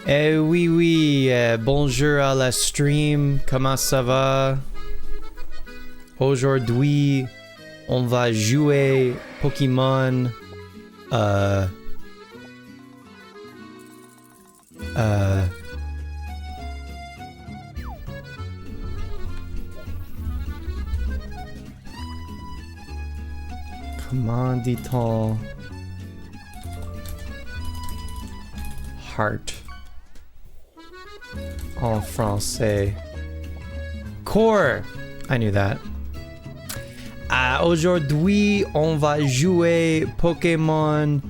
Eh oui oui, bonjour à la stream, comment ça va? Aujourd'hui, on va jouer Pokémon comment dit-on? Heart en français. Core. I knew that. Aujourd'hui, on va jouer Pokémon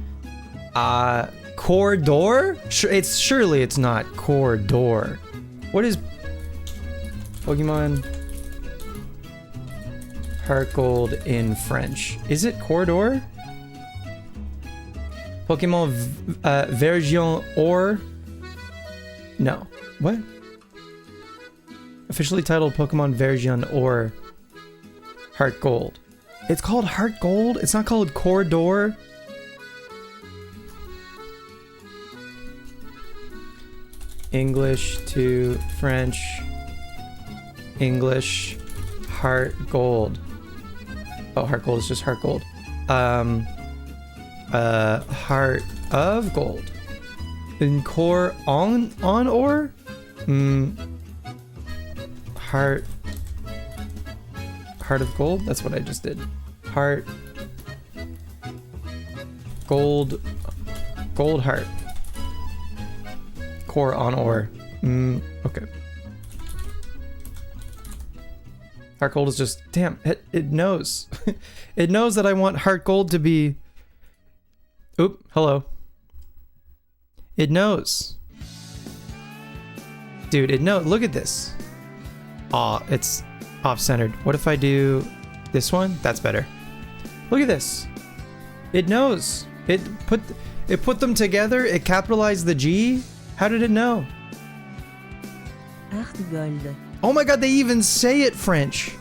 Corridor? Surely it's not Corridor. What is Pokemon HeartGold in French? Is it Corridor? Pokemon Version Or? No. What? Officially titled Pokemon Version Or HeartGold. It's called HeartGold? It's not called Corridor? English to French. English. HeartGold. Oh, HeartGold is just HeartGold. Heart of Gold. In core on or? Heart of Gold? That's what I just did. Heart. Gold heart. Core on or. Okay. Heart Gold is just, damn, it knows. It knows that I want Heart Gold to be. Oop, hello. It knows. Dude, it knows. Look at this. Aw, it's off-centered. What if I do this one? That's better. Look at this. It knows. It put them together. It capitalized the G. How did it know? HeartGold. Oh my god, they even say it French.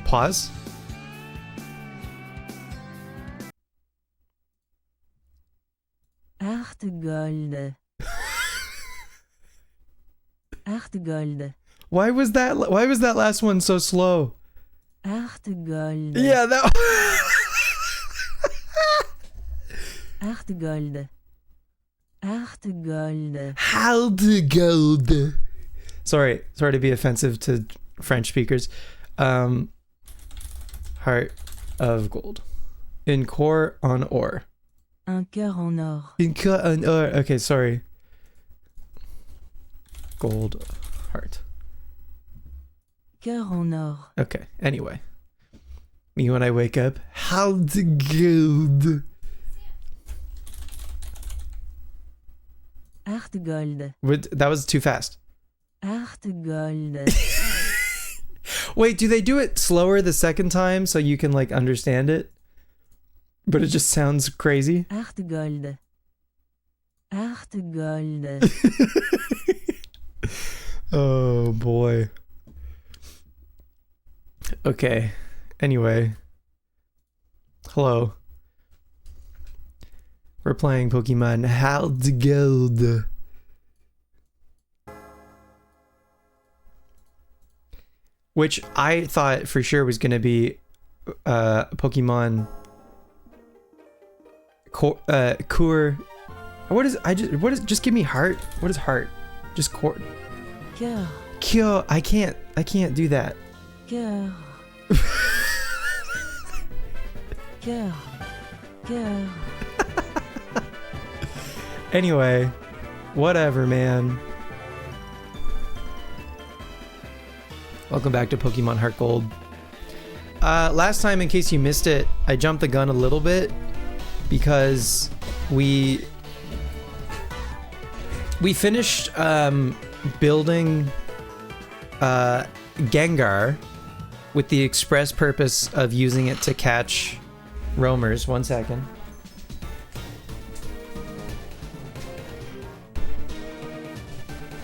Pause. HeartGold. HeartGold. Why was that last one so slow? HeartGold. Yeah, that HeartGold. HeartGold. HeartGold. Sorry to be offensive to French speakers. Heart of Gold. In core on or. Un cœur en or. In core on or. Okay, sorry. Gold heart. Cœur en or. Okay, anyway. Me when I wake up. HeartGold. HeartGold. That was too fast. HeartGold. Wait, do they do it slower the second time so you can like understand it? But it just sounds crazy. HeartGold. HeartGold. Oh boy. Okay. Anyway. Hello. We're playing Pokemon HeartGold. Which I thought for sure was gonna be Pokemon Core. Just give me heart. What is heart? Just core. Cœur. Cure. I can't do that. Cœur. Cœur. Cœur. Anyway, whatever, man. Welcome back to Pokemon HeartGold. Last time, in case you missed it, I jumped the gun a little bit because we finished building Gengar with the express purpose of using it to catch roamers. 1 second.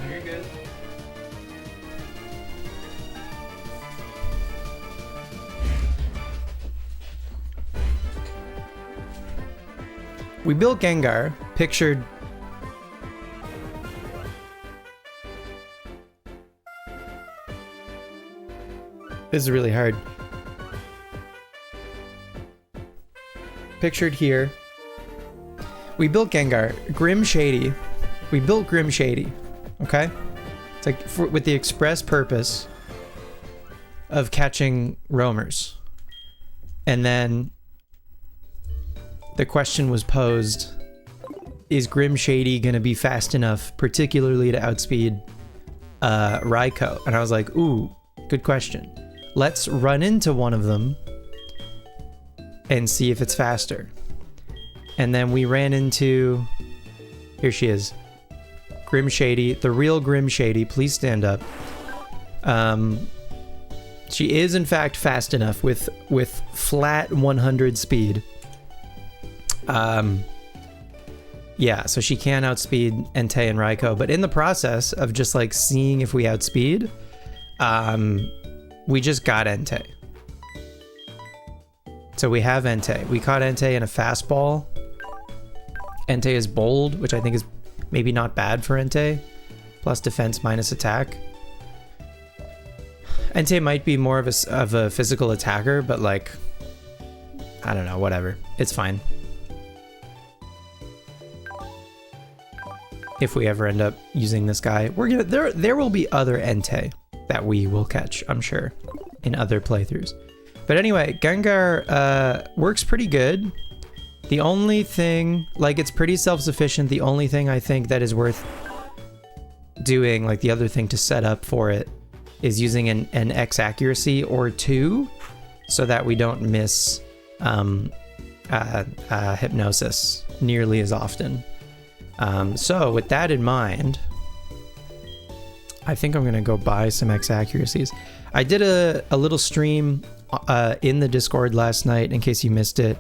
You're good. We built Gengar, pictured This is really hard. Pictured here. We built Gengar. Grim Shady. We built Grim Shady. Okay? It's like with the express purpose of catching roamers. And then the question was posed, is Grim Shady going to be fast enough, particularly to outspeed Raikou? And I was like, ooh, good question. Let's run into one of them and see if it's faster. And then we ran into... Here she is. Grim Shady. The real Grim Shady. Please stand up. She is, in fact, fast enough with flat 100 speed. Yeah, so she can outspeed Entei and Raikou, but in the process of just like seeing if we outspeed, we just got Entei. So we have Entei. We caught Entei in a fastball. Entei is bold, which I think is maybe not bad for Entei. Plus defense minus attack. Entei might be more of a physical attacker, but like, I don't know, whatever. It's fine. If we ever end up using this guy, we're gonna there will be other Entei that we will catch, I'm sure, in other playthroughs. But anyway, Gengar works pretty good. The only thing, like, it's pretty self-sufficient. The only thing I think that is worth doing, like the other thing to set up for it, is using an X accuracy or two, so that we don't miss hypnosis nearly as often. So with that in mind, I think I'm gonna go buy some X accuracies. I did a little stream in the Discord last night, in case you missed it.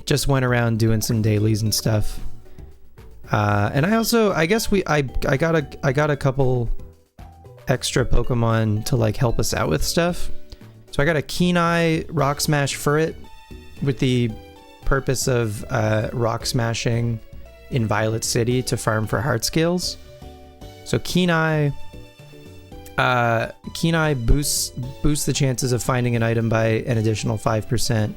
Just went around doing some dailies and stuff. And I also, I guess I got a couple extra Pokemon to like help us out with stuff. So I got a Keen-Eye Rock Smash Furret with the purpose of rock smashing in Violet City to farm for heart scales. So Keen-Eye boosts the chances of finding an item by an additional 5%,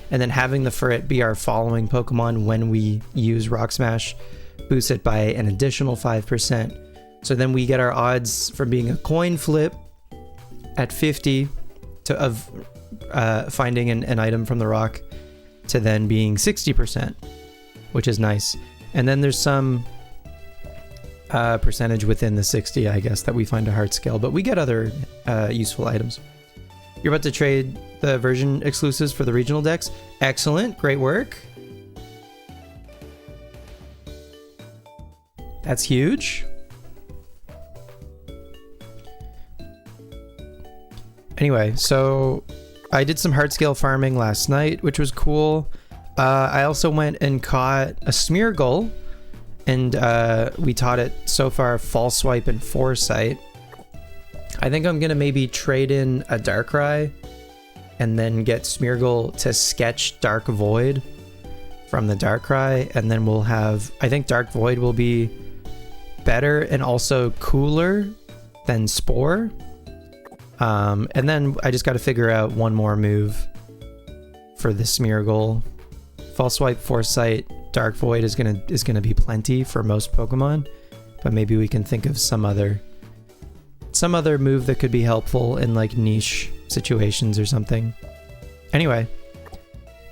and then having the Furret be our following Pokemon when we use Rock Smash boosts it by an additional 5%. So then we get our odds from being a coin flip at 50 of finding an item from the rock to then being 60%, which is nice. And then there's some percentage within the 60, I guess, that we find a heart scale, but we get other useful items. You're about to trade the version exclusives for the regional decks. Excellent, great work. That's huge. Anyway, so I did some heart scale farming last night, which was cool. I also went and caught a Smeargle, and we taught it so far False Swipe and Foresight. I think I'm gonna maybe trade in a Darkrai and then get Smeargle to sketch Dark Void from the Darkrai, and then we'll have, I think Dark Void will be better and also cooler than Spore. And then I just got to figure out one more move for the Smeargle. False Swipe, Foresight, Dark Void is gonna be plenty for most Pokemon, but maybe we can think of some other move that could be helpful in like niche situations or something. Anyway,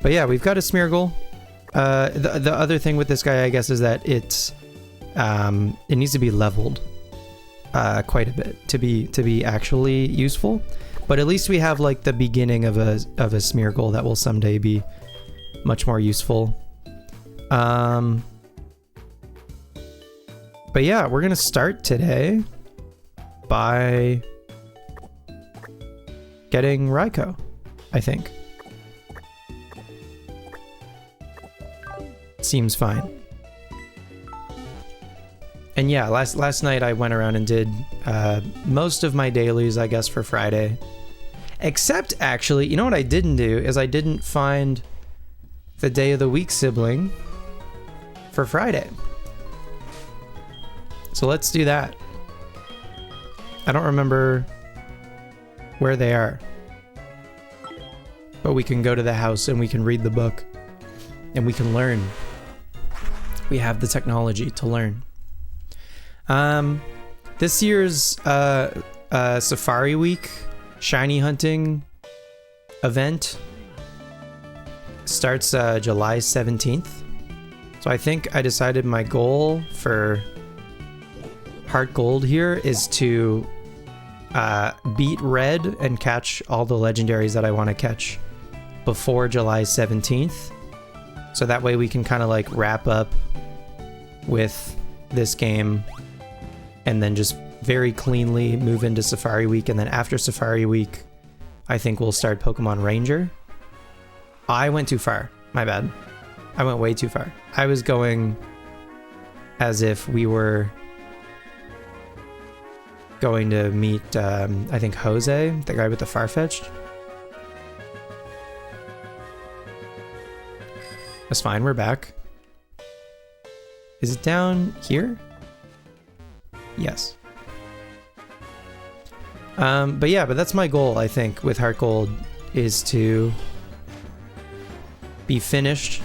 but yeah, we've got a Smeargle. The other thing with this guy, I guess, is that it needs to be leveled quite a bit to be actually useful. But at least we have like the beginning of a Smeargle that will someday be much more useful. But yeah, we're gonna start today by getting Raikou, I think. Seems fine. And yeah, last night I went around and did most of my dailies, I guess, for Friday. Except, actually, you know what I didn't do is I didn't find the day of the week sibling for Friday. So let's do that. I don't remember where they are. But we can go to the house and we can read the book. And we can learn. We have the technology to learn. This year's Safari Week shiny hunting event starts July 17th. So I think I decided my goal for HeartGold here is to beat Red and catch all the legendaries that I want to catch before July 17th. So that way we can kind of like wrap up with this game and then just very cleanly move into Safari Week. And then after Safari Week, I think we'll start Pokemon Ranger. I went too far. My bad. I went way too far. I was going as if we were going to meet, I think, Jose, the guy with the Farfetch'd. That's fine, we're back. Is it down here? Yes. But yeah, but that's my goal, I think, with HeartGold, is to be finished.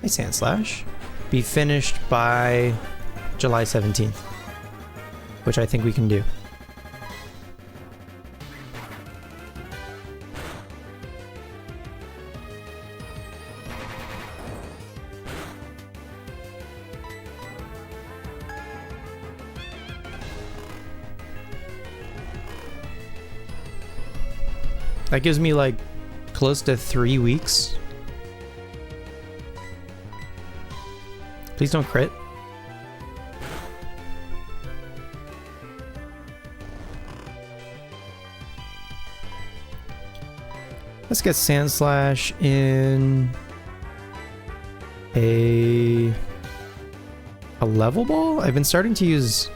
Hey, Sandslash. Be finished by July 17th, which I think we can do. That gives me like close to 3 weeks. Please don't crit. Let's get Sandslash in a level ball. I've been starting to use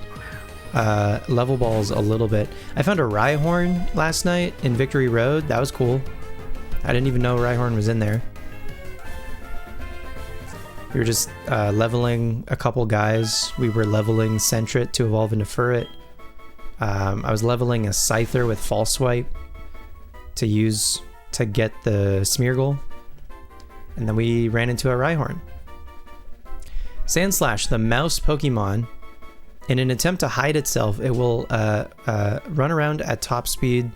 level balls a little bit. I found a Rhyhorn last night in Victory Road. That was cool. I didn't even know Rhyhorn was in there. We were just leveling a couple guys. We were leveling Sentret to evolve into Furret. I was leveling a Scyther with False Swipe to use to get the Smeargle. And then we ran into a Rhyhorn. Sandslash, the mouse Pokemon, in an attempt to hide itself, it will run around at top speed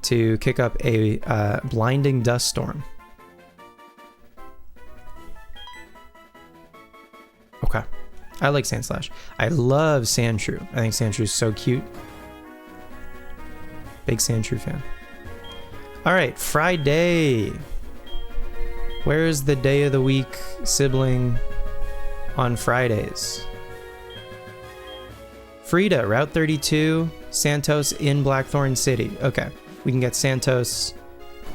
to kick up a blinding dust storm. Okay. I like Sandslash. I love Sandshrew. I think Sandshrew is so cute. Big Sandshrew fan. Alright, Friday. Where is the day of the week sibling on Fridays? Frida, Route 32, Santos in Blackthorn City. Okay, we can get Santos.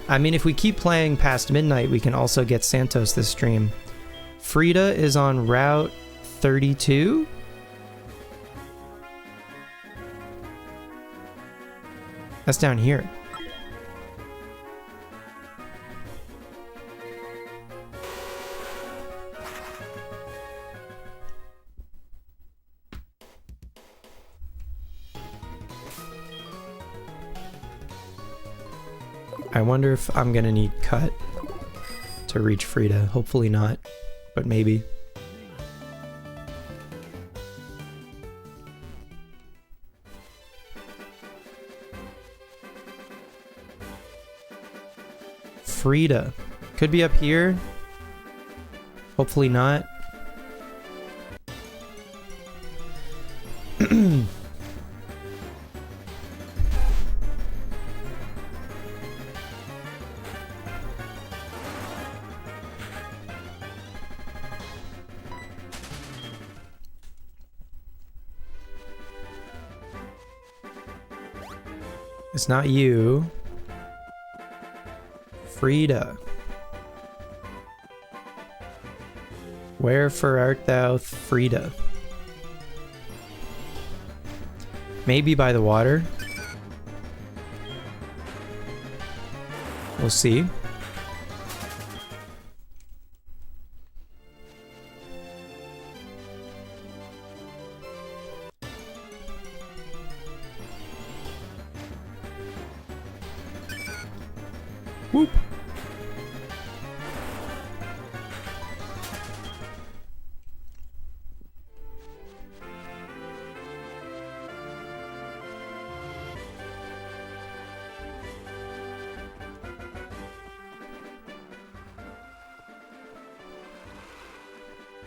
I mean, if we keep playing past midnight, we can also get Santos this stream. Frida is on Route 32. That's down here. I wonder if I'm gonna need cut to reach Frida. Hopefully not, but maybe. Frida. Could be up here. Hopefully not. It's not you. Frida. Wherefore art thou, Frida? Maybe by the water. We'll see. Whoop.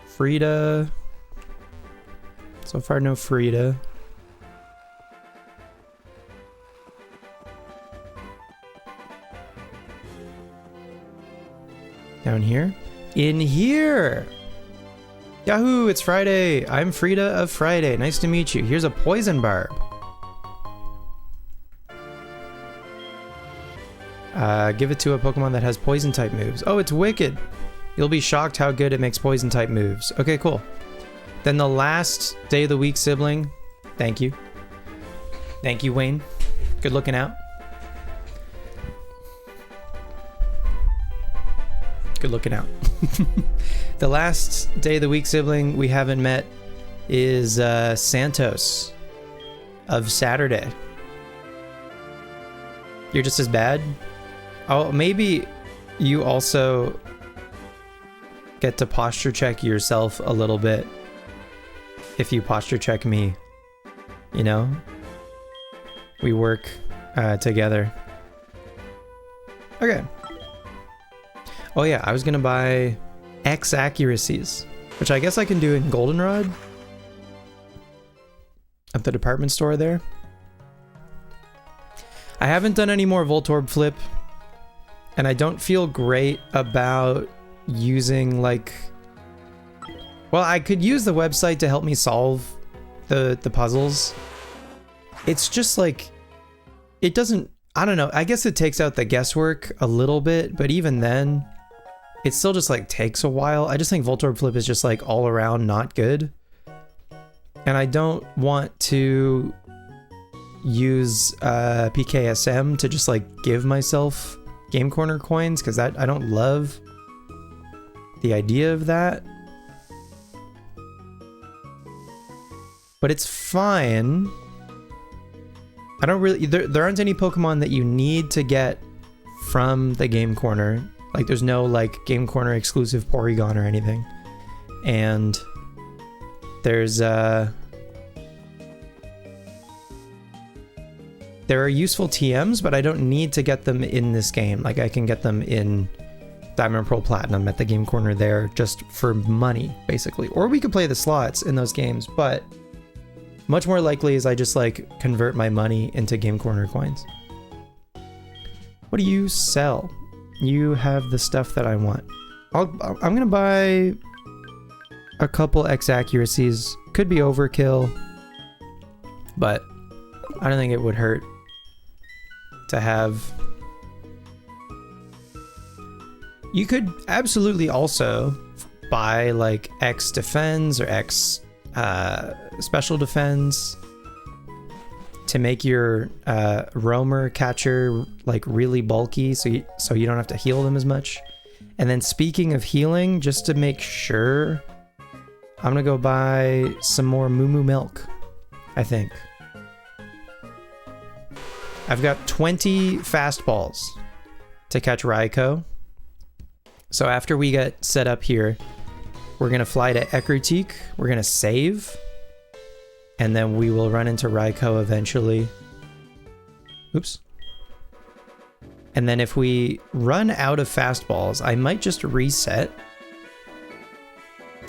Frida. So far, no Frida. Down here? In here! Yahoo! It's Friday! I'm Frida of Friday. Nice to meet you. Here's a poison barb. Give it to a Pokemon that has poison type moves. Oh, it's Wicked! You'll be shocked how good it makes poison type moves. Okay, cool. Then the last day of the week sibling. Thank you. Thank you, Wayne. Good looking out. Good looking out. The last day of the week sibling we haven't met is Santos of Saturday. You're just as bad? Oh, maybe you also get to posture check yourself a little bit if you posture check me. You know? We work together. Okay. Oh yeah, I was gonna buy X accuracies, which I guess I can do in Goldenrod at the department store there. I haven't done any more Voltorb flip, and I don't feel great about using like... Well, I could use the website to help me solve the puzzles. It's just like... It doesn't... I don't know, I guess it takes out the guesswork a little bit, but even then, it still just like takes a while. I just think Voltorb flip is just like all around not good. And I don't want to use PKSM to just like give myself Game Corner coins, because that I don't love the idea of that. But it's fine. I don't really... There aren't any Pokemon that you need to get from the Game Corner. Like, there's no, like, Game Corner exclusive Porygon or anything. And there's, there are useful TMs, but I don't need to get them in this game. Like, I can get them in Diamond, Pearl, Platinum at the Game Corner there just for money, basically. Or we could play the slots in those games, but much more likely is I just, like, convert my money into Game Corner coins. What do you sell? You have the stuff that I want. I'm gonna buy a couple X accuracies. Could be overkill, but I don't think it would hurt to have. You could absolutely also buy like X defense or X special defense to make your roamer catcher like really bulky, so you don't have to heal them as much. And then speaking of healing, just to make sure, I'm gonna go buy some more Moo Moo milk, I think. I've got 20 fastballs to catch Raikou. So after we get set up here, we're gonna fly to Ekrutik, we're gonna save, and then we will run into Raikou eventually. Oops. And then if we run out of fastballs, I might just reset.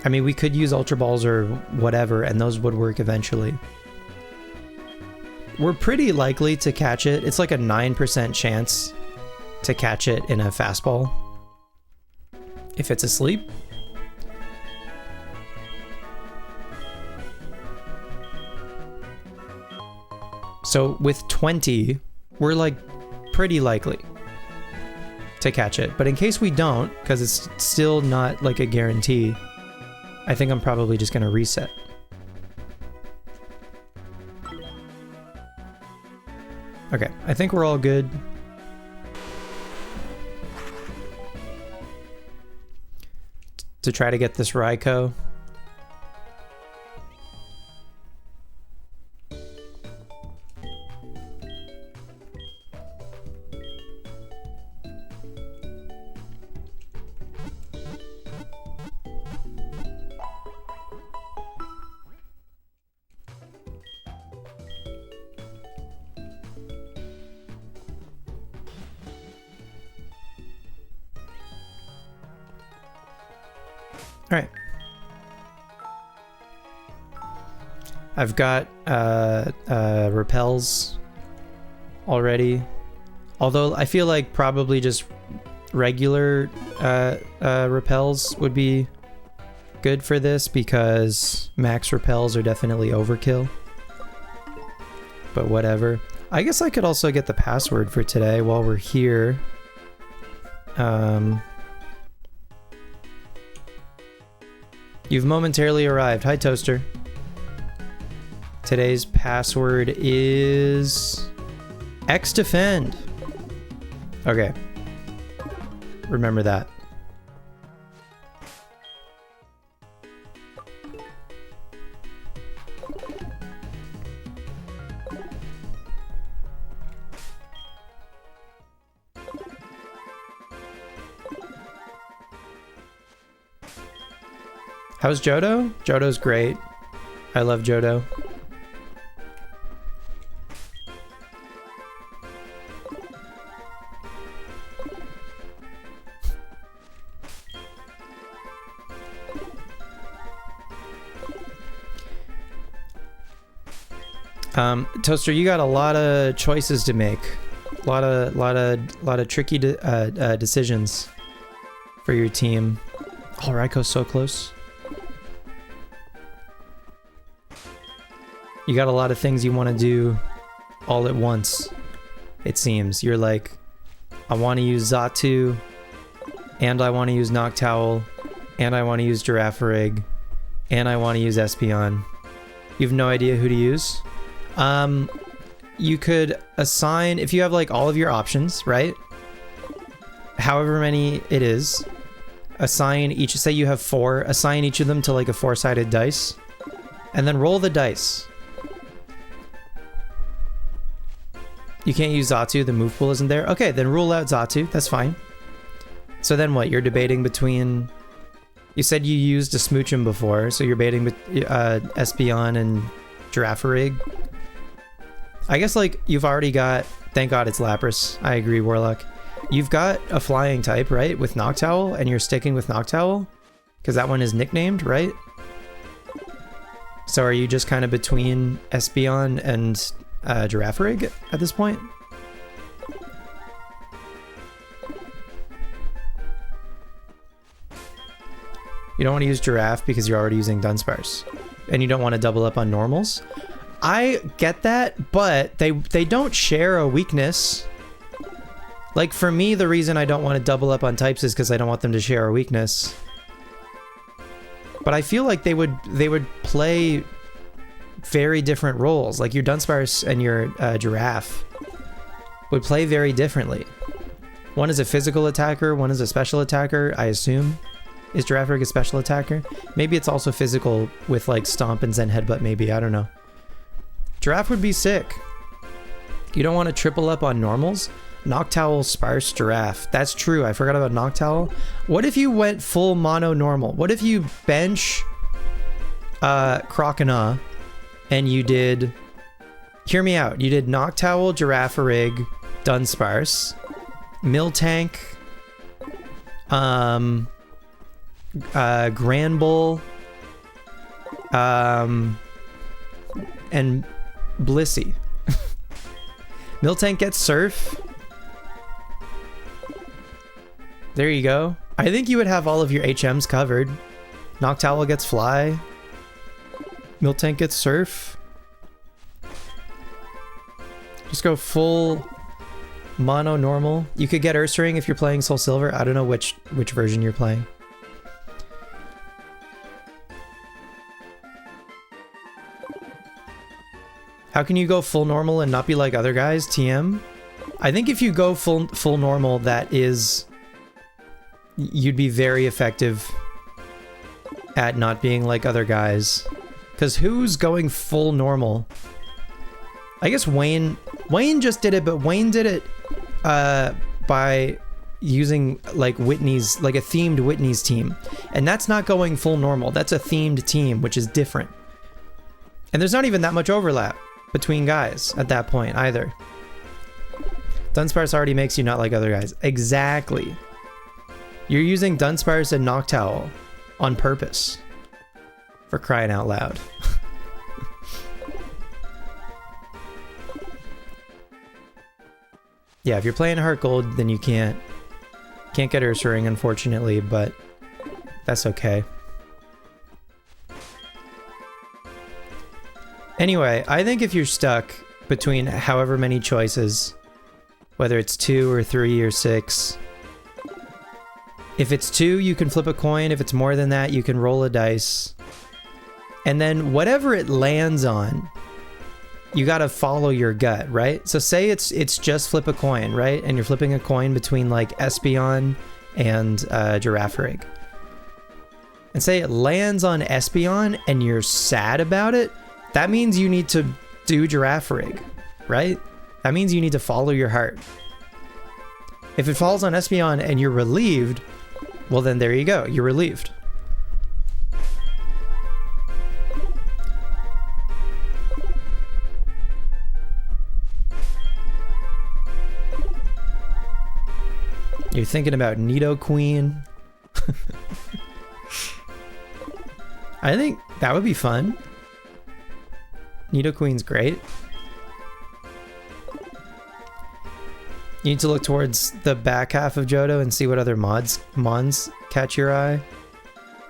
I mean, we could use Ultra Balls or whatever, and those would work eventually. We're pretty likely to catch it. It's like a 9% chance to catch it in a fastball if it's asleep. So with 20, we're like pretty likely to catch it. But in case we don't, because it's still not like a guarantee, I think I'm probably just gonna reset. Okay, I think we're all good. To try to get this Raikou. Alright. I've got repels already. Although I feel like probably just regular repels would be good for this because max repels are definitely overkill. But whatever. I guess I could also get the password for today while we're here. You've momentarily arrived. Hi, Toaster. Today's password is XDefend. Okay. Remember that. How's Jodo? Jodo's great. I love Jodo. Toaster, you got a lot of choices to make. A lot of tricky decisions for your team. Oh, Raiko's so close. You got a lot of things you want to do all at once, it seems. You're like, I want to use Xatu, and I want to use Noctowl, and I want to use Girafarig, and I want to use Espeon. You have no idea who to use? You could assign, if you have like all of your options, right? However many it is, assign each, say you have 4, assign each of them to like a 4-sided dice, and then roll the dice. You can't use Xatu, the move pool isn't there? Okay, then rule out Xatu, that's fine. So then what, you're debating between... You said you used a Smoochum before, so you're debating Espeon and Girafarig. I guess like you've already got... Thank God it's Lapras. I agree, Warlock. You've got a flying type, right? With Noctowl, and you're sticking with Noctowl? Because that one is nicknamed, right? So are you just kind of between Espeon and... Girafarig at this point? You don't want to use Giraffe because you're already using Dunsparce. And you don't want to double up on normals. I get that, but they don't share a weakness. Like for me, the reason I don't want to double up on types is because I don't want them to share a weakness. But I feel like they would play very different roles. Like your Dunsparce and your Giraffe would play very differently. One is a physical attacker, one is a special attacker, I assume. Is Girafarig a special attacker? Maybe it's also physical with like Stomp and Zen Headbutt, maybe, I don't know. Giraffe would be sick. You don't want to triple up on normals? Noctowl, Sparse, Giraffe. That's true, I forgot about Noctowl. What if you went full mono normal? What if you bench Croconaw and you did, hear me out, you did Noctowl, Girafarig, Dunsparce, Miltank, Granbull, and Blissey. Miltank gets Surf. There you go. I think you would have all of your HMs covered. Noctowl gets Fly. Miltank gets Surf. Just go full mono normal. You could get Ursaring if you're playing Soul Silver. I don't know which version you're playing. How can you go full normal and not be like other guys? TM? I think if you go full normal, that is... You'd be very effective at not being like other guys. Because who's going full normal? I guess Wayne just did it, but Wayne did it by using like Whitney's, like a themed Whitney's team. And that's not going full normal. That's a themed team, which is different. And there's not even that much overlap between guys at that point either. Dunsparce already makes you not like other guys. Exactly. You're using Dunsparce and Noctowl. on purpose. For crying out loud. Yeah, if you're playing HeartGold, then you can't get Ursaring, unfortunately, but that's okay. Anyway, I think if you're stuck between however many choices, whether it's 2 or 3 or 6, if it's 2, you can flip a coin. If it's more than that, you can roll a dice. And then whatever it lands on, you gotta follow your gut, right? So say it's just flip a coin, right? And you're flipping a coin between like Espeon and Girafarig. And say it lands on Espeon and you're sad about it, that means you need to do Girafarig, right? That means you need to follow your heart. If it falls on Espeon and you're relieved, well then there you go, you're relieved. You're thinking about Nidoqueen. I think that would be fun. Nidoqueen's great. You need to look towards the back half of Johto and see what other mons catch your eye.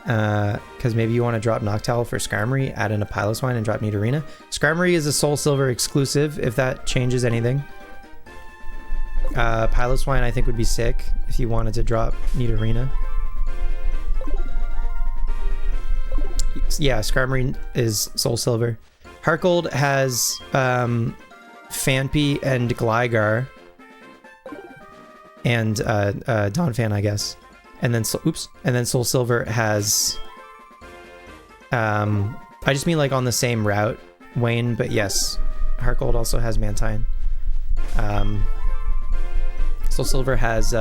Because maybe you want to drop Noctowl for Skarmory, add in a Piloswine, and drop Nidorina. Skarmory is a Soul Silver exclusive, if that changes anything. Piloswine I think would be sick if you wanted to drop Nidorina. Yeah, Skarmory is Soul Silver. HeartGold has Phanpy and Gligar. And Donphan, I guess. And then and then Soul Silver has I just mean like on the same route, Wayne, but yes, HeartGold also has Mantine. Soul Silver has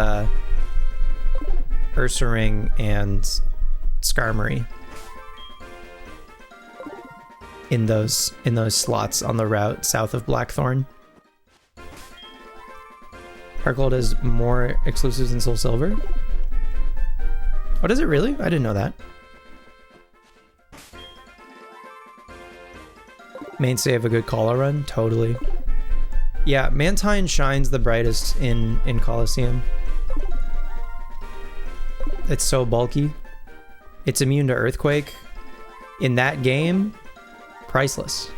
Ursaring and Skarmory in those slots on the route south of Blackthorn. HeartGold has more exclusives than Soul Silver. Oh, does it really? I didn't know that. Mainstay of a good Call run? Totally. Yeah, Mantine shines the brightest in Colosseum. It's so bulky. It's immune to Earthquake. In that game, priceless.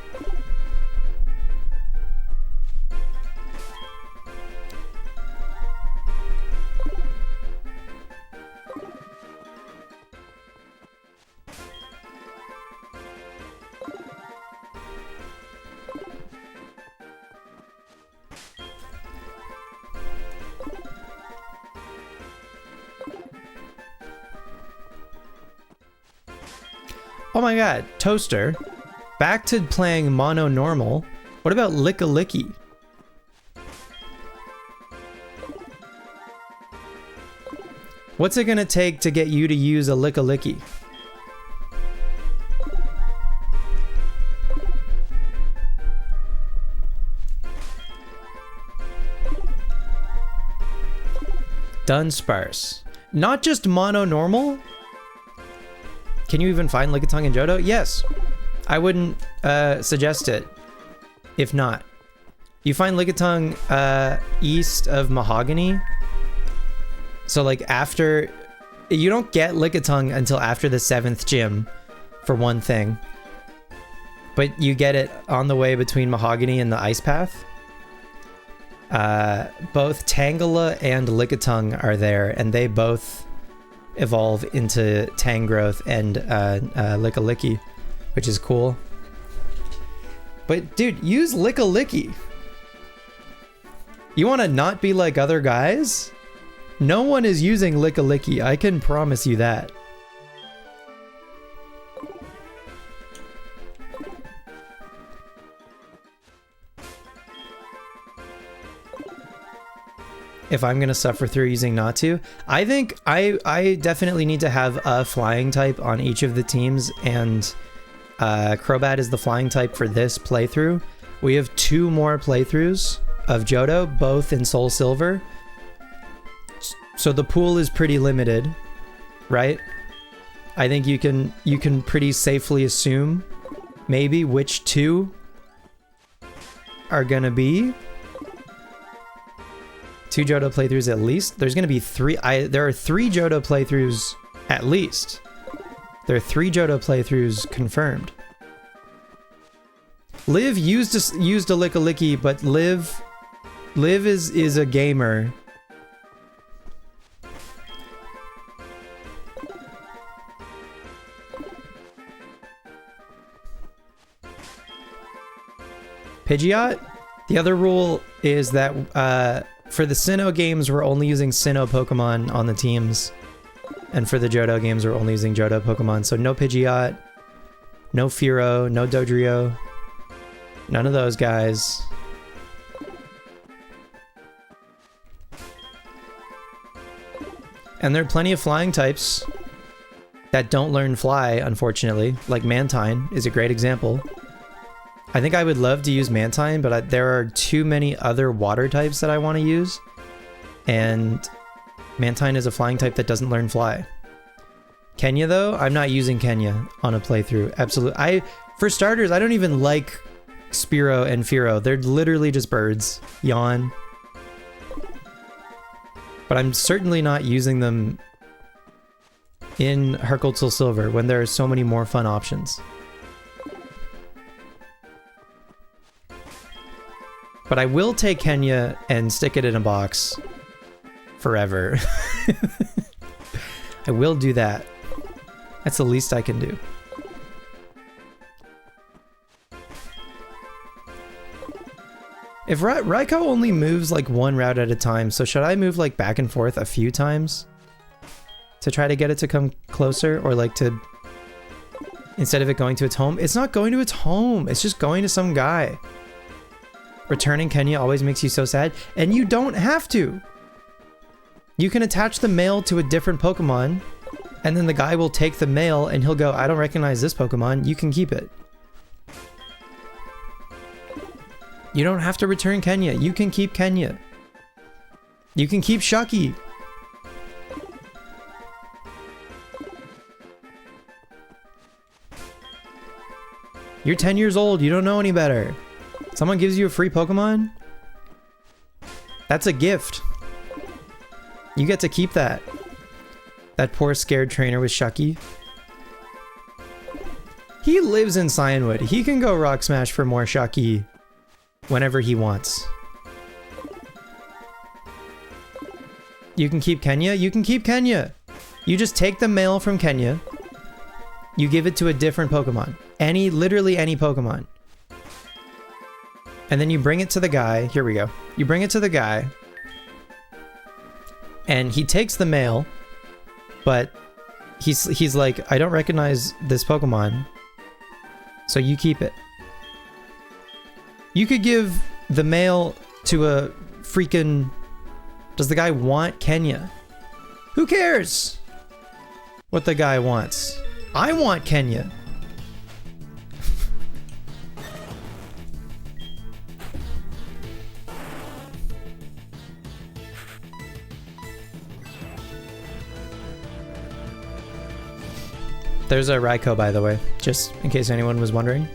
Oh my god, Toaster. Back to playing mono normal. What about Lickalicky? What's it gonna take to get you to use a Lickalicky? Dunsparce. Not just mono normal? Can you even find Lickitung in Johto? Yes. I wouldn't suggest it. If not. You find Lickitung east of Mahogany. So like after... You don't get Lickitung until after the 7th gym, for one thing. But you get it on the way between Mahogany and the Ice Path. Both Tangela and Lickitung are there, and they both evolve into Tangrowth and Lickalicky, which is cool. But dude, use Lickalicky. You want to not be like other guys? No one is using Lickalicky, I can promise you that. If I'm gonna suffer through using Natu, I think I definitely need to have a flying type on each of the teams, and Crobat is the flying type for this playthrough. We have 2 more playthroughs of Johto, both in Soul Silver. So the pool is pretty limited, right? I think you can pretty safely assume maybe which two are gonna be. 2 Johto playthroughs at least. There's gonna be 3. There are 3 Johto playthroughs at least. There are 3 Johto playthroughs confirmed. Liv used a Licky, but Liv is a gamer. Pidgeot? The other rule is that for the Sinnoh games, we're only using Sinnoh Pokemon on the teams. And for the Johto games, we're only using Johto Pokemon. So no Pidgeot, no Fearow, no Dodrio. None of those guys. And there are plenty of flying types that don't learn fly, unfortunately. Like Mantine is a great example. I think I would love to use Mantine, but there are too many other water types that I want to use. And Mantine is a flying type that doesn't learn fly. Kenya, though, I'm not using Kenya on a playthrough. Absolutely. For starters, I don't even like Spearow and Fearow. They're literally just birds. Yawn. But I'm certainly not using them in HeartGold Soul Silver when there are so many more fun options. But I will take Kenya and stick it in a box forever. I will do that. That's the least I can do. If Raikou only moves like one route at a time, so should I move like back and forth a few times to try to get it to come closer, or like to, instead of it going to its home? It's not going to its home. It's just going to some guy. Returning Kenya always makes you so sad, and you don't have to. You can attach the male to a different Pokemon, and then the guy will take the male and he'll go, I don't recognize this Pokemon, you can keep it. You don't have to return Kenya, you can keep Kenya. You can keep Shucky. You're 10 years old, you don't know any better. Someone gives you a free Pokemon? That's a gift. You get to keep that. That poor scared trainer with Shucky. He lives in Cyanwood. He can go Rock Smash for more Shucky whenever he wants. You can keep Kenya? You can keep Kenya. You just take the male from Kenya. You give it to a different Pokemon. Literally any Pokemon. And then you bring it to the guy. Here we go. You bring it to the guy. And he takes the male. But he's like, I don't recognize this Pokemon. So you keep it. You could give the male to a freaking... Does the guy want Kenya? Who cares what the guy wants? I want Kenya. There's a Raikou, by the way, just in case anyone was wondering.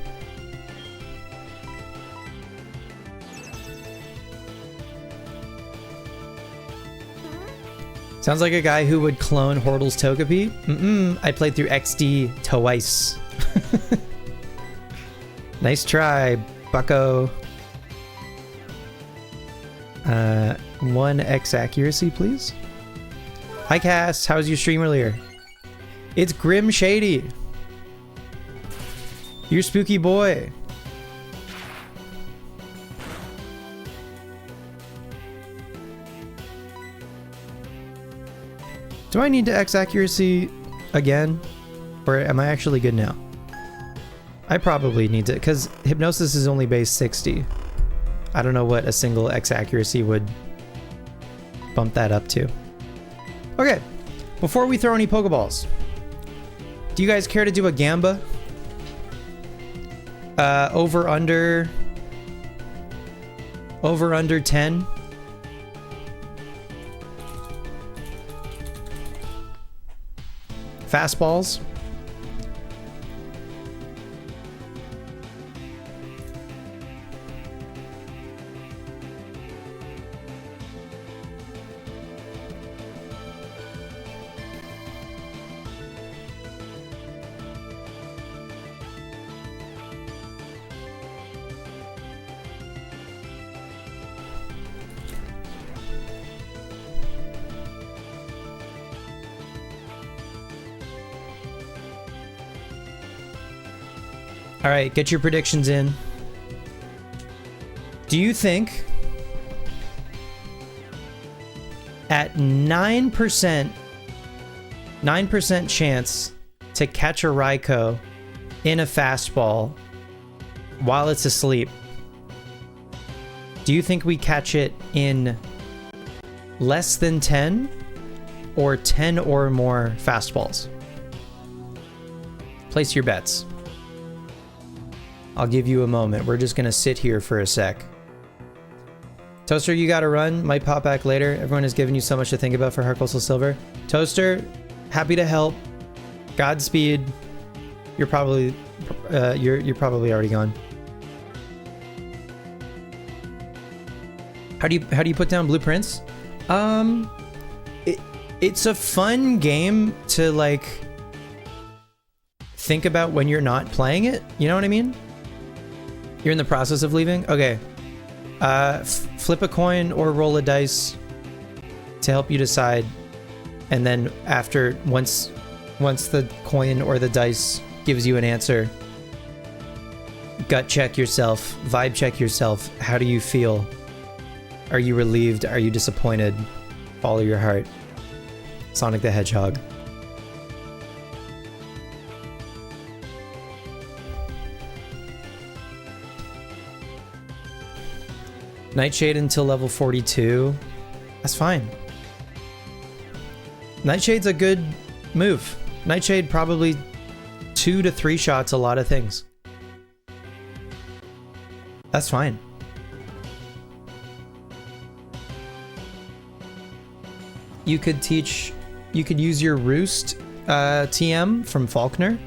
Sounds like a guy who would clone Hordle's Togepi. I played through XD twice. Nice try, bucko. 1x accuracy, please. Hi, Cass. How was your stream earlier? It's Grim Shady. Your spooky boy. Do I need to X accuracy again? Or am I actually good now? I probably need to, because Hypnosis is only base 60. I don't know what a single X accuracy would bump that up to. Okay, before we throw any Pokeballs, do you guys care to do a Gamba? Over under 10. Fastballs. All right, get your predictions in. Do you think at 9% chance to catch a Raikou in a fastball while it's asleep, do you think we catch it in less than 10 or 10 or more fastballs? Place your bets. I'll give you a moment. We're just gonna sit here for a sec. Toaster, you gotta run. Might pop back later. Everyone has given you so much to think about for HeartGold Soul Silver. Toaster, happy to help. Godspeed. You're probably already gone. How do you put down blueprints? It's a fun game to like think about when you're not playing it. You know what I mean? You're in the process of leaving? Okay. Flip a coin or roll a dice to help you decide. And then after, once the coin or the dice gives you an answer, gut check yourself, vibe check yourself. How do you feel? Are you relieved? Are you disappointed? Follow your heart. Sonic the Hedgehog. Nightshade until level 42. That's fine. Nightshade's a good move. Nightshade probably 2 to 3 shots a lot of things. That's fine. You could use your Roost TM from Faulkner.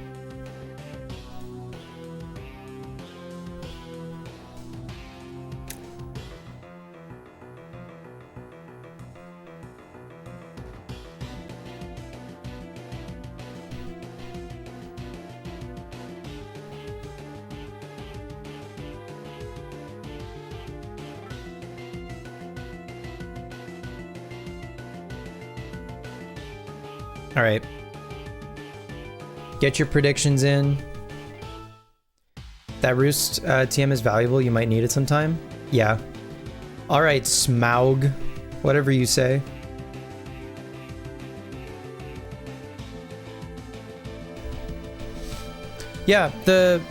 All right. Get your predictions in. That Roost TM is valuable. You might need it sometime. Yeah. All right, Smaug. Whatever you say. Yeah, the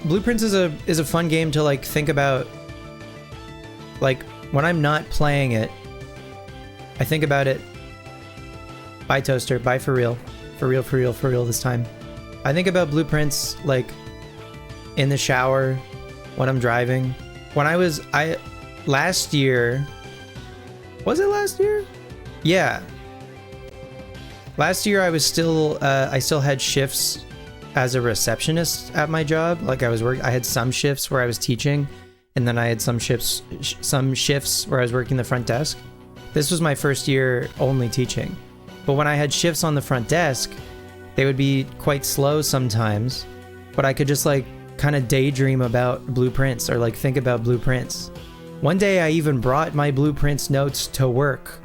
Blueprints is a fun game to like think about. Like when I'm not playing it, I think about it. Bye, Toaster. Bye for real. For real this time. I think about Blueprints like in the shower when I'm driving. When last year, was it last year? Yeah. Last year I was still, I still had shifts as a receptionist at my job. Like I had some shifts where I was teaching, and then I had some shifts where I was working the front desk. This was my first year only teaching. But when I had shifts on the front desk, they would be quite slow sometimes, but I could just like kind of daydream about blueprints or like think about blueprints. One day I even brought my blueprints notes to work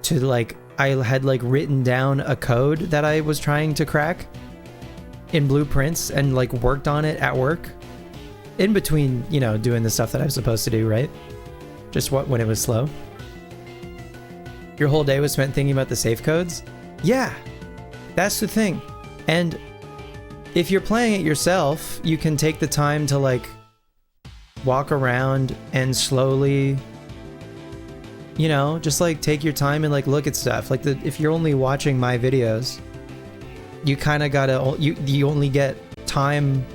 to like, I had like written down a code that I was trying to crack in blueprints and like worked on it at work in between, you know, doing the stuff that I was supposed to do, right? Just when it was slow. Your whole day was spent thinking about the safe codes? Yeah, that's the thing. And if you're playing it yourself, you can take the time to like walk around and slowly, you know, just like take your time and like look at stuff. Like if you're only watching my videos, you kind of gotta, you only get time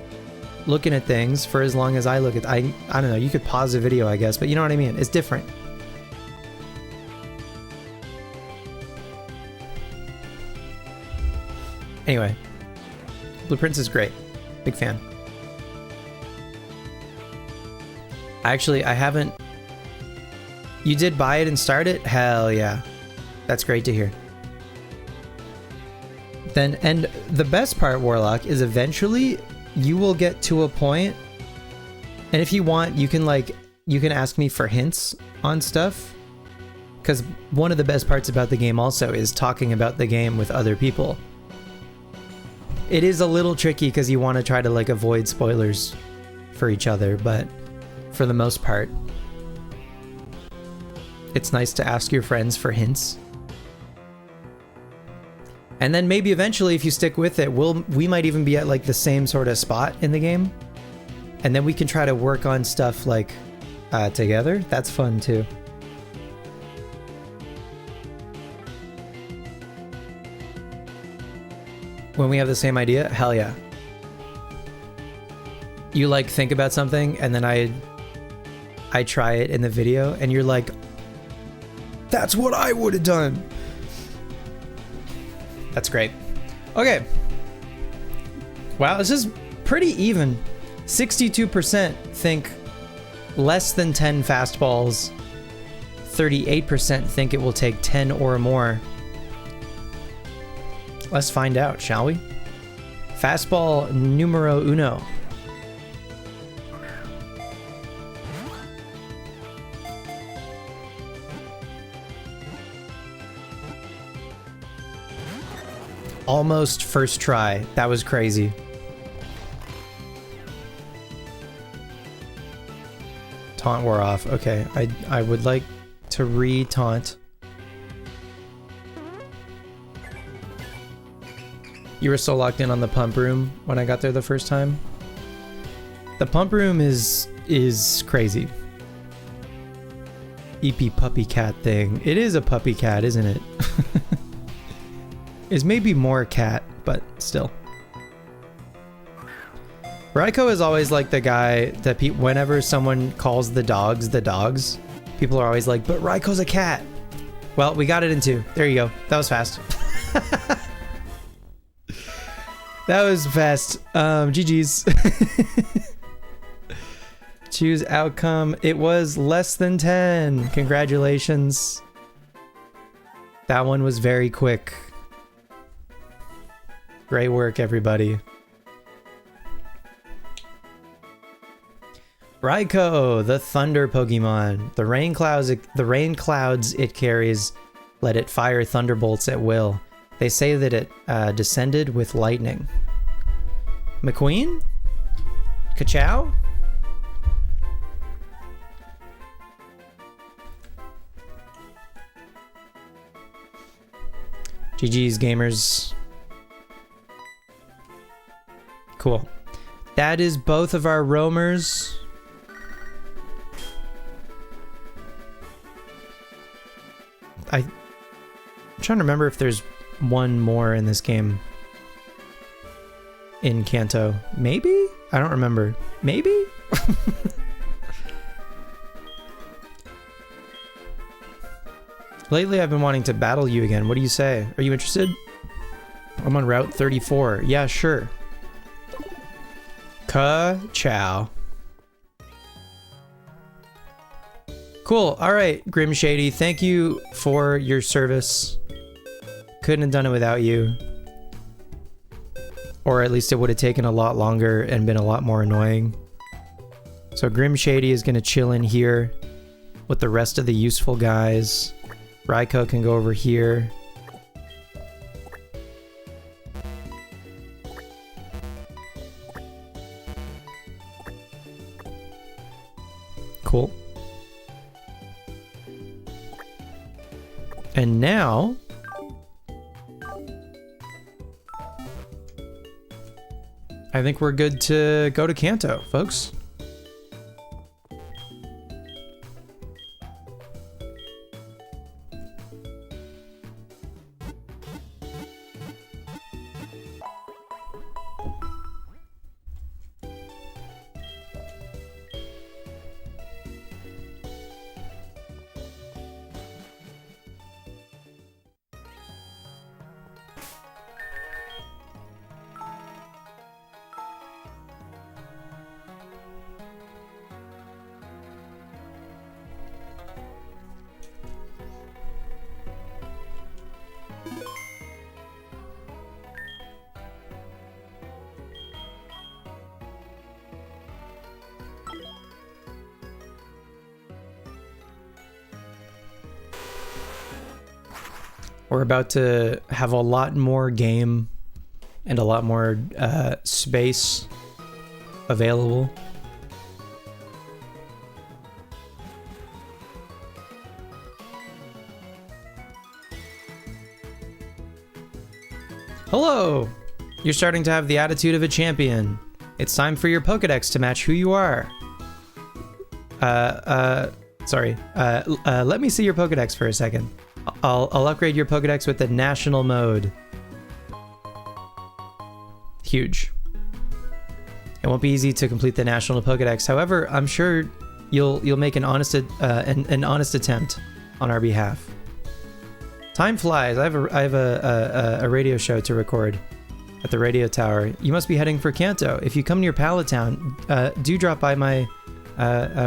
looking at things for as long as I look at, I don't know, you could pause the video, I guess, but you know what I mean? It's different. Anyway, Blueprints is great. Big fan. Actually, I haven't... You did buy it and start it? Hell yeah. That's great to hear. Then, and the best part, Warlock, is eventually you will get to a point, and if you want, you can ask me for hints on stuff, because one of the best parts about the game also is talking about the game with other people. It is a little tricky because you want to try to like avoid spoilers for each other, but for the most part, it's nice to ask your friends for hints. And then maybe eventually, if you stick with it, we might even be at like the same sort of spot in the game. And then we can try to work on stuff like together. That's fun too. When we have the same idea, hell yeah. You like think about something and then I try it in the video and you're like, that's what I would have done. That's great. Okay. Wow, this is pretty even. 62% think less than 10 fastballs. 38% think it will take 10 or more. Let's find out, shall we? Fastball numero uno. Almost first try. That was crazy. Taunt wore off. Okay, I would like to re-taunt. You were so locked in on the pump room when I got there the first time. The pump room is crazy. EP puppy cat thing. It is a puppy cat, isn't it? It's maybe more cat, but still. Raiko is always like the guy that whenever someone calls the dogs, people are always like, but Raiko's a cat. Well, we got it in 2. There you go. That was fast. That was fast. GG's. Choose outcome. It was less than 10. Congratulations. That one was very quick. Great work, everybody. Raiko, the thunder Pokemon. The rain clouds it carries, let it fire thunderbolts at will. They say that it descended with lightning. McQueen? Ka-chow? GG's, gamers. Cool. That is both of our roamers. I'm trying to remember if there's one more in this game. In Kanto. Maybe? I don't remember. Maybe? Lately I've been wanting to battle you again. What do you say? Are you interested? I'm on Route 34. Yeah, sure. Ka-chow. Cool. Alright, Grim Shady. Thank you for your service. Couldn't have done it without you. Or at least it would have taken a lot longer and been a lot more annoying. So Grim Shady is going to chill in here with the rest of the useful guys. Raiko can go over here. Cool. And now I think we're good to go to Kanto, folks. We're about to have a lot more game and a lot more space available. Hello! You're starting to have the attitude of a champion. It's time for your Pokedex to match who you are. Sorry. Let me see your Pokedex for a second. I'll upgrade your Pokedex with the national mode. Huge. It won't be easy to complete the national Pokedex. However, I'm sure you'll make an honest attempt on our behalf. Time flies. I have a radio show to record at the radio tower. You must be heading for Kanto. If you come near Pallet Town, do drop by my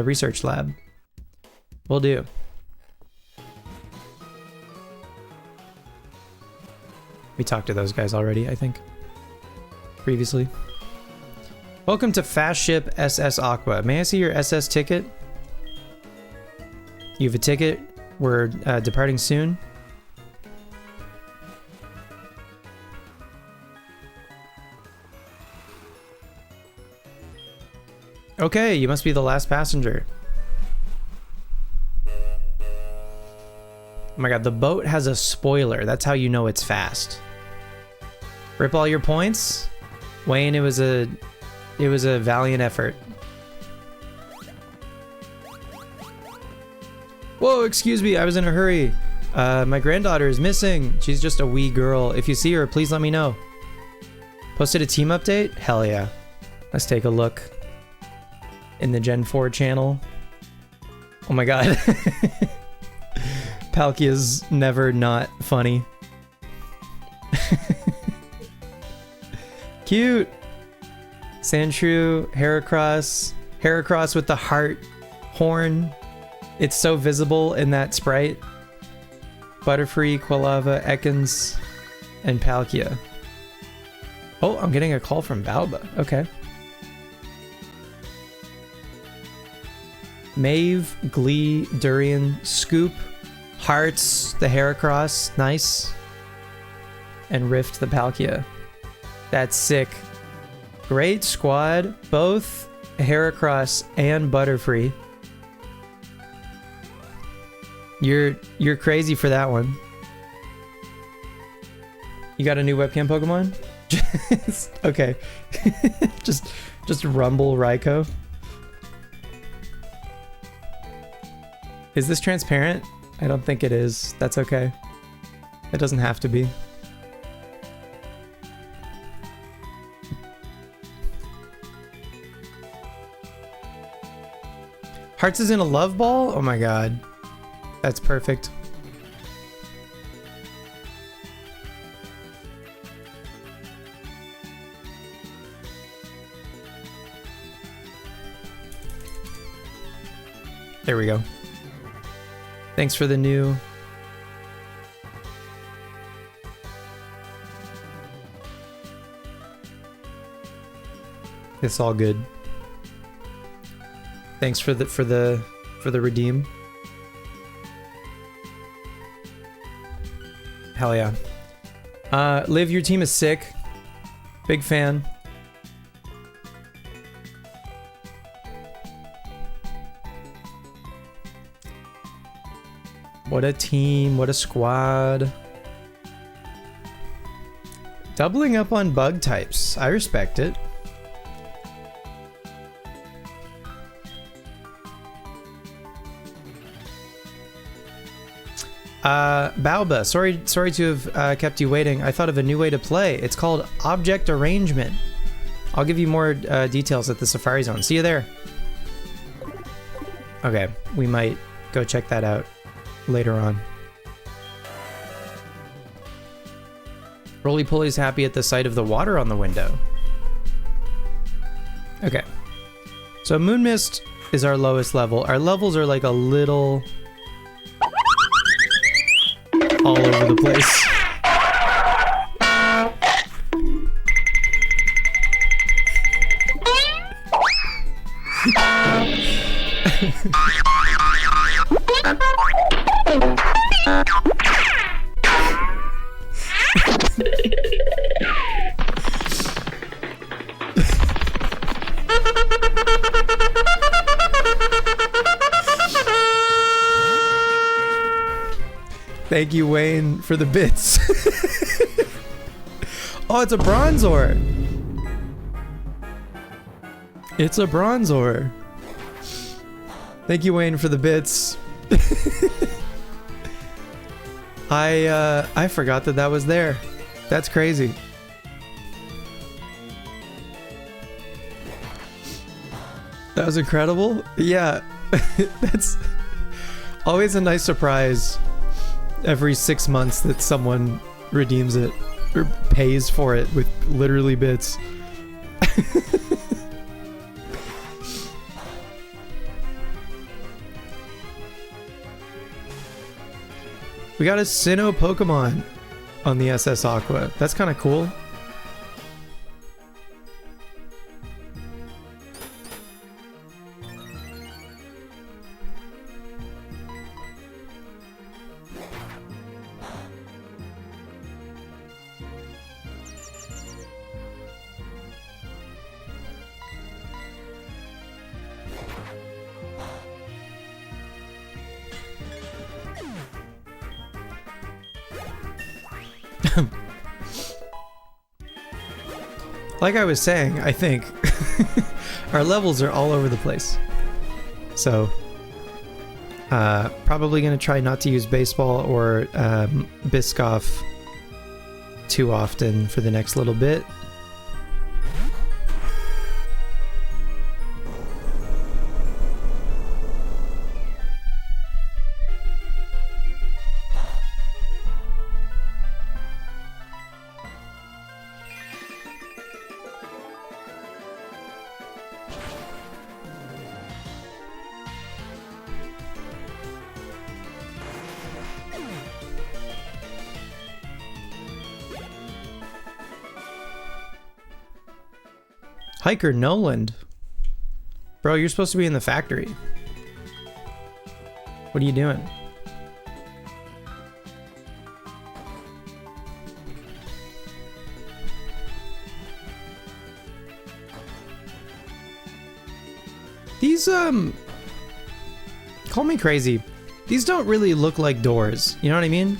research lab. Will do. We talked to those guys already, I think. Previously. Welcome to Fast Ship SS Aqua. May I see your SS ticket? You have a ticket. We're departing soon. Okay, you must be the last passenger. Oh my god, the boat has a spoiler. That's how you know it's fast. Rip all your points? Wayne, it was a valiant effort. Whoa, excuse me, I was in a hurry. My granddaughter is missing. She's just a wee girl. If you see her, please let me know. Posted a team update? Hell yeah. Let's take a look. In the Gen 4 channel. Oh my god. Palkia's never not funny. Cute. Sandshrew, Heracross. Heracross with the heart horn. It's so visible in that sprite. Butterfree, Quilava, Ekans, and Palkia. Oh, I'm getting a call from Balba. Okay. Mave, Glee, Durian, Scoop, Hearts, the Heracross, nice. And Rift, the Palkia. That's sick. Great squad, both Heracross and Butterfree. You're crazy for that one. You got a new webcam Pokemon? Okay. just Rumble Raikou. Is this transparent? I don't think it is. That's okay. It doesn't have to be. Hearts is in a love ball? Oh my god. That's perfect. There we go. Thanks for the new. It's all good. Thanks for the redeem. Hell yeah. Liv, your team is sick. Big fan. What a team, what a squad. Doubling up on bug types. I respect it. Balba, sorry to have kept you waiting. I thought of a new way to play. It's called Object Arrangement. I'll give you more details at the Safari Zone. See you there. Okay, we might go check that out later on. Roly Poly's happy at the sight of the water on the window. Okay. So Moon Mist is our lowest level. Our levels are like a little all over the place. Thank you, Wayne, for the bits. Oh, it's a Bronzor. It's a Bronzor. Thank you, Wayne, for the bits. I forgot that was there. That's crazy. That was incredible. Yeah, that's always a nice surprise every 6 months that someone redeems it or pays for it with literally bits. We got a Sinnoh Pokemon on the SS Aqua. That's kind of cool. Like I was saying, I think our levels are all over the place. So, probably going to try not to use baseball or Biscoff too often for the next little bit. Hiker Noland. Bro, you're supposed to be in the factory. What are you doing? These, call me crazy. These don't really look like doors. You know what I mean?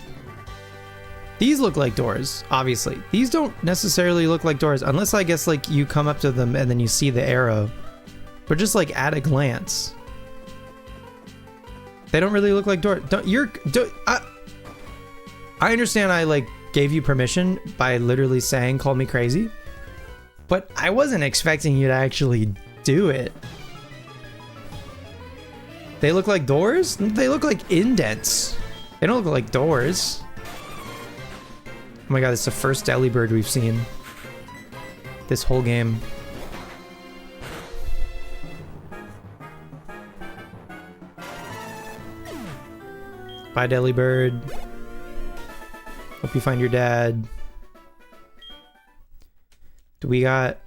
These look like doors, obviously. These don't necessarily look like doors, unless I guess like you come up to them and then you see the arrow. But just like at a glance, they don't really look like doors. I understand I like gave you permission by literally saying call me crazy, but I wasn't expecting you to actually do it. They look like doors? They look like indents. They don't look like doors. Oh my god, it's the first Delibird we've seen this whole game. Bye, Delibird. Hope you find your dad. Do we got...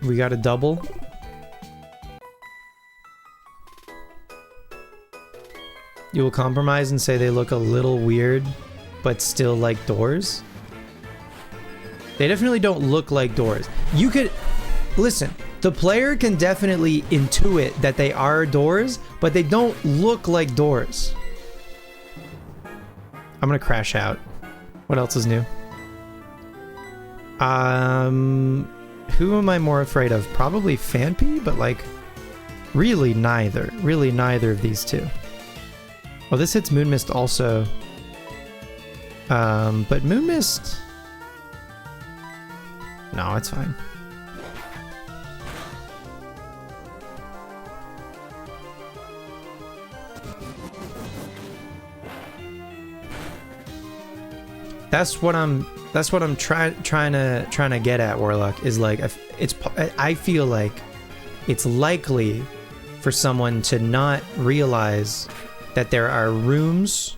We got a double? You will compromise and say they look a little weird, but still like doors? They definitely don't look like doors. You could... Listen, the player can definitely intuit that they are doors, but they don't look like doors. I'm gonna crash out. What else is new? Who am I more afraid of? Probably Phanpy, but like... Really neither. Really neither of these two. Oh, this hits Moonmist also. But Moonmist... No, it's fine. That's what I'm trying to get at, Warlock, is like I feel like it's likely for someone to not realize that there are rooms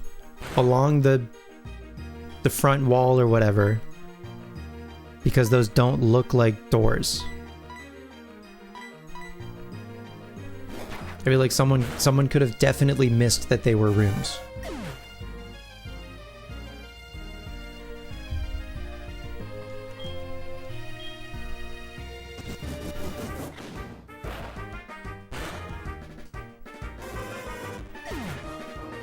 along the front wall or whatever, because those don't look like doors. I feel like someone could have definitely missed that they were rooms.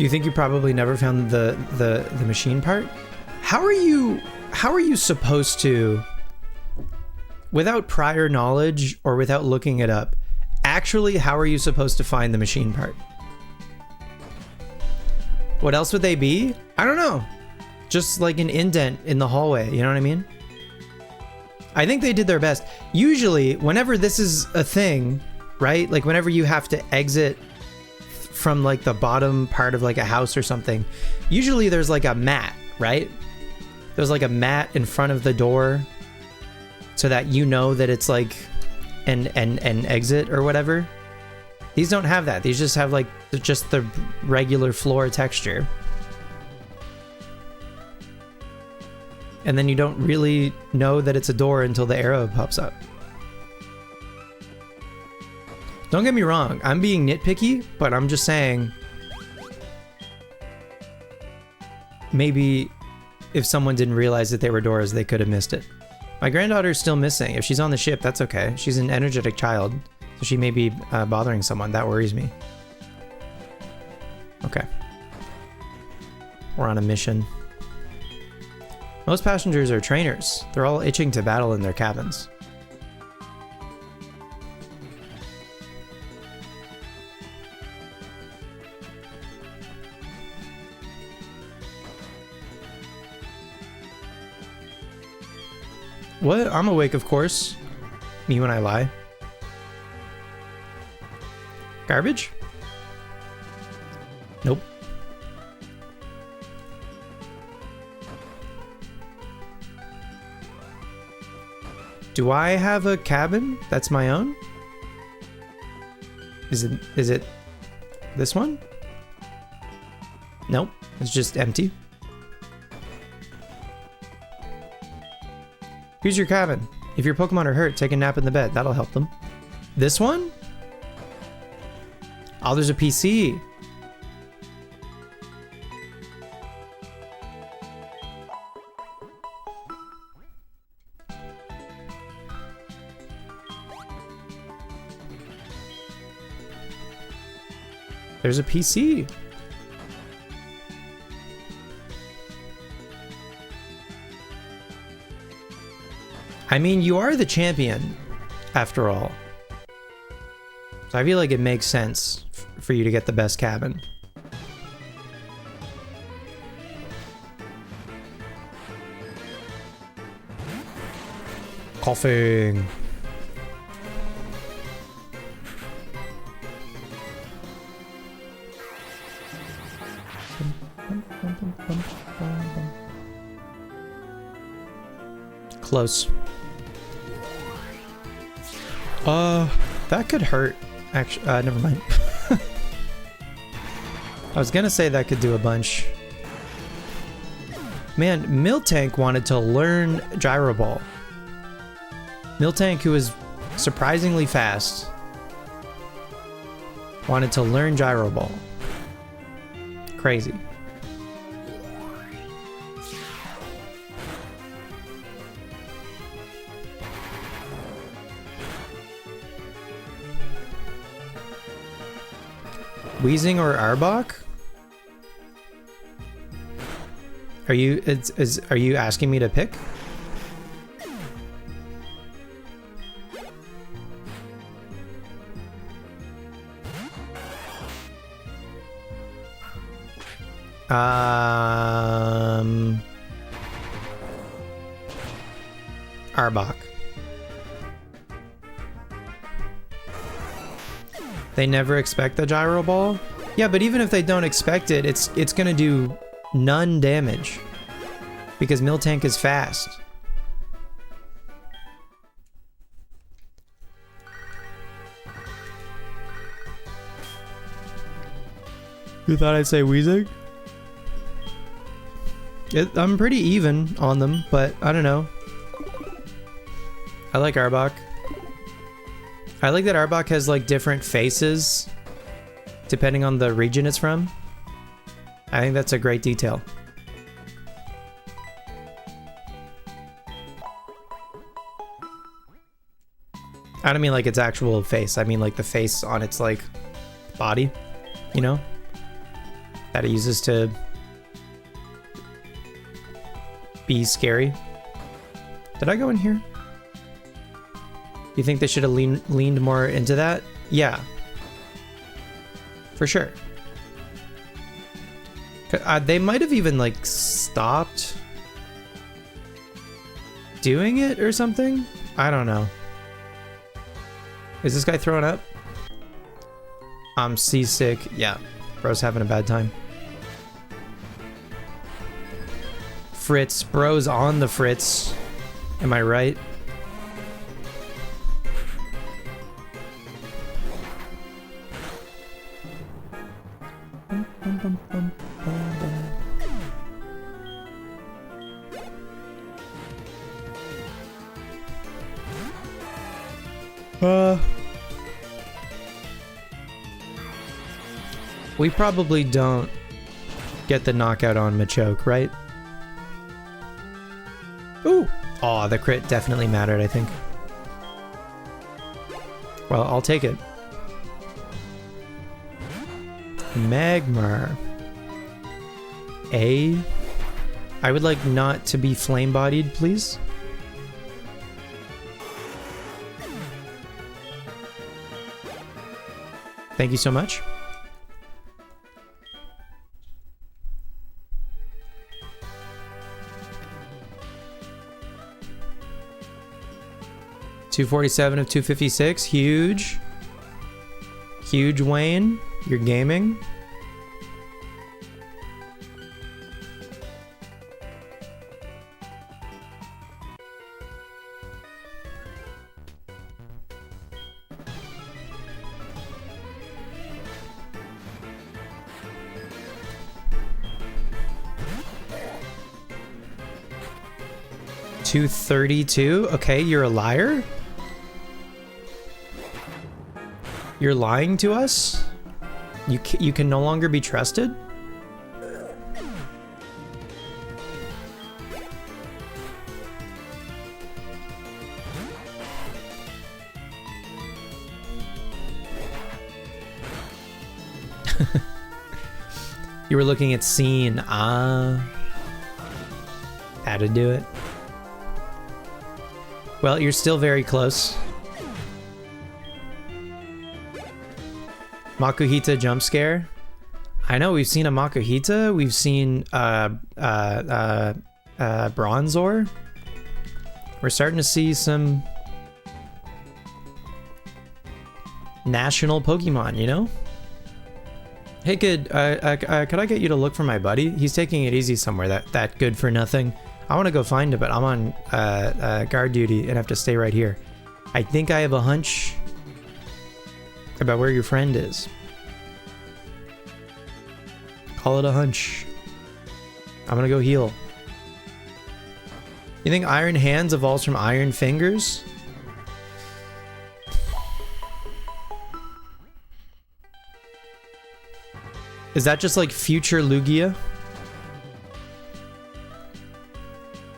You think you probably never found the machine part? How are you supposed to, without prior knowledge or without looking it up, actually how are you supposed to find the machine part? What else would they be? I don't know. Just like an indent in the hallway, you know what I mean? I think they did their best. Usually, whenever this is a thing, right? Like whenever you have to exit from like the bottom part of like a house or something, usually there's like a mat, right? There's like a mat in front of the door so that you know that it's like an exit or whatever. These don't have that. These just have like just the regular floor texture. And then you don't really know that it's a door until the arrow pops up. Don't get me wrong, I'm being nitpicky, but I'm just saying maybe if someone didn't realize that they were doors, they could have missed it. My granddaughter's still missing. If she's on the ship, that's okay. She's an energetic child, so she may be bothering someone. That worries me. Okay. We're on a mission. Most passengers are trainers. They're all itching to battle in their cabins. What? I'm awake, of course. Me when I lie. Garbage? Nope. Do I have a cabin that's my own? Is it this one? Nope, it's just empty. Here's your cabin. If your Pokemon are hurt, take a nap in the bed. That'll help them. This one? Oh, there's a PC. There's a PC. I mean, you are the champion, after all. So I feel like it makes sense for you to get the best cabin. Coughing. Close. That could hurt. Actually, never mind. I was gonna say that could do a bunch. Man, Miltank wanted to learn Gyro Ball. Miltank, who is surprisingly fast, wanted to learn Gyro Ball. Crazy. Weezing or Arbok? Are you asking me to pick? Arbok. They never expect the Gyro Ball? Yeah, but even if they don't expect it, it's gonna do none damage. Because Miltank is fast. You thought I'd say Weezing? I'm pretty even on them, but I don't know. I like Arbok. I like that Arbok has like different faces depending on the region it's from. I think that's a great detail. I don't mean like its actual face. I mean like the face on its like body, you know? that it uses to be scary. Did I go in here? You think they should have leaned more into that? Yeah. For sure. They might have even, like, stopped doing it or something? I don't know. Is this guy throwing up? I'm seasick. Yeah. Bro's having a bad time. Fritz. Bro's on the Fritz. Am I right? We probably don't get the knockout on Machoke, right? Ooh! Aw, the crit definitely mattered, I think. Well, I'll take it. Magmar. A. I would like not to be flame-bodied, please. Thank you so much. $247 of 256, huge. Huge, Wayne. You're gaming. $232. Okay, you're a liar? You're lying to us? You can no longer be trusted? You were looking at scene. Ah. Had to do it. Well, you're still very close. Makuhita jump scare. I know we've seen a Makuhita. We've seen Bronzor. We're starting to see some national Pokemon, you know? Hey kid, could I get you to look for my buddy? He's taking it easy somewhere. That good for nothing. I want to go find him, but I'm on guard duty and have to stay right here. I think I have a hunch about where your friend is. Call it a hunch. I'm gonna go heal. You think Iron Hands evolves from Iron Fingers? Is that just like future Lugia?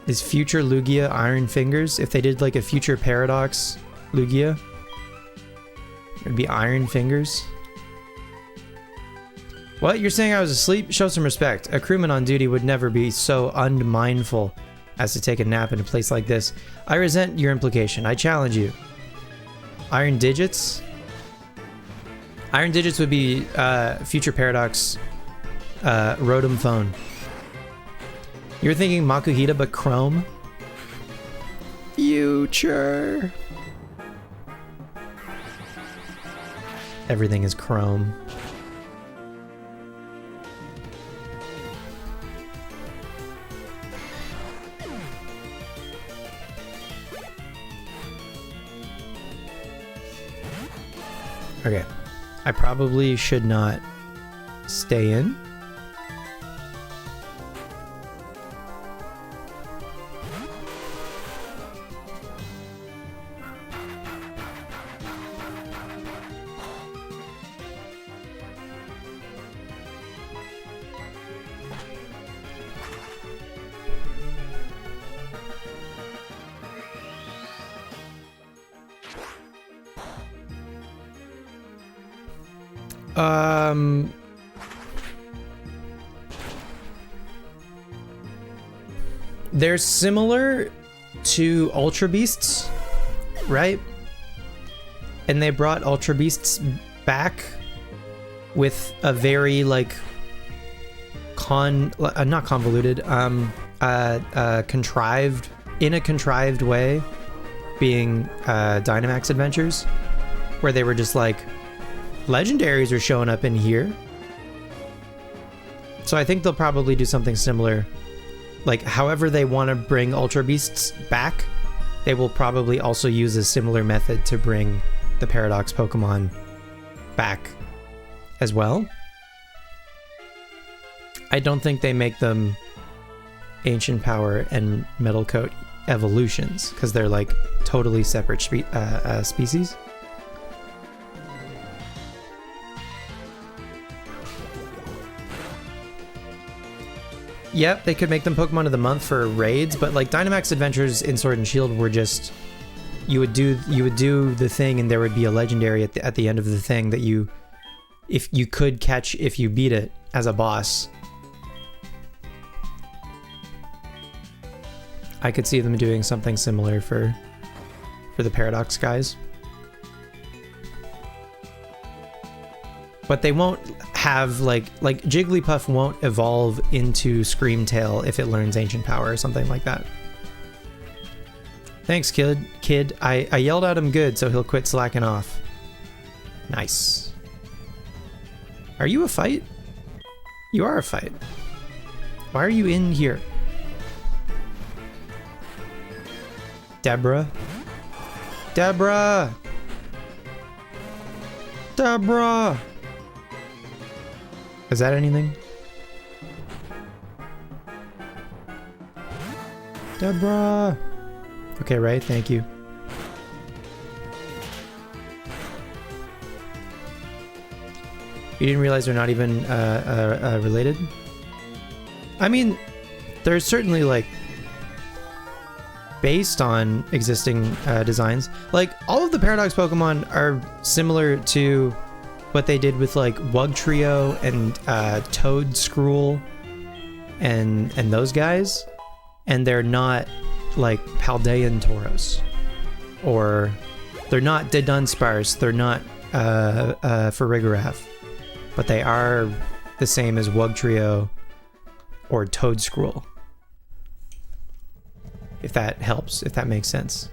Is future Lugia Iron Fingers? If they did like a future Paradox Lugia, it'd be Iron Fingers. What? You're saying I was asleep? Show some respect. A crewman on duty would never be so unmindful as to take a nap in a place like this. I resent your implication. I challenge you. Iron Digits? Iron Digits would be future Paradox Rotom Phone. You're thinking Makuhita but Chrome? Future. Everything is Chrome. Okay. I probably should not stay in. They're similar to Ultra Beasts, right? And they brought Ultra Beasts back with a very like not convoluted, contrived, in a contrived way, being Dynamax Adventures, where they were just like, legendaries are showing up in here. So I think they'll probably do something similar. Like, however they want to bring Ultra Beasts back, they will probably also use a similar method to bring the Paradox Pokemon back as well. I don't think they make them Ancient Power and Metal Coat evolutions, because they're like totally separate species. Yep, they could make them Pokemon of the Month for raids, but like Dynamax Adventures in Sword and Shield were just, you would do the thing and there would be a legendary at the end of the thing that you could catch if you beat it as a boss. I could see them doing something similar for the Paradox guys. But they won't have like Jigglypuff won't evolve into Screamtail if it learns Ancient Power or something like that. Thanks, kid. I yelled at him good, so he'll quit slacking off. Nice. Are you a fight? You are a fight. Why are you in here? Deborah? Deborah! Deborah! Is that anything? Deborah! Okay, right, thank you. You didn't realize they're not even related? I mean, they're certainly like based on existing designs. Like, all of the Paradox Pokemon are similar to what they did with like Wugtrio and Toedscruel and those guys, and they're not like Paldean Tauros, or they're not Dunsparce, they're not Farigiraf, but they are the same as Wugtrio or Toedscruel. If that helps, if that makes sense.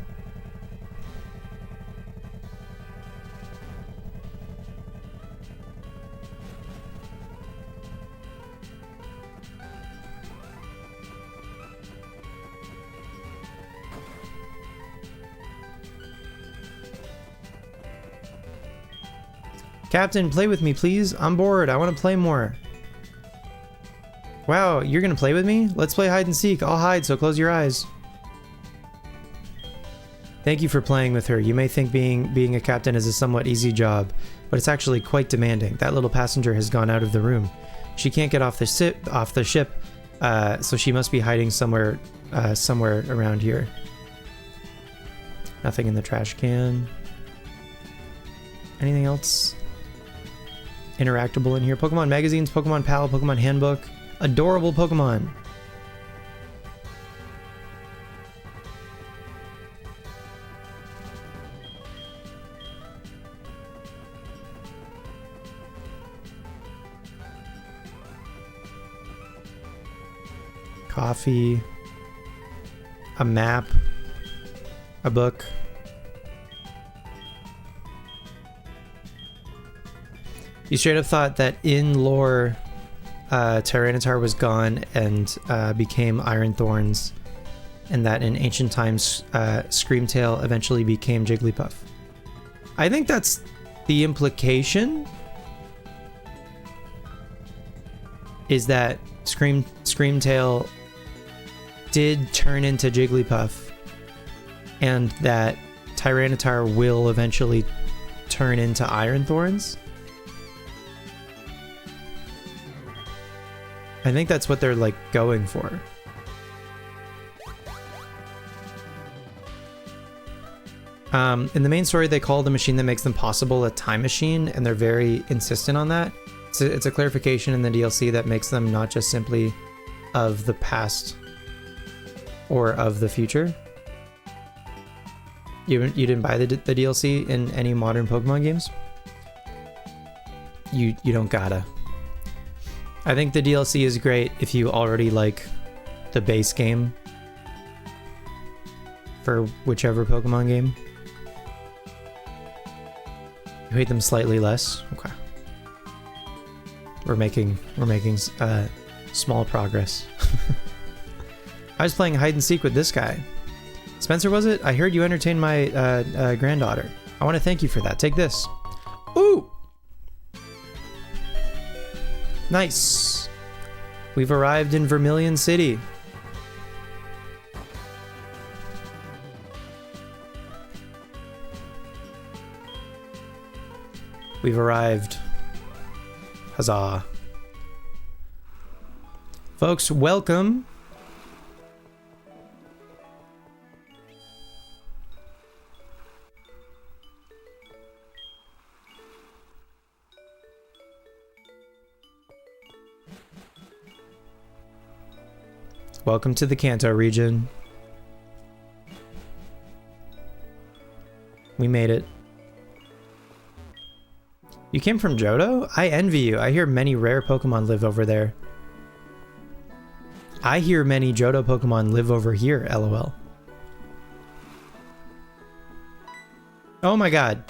Captain, play with me, please. I'm bored. I want to play more. Wow, you're gonna play with me? Let's play hide and seek. I'll hide, so close your eyes. Thank you for playing with her. You may think being a captain is a somewhat easy job, but it's actually quite demanding. That little passenger has gone out of the room. She can't get off the ship, so she must be hiding somewhere around here. Nothing in the trash can. Anything else interactable in here? Pokemon magazines, Pokemon Pal, Pokemon Handbook. Adorable Pokemon. Coffee. A map. A book. You straight up thought that in lore, Tyranitar was gone and became Iron Thorns, and that in ancient times, Screamtail eventually became Jigglypuff. I think that's the implication, is that Screamtail did turn into Jigglypuff, and that Tyranitar will eventually turn into Iron Thorns. I think that's what they're like going for. In the main story, they call the machine that makes them possible a time machine, and they're very insistent on that. It's a clarification in the DLC that makes them not just simply of the past. or of the future. You didn't buy the DLC in any modern Pokemon games? You don't gotta. I think the DLC is great if you already like the base game for whichever Pokemon game. You hate them slightly less? Okay. We're making small progress. I was playing hide and seek with this guy. Spencer, was it? I heard you entertained my granddaughter. I want to thank you for that. Take this. Ooh! Nice. We've arrived in Vermilion City. We've arrived. Huzzah. Folks, welcome. Welcome to the Kanto region. We made it. You came from Johto? I envy you. I hear many rare Pokemon live over there. I hear many Johto Pokemon live over here, lol. Oh my god.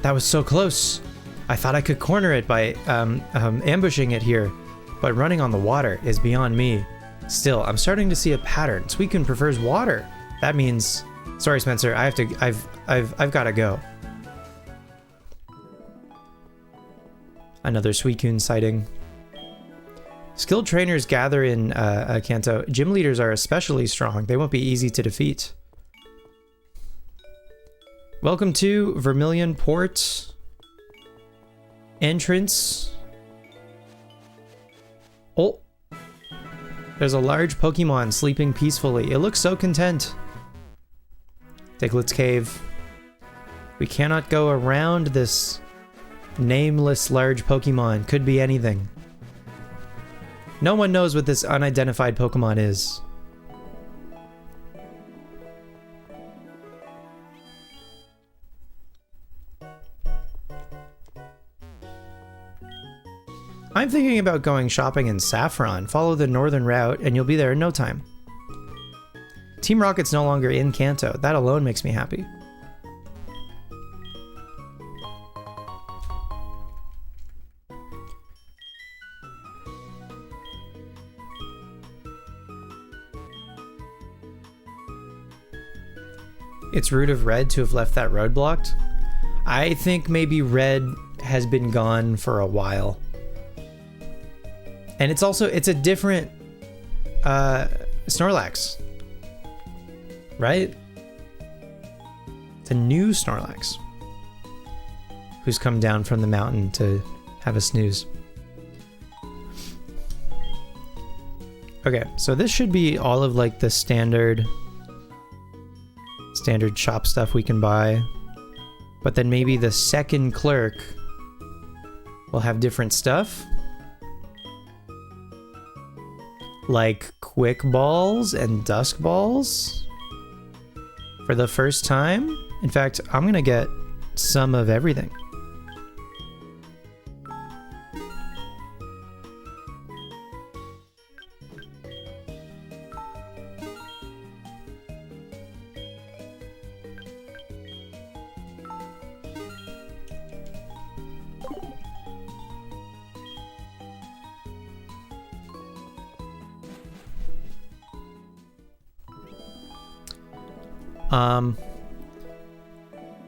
That was so close. I thought I could corner it by ambushing it here, but running on the water is beyond me. Still, I'm starting to see a pattern. Suicune prefers water. That means... Sorry, Spencer. I've got to go. Another Suicune sighting. Skilled trainers gather in Kanto. Gym leaders are especially strong. They won't be easy to defeat. Welcome to Vermilion Port. Entrance. Oh. There's a large Pokemon sleeping peacefully. It looks so content. Diglett's Cave. We cannot go around this nameless large Pokemon. Could be anything. No one knows what this unidentified Pokemon is. I'm thinking about going shopping in Saffron. Follow the northern route and you'll be there in no time. Team Rocket's no longer in Kanto. That alone makes me happy. It's rude of Red to have left that road blocked. I think maybe Red has been gone for a while. And it's a different Snorlax. Right? It's a new Snorlax. Who's come down from the mountain to have a snooze. Okay, so this should be all of like the standard shop stuff we can buy. But then maybe the second clerk will have different stuff. Like quick balls and dusk balls. For the first time. In fact, I'm gonna get some of everything.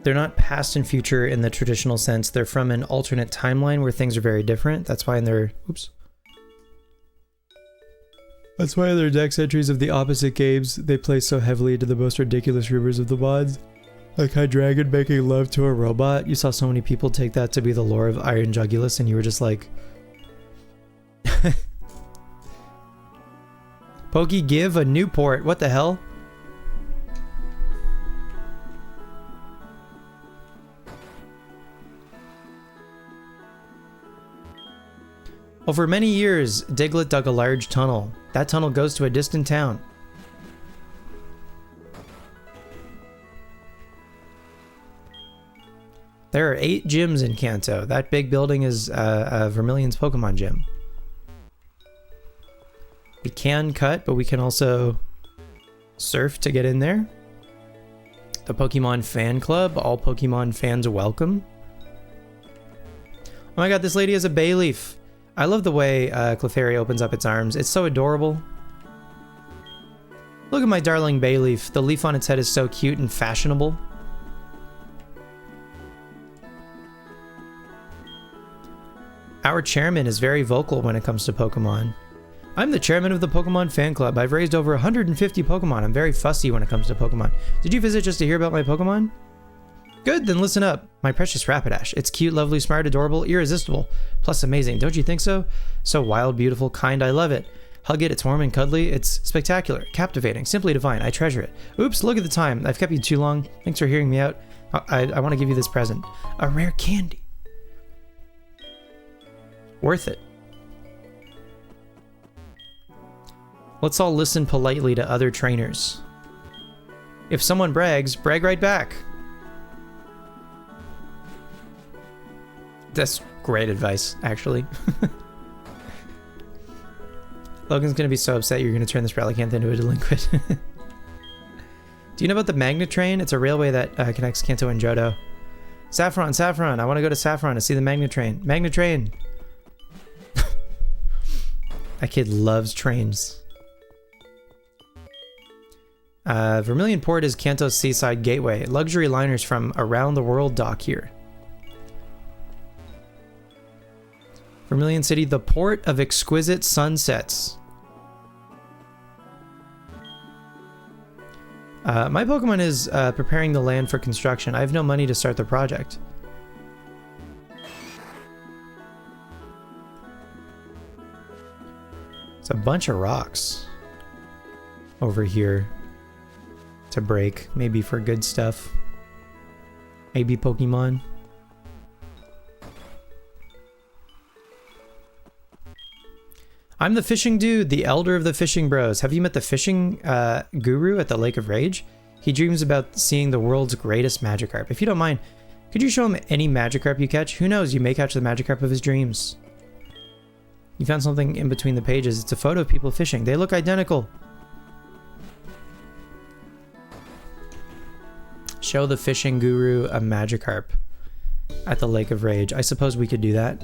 They're not past and future in the traditional sense. They're from an alternate timeline where things are very different. That's why in their... Oops. That's why in their dex entries of the opposite games, they play so heavily into the most ridiculous rumors of the mods. Like Hydreigon making love to a robot. You saw so many people take that to be the lore of Iron Jugulus, and you were just like... Pokey give a Newport. What the hell? Over many years, Diglett dug a large tunnel. That tunnel goes to a distant town. There are 8 gyms in Kanto. That big building is Vermilion's Pokemon gym. We can cut, but we can also surf to get in there. The Pokemon Fan Club. All Pokemon fans welcome. Oh my god, this lady has a Bayleaf. I love the way Clefairy opens up its arms. It's so adorable. Look at my darling Bayleaf. The leaf on its head is so cute and fashionable. Our chairman is very vocal when it comes to Pokemon. I'm the chairman of the Pokemon Fan Club. I've raised over 150 Pokemon. I'm very fussy when it comes to Pokemon. Did you visit just to hear about my Pokemon? Good, then listen up. My precious Rapidash. It's cute, lovely, smart, adorable, irresistible, plus amazing. Don't you think so? So wild, beautiful, kind. I love it. Hug it. It's warm and cuddly. It's spectacular, captivating, simply divine. I treasure it. Oops, look at the time. I've kept you too long. Thanks for hearing me out. I want to give you this present. A rare candy. Worth it. Let's all listen politely to other trainers. If someone brags, brag right back. That's great advice, actually. Logan's gonna be so upset you're gonna turn this Relicanth into a delinquent. Do you know about the Magnet Train? It's a railway that connects Kanto and Johto. Saffron, Saffron! I want to go to Saffron to see the Magnet Train. Magnet Train! That kid loves trains. Vermilion Port is Kanto's seaside gateway. Luxury liners from around the world dock here. Vermilion City, the port of exquisite sunsets. My Pokemon is preparing the land for construction. I have no money to start the project. It's a bunch of rocks over here to break, maybe for good stuff. Maybe Pokemon. I'm the fishing dude, the elder of the fishing bros. Have you met the fishing guru at the Lake of Rage? He dreams about seeing the world's greatest Magikarp. If you don't mind, could you show him any Magikarp you catch? Who knows, you may catch the Magikarp of his dreams. You found something in between the pages. It's a photo of people fishing. They look identical. Show the fishing guru a Magikarp at the Lake of Rage. I suppose we could do that.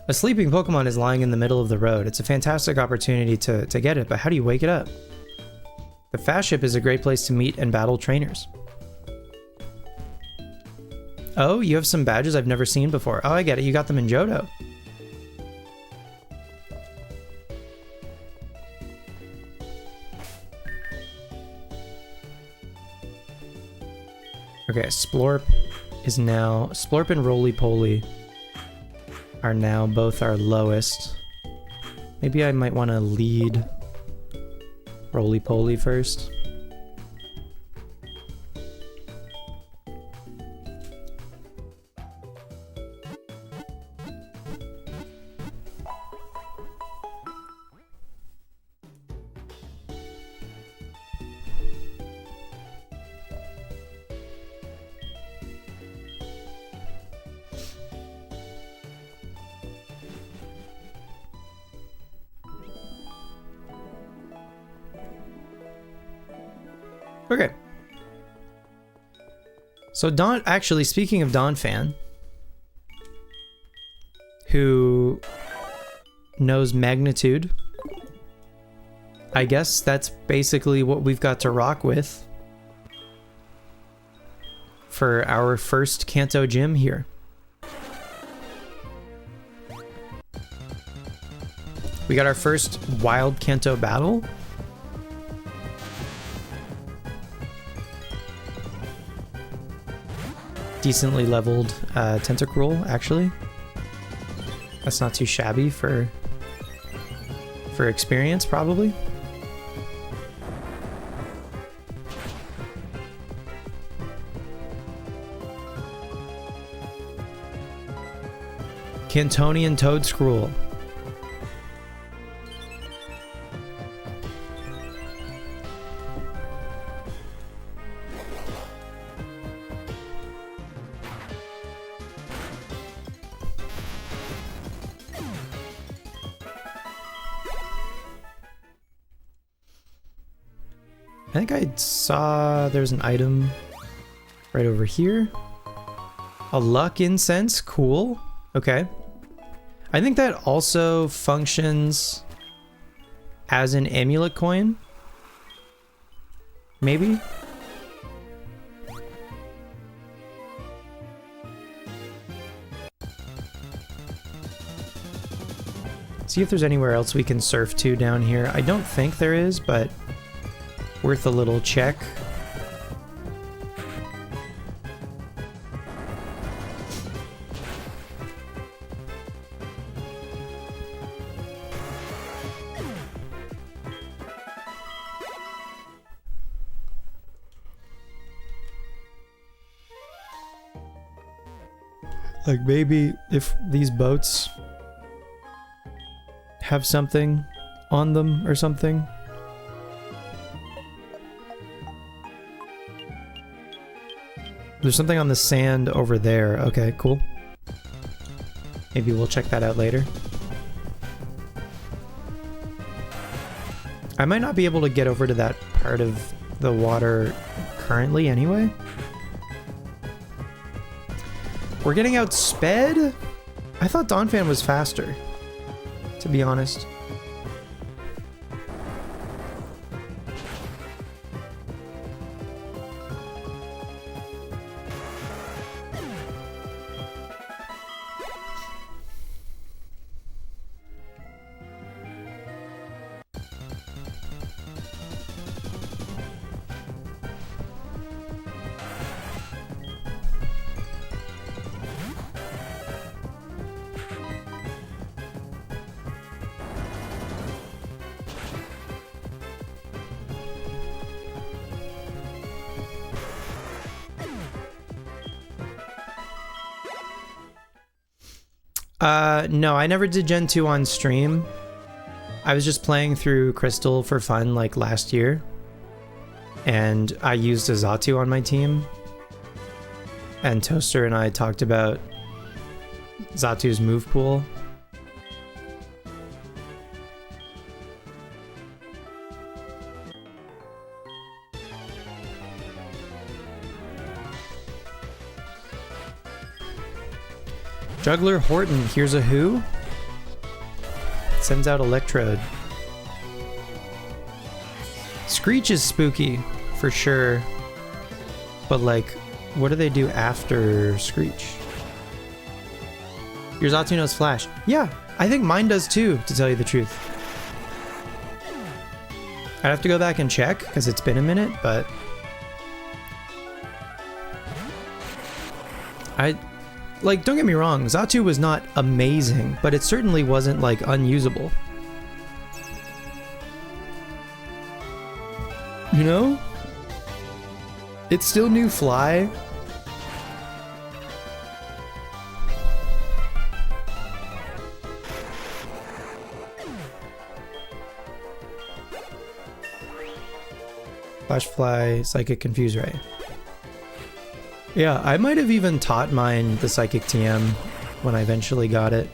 A sleeping Pokemon is lying in the middle of the road. It's a fantastic opportunity to get it, but how do you wake it up? The Fast Ship is a great place to meet and battle trainers. Oh, you have some badges I've never seen before. Oh, I get it. You got them in Johto. Okay, Splorp is now... Splorp and Roly-Poly are now both our lowest. Maybe I might want to lead Roly-Poly first. Okay. So Don, actually, speaking of Donphan, who knows magnitude, I guess that's basically what we've got to rock with for our first Kanto gym here. We got our first wild Kanto battle. Decently leveled Tentacruel, actually. That's not too shabby for experience, probably. Cantonian Toad Scroll. I think I saw there's an item right over here. A luck incense, cool. Okay. I think that also functions as an amulet coin. Maybe? See if there's anywhere else we can surf to down here. I don't think there is, but worth a little check. Like maybe if these boats have something on them or something. There's something on the sand over there. Okay, cool. Maybe we'll check that out later. I might not be able to get over to that part of the water currently anyway. We're getting outsped? I thought Donphan was faster, to be honest. No, I never did Gen 2 on stream. I was just playing through Crystal for fun like last year. And I used a Xatu on my team. And Toaster and I talked about Xatu's move pool. Juggler Horton, here's a who? Sends out Electrode. Screech is spooky, for sure. But like, what do they do after Screech? Your Xatu knows Flash. Yeah, I think mine does too, to tell you the truth. I'd have to go back and check, because it's been a minute, but... Like, don't get me wrong, Xatu was not amazing, but it certainly wasn't, like, unusable. You know? It still knew Fly. Flash, Fly, Psychic, Confuse Ray. Yeah, I might have even taught mine the Psychic TM when I eventually got it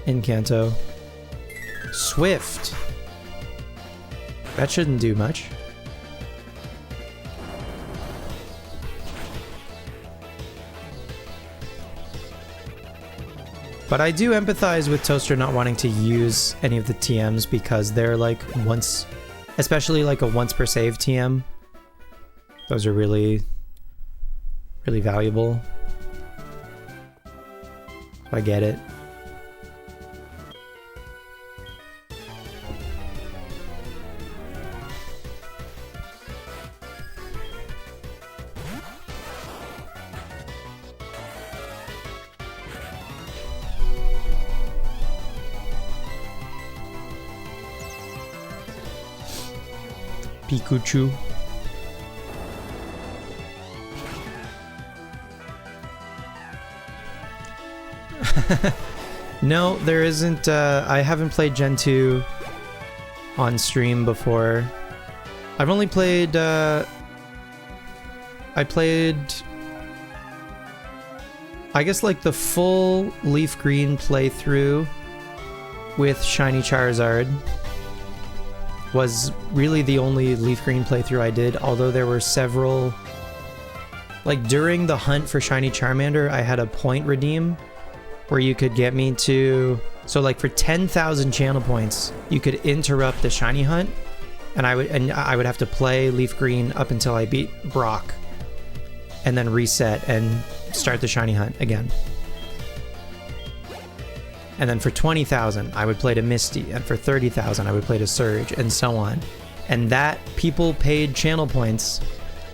in Kanto. Swift. That shouldn't do much. But I do empathize with Toaster not wanting to use any of the TMs because they're like once, especially like a once per save TM. Those are really valuable. I get it. Pikachu. No, there isn't. I haven't played Gen 2 on stream before. I've only played. I guess like the full Leaf Green playthrough with Shiny Charizard was really the only Leaf Green playthrough I did, although there were several. Like during the hunt for Shiny Charmander, I had a point redeem where you could get me to, so like for 10,000 channel points, you could interrupt the shiny hunt, and I would have to play Leaf Green up until I beat Brock, and then reset and start the shiny hunt again. And then for 20,000, I would play to Misty, and for 30,000, I would play to Surge, and so on. And that people paid channel points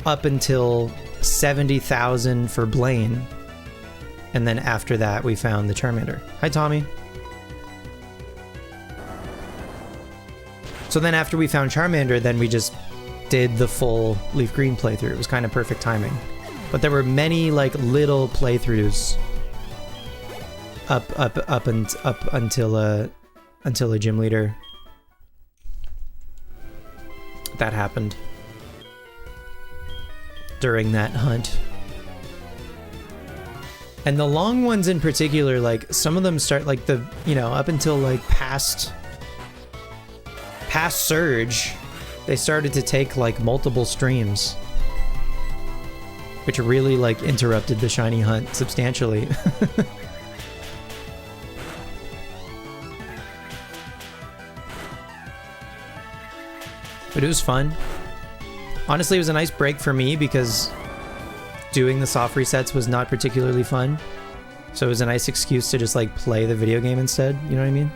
up until 70,000 for Blaine. And then after that, we found the Charmander. Hi, Tommy. So then after we found Charmander, then we just did the full Leaf Green playthrough. It was kind of perfect timing. But there were many like little playthroughs up until a gym leader. That happened during that hunt. And the long ones in particular, like some of them start like the, you know, up until like past Surge, they started to take like multiple streams, which really like interrupted the shiny hunt substantially. But it was fun. Honestly, it was a nice break for me because doing the soft resets was not particularly fun. So it was a nice excuse to just like play the video game instead, you know what I mean?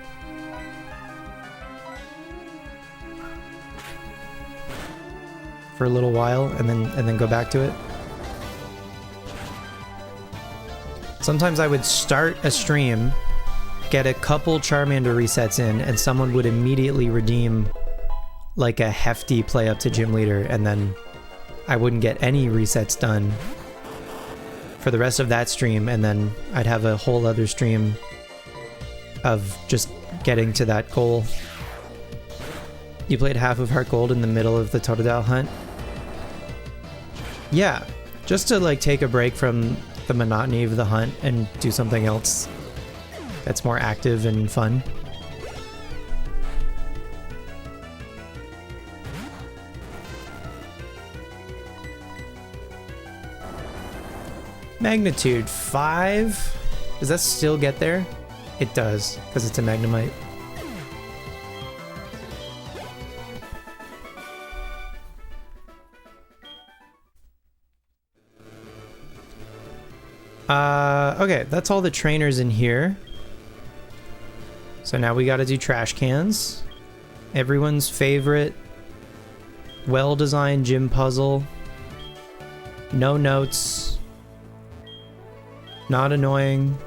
For a little while and then go back to it. Sometimes I would start a stream, get a couple Charmander resets in, and someone would immediately redeem like a hefty play up to gym leader, and then I wouldn't get any resets done for the rest of that stream, and then I'd have a whole other stream of just getting to that goal. You played half of HeartGold in the middle of the Totodile hunt? Yeah, just to like take a break from the monotony of the hunt and do something else that's more active and fun. Magnitude 5? Does that still get there? It does, because it's a Magnemite. Okay, that's all the trainers in here. So now we gotta do trash cans. Everyone's favorite well-designed gym puzzle. No notes. Not annoying.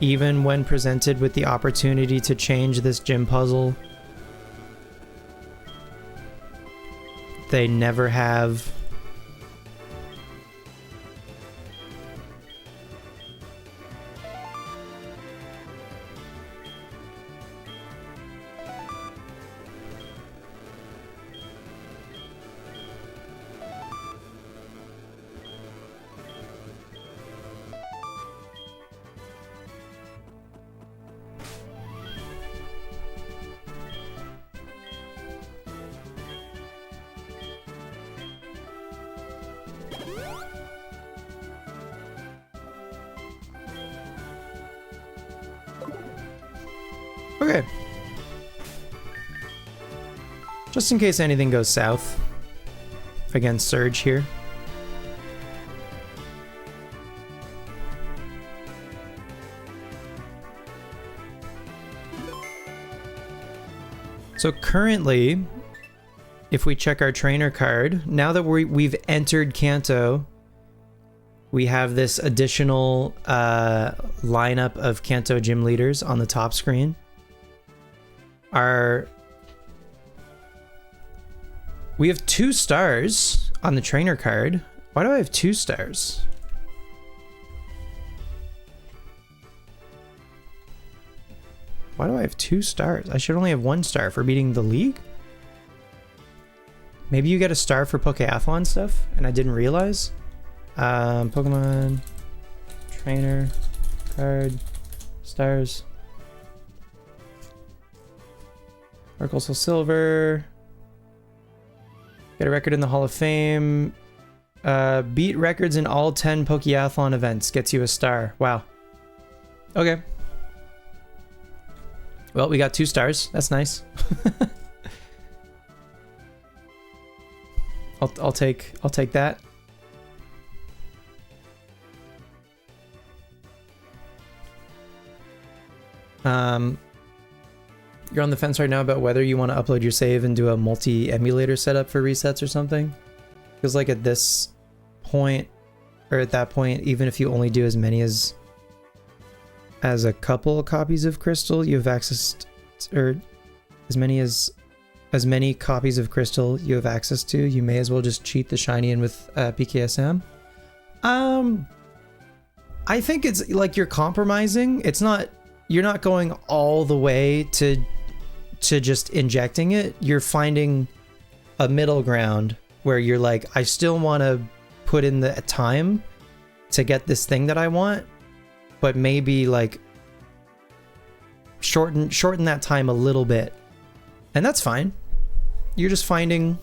Even when presented with the opportunity to change this gym puzzle, they never have. Okay. Just in case anything goes south against Surge here. So currently, if we check our trainer card, now that we've entered Kanto, we have this additional lineup of Kanto gym leaders on the top screen. We have 2 stars on the trainer card. Why do I have 2 stars? Why do I have 2 stars? I should only have 1 star for beating the league? Maybe you get a star for Pokeathlon stuff and I didn't realize. Pokemon trainer card stars. Arcosal Silver. Get a record in the Hall of Fame. Beat records in all 10 Pokeathlon events. Gets you a star. Wow. Okay. Well, we got 2 stars. That's nice. I'll take that. You're on the fence right now about whether you want to upload your save and do a multi-emulator setup for resets or something. Because like at this point, or at that point, even if you only do as many as a couple copies of Crystal, you have access to, or as many copies of Crystal you have access to, you may as well just cheat the shiny in with PKSM. I think it's like you're compromising. It's not, you're not going all the way to just injecting it. You're finding a middle ground where you're like, I still want to put in the time to get this thing that I want, but maybe like shorten that time a little bit. And that's fine. You're just finding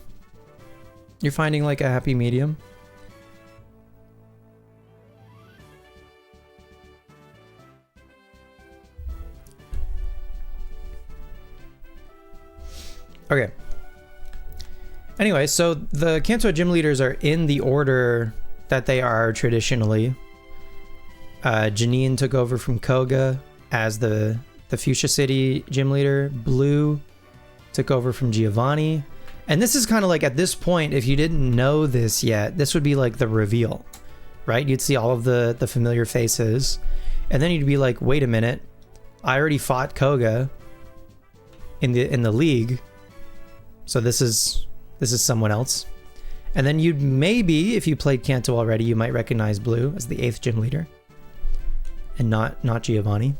like a happy medium. Okay. Anyway, so the Kanto gym leaders are in the order that they are traditionally. Janine took over from Koga as the Fuchsia City gym leader. Blue took over from Giovanni. And this is kind of like, at this point, if you didn't know this yet, this would be like the reveal, right? You'd see all of the familiar faces. And then you'd be like, wait a minute, I already fought Koga in the league. So this is someone else. And then you'd maybe, if you played Kanto already, you might recognize Blue as the 8th gym leader. And not Giovanni.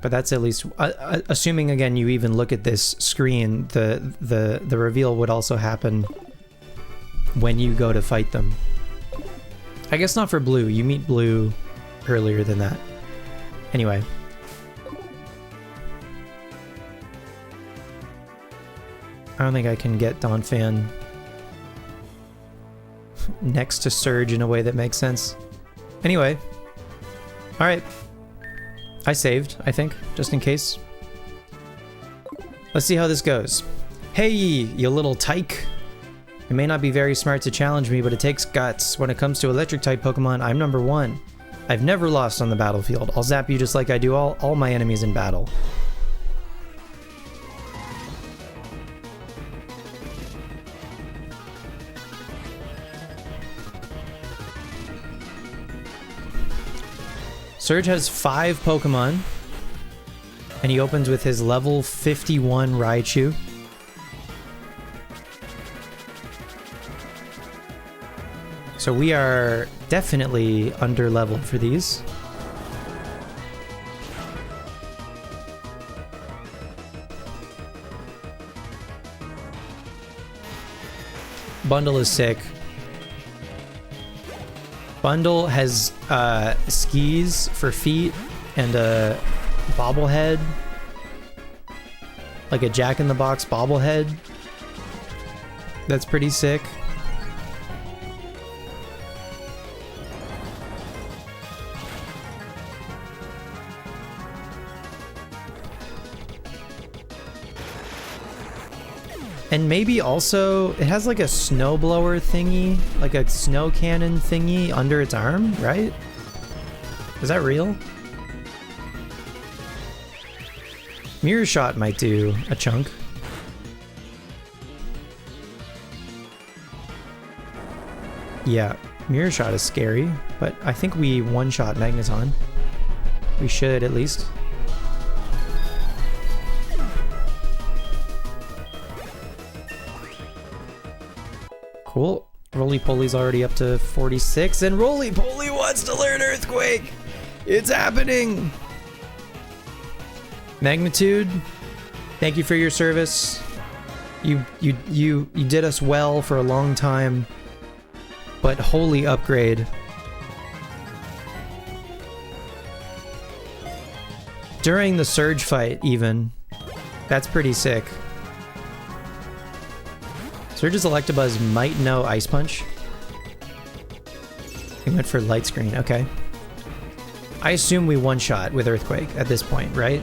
But that's at least, assuming again you even look at this screen, the reveal would also happen when you go to fight them. I guess not for Blue. You meet Blue earlier than that. Anyway. I don't think I can get Donphan next to Surge in a way that makes sense. Anyway. Alright. I saved, I think, just in case. Let's see how this goes. Hey, you little tyke. It may not be very smart to challenge me, but it takes guts. When it comes to electric-type Pokemon, I'm number 1. I've never lost on the battlefield. I'll zap you just like I do all my enemies in battle. Surge has 5 Pokemon, and he opens with his level 51 Raichu. So we are definitely under leveled for these. Bundle is sick. Bundle has skis for feet and a bobblehead, like a Jack-in-the-Box bobblehead. That's pretty sick. And maybe also, it has like a snowblower thingy, like a snow cannon thingy under its arm, right? Is that real? Mirror Shot might do a chunk. Yeah, Mirror Shot is scary, but I think we one-shot Magneton. We should, at least. Cool. Roly-Poly's already up to 46, and Roly-Poly wants to learn Earthquake! It's happening! Magnitude, thank you for your service. You did us well for a long time, but holy upgrade. During the Surge fight, even. That's pretty sick. Surge's Electabuzz might know Ice Punch. He went for Light Screen, okay. I assume we one-shot with Earthquake at this point, right?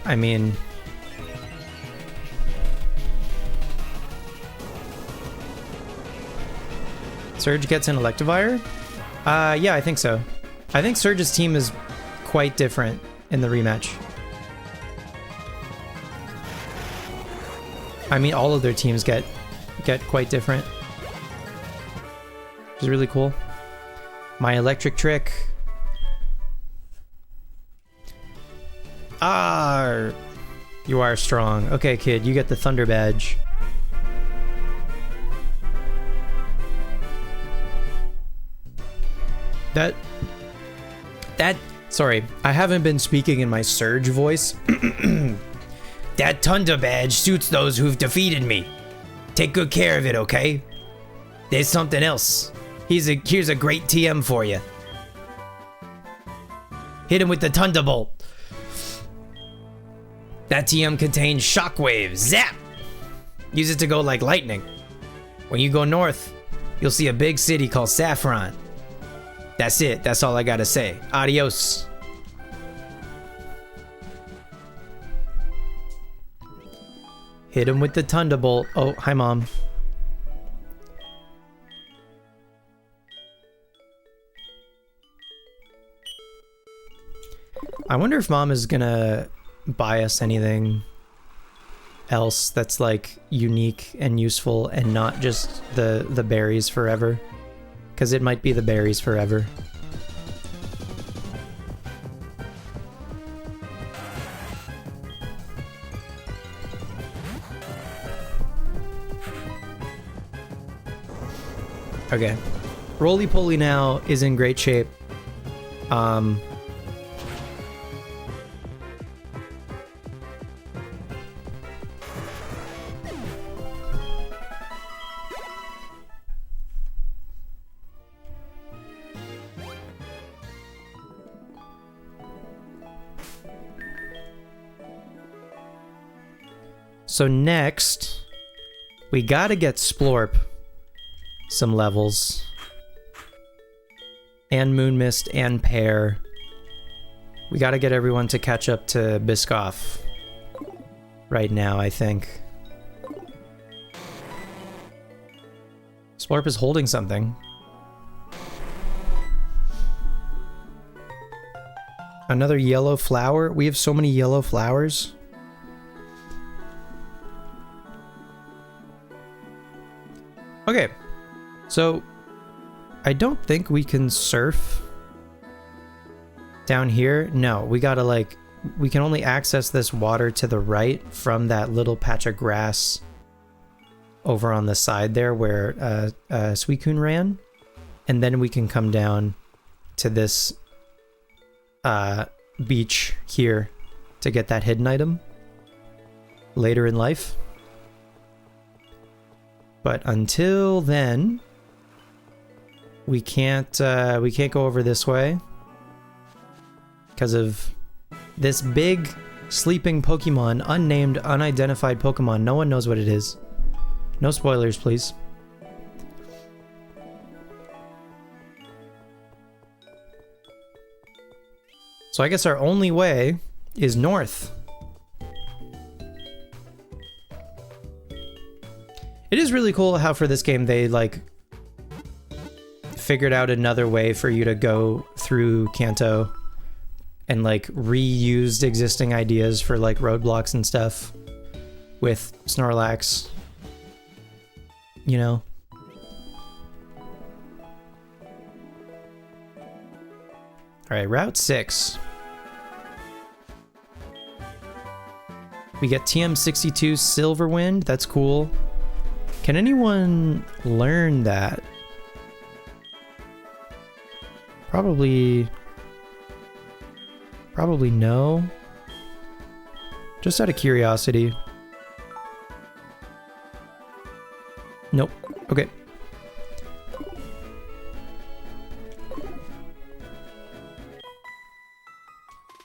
I mean, Surge gets an Electivire? Yeah, I think so. I think Surge's team is quite different in the rematch. I mean, all of their teams get quite different, which is really cool. My electric trick. Ah, you are strong. Okay, kid, you get the Thunder Badge. Sorry, I haven't been speaking in my Surge voice. That Thunder Badge suits those who've defeated me. Take good care of it, okay? There's something else. Here's a great TM for you. Hit him with the Thunderbolt. That TM contains Shockwave. Zap! Use it to go like lightning. When you go north, you'll see a big city called Saffron. That's it. That's all I gotta say. Adios. Hit him with the Thunderbolt. Oh, hi, Mom. I wonder if Mom is gonna buy us anything else that's like unique and useful and not just the berries forever, because it might be the berries forever. Okay, Roly-Poly now is in great shape. So next, we gotta get Splorp some levels. And Moonmist and Pear. We gotta get everyone to catch up to Biscoff right now, I think. Splorp is holding something. Another yellow flower? We have so many yellow flowers. Okay, so I don't think we can surf down here. No, we gotta like, we can only access this water to the right from that little patch of grass over on the side there where Suicune ran. And then we can come down to this beach here to get that hidden item later in life. But until then, we can't go over this way because of this big sleeping Pokemon, unnamed, unidentified Pokemon. No one knows what it is. No spoilers, please. So I guess our only way is north. It is really cool how for this game they like figured out another way for you to go through Kanto and like reused existing ideas for like roadblocks and stuff with Snorlax, you know. All right, Route 6. We get TM62 Silverwind. That's cool. Can anyone learn that? Probably no. Just out of curiosity. Nope. Okay.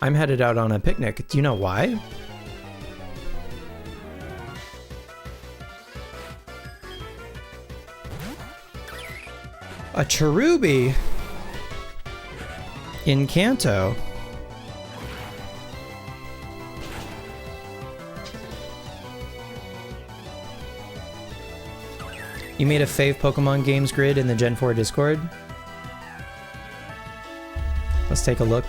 I'm headed out on a picnic. Do you know why? A Cherubi in Kanto. You made a fave Pokemon games grid in the Gen 4 Discord? Let's take a look.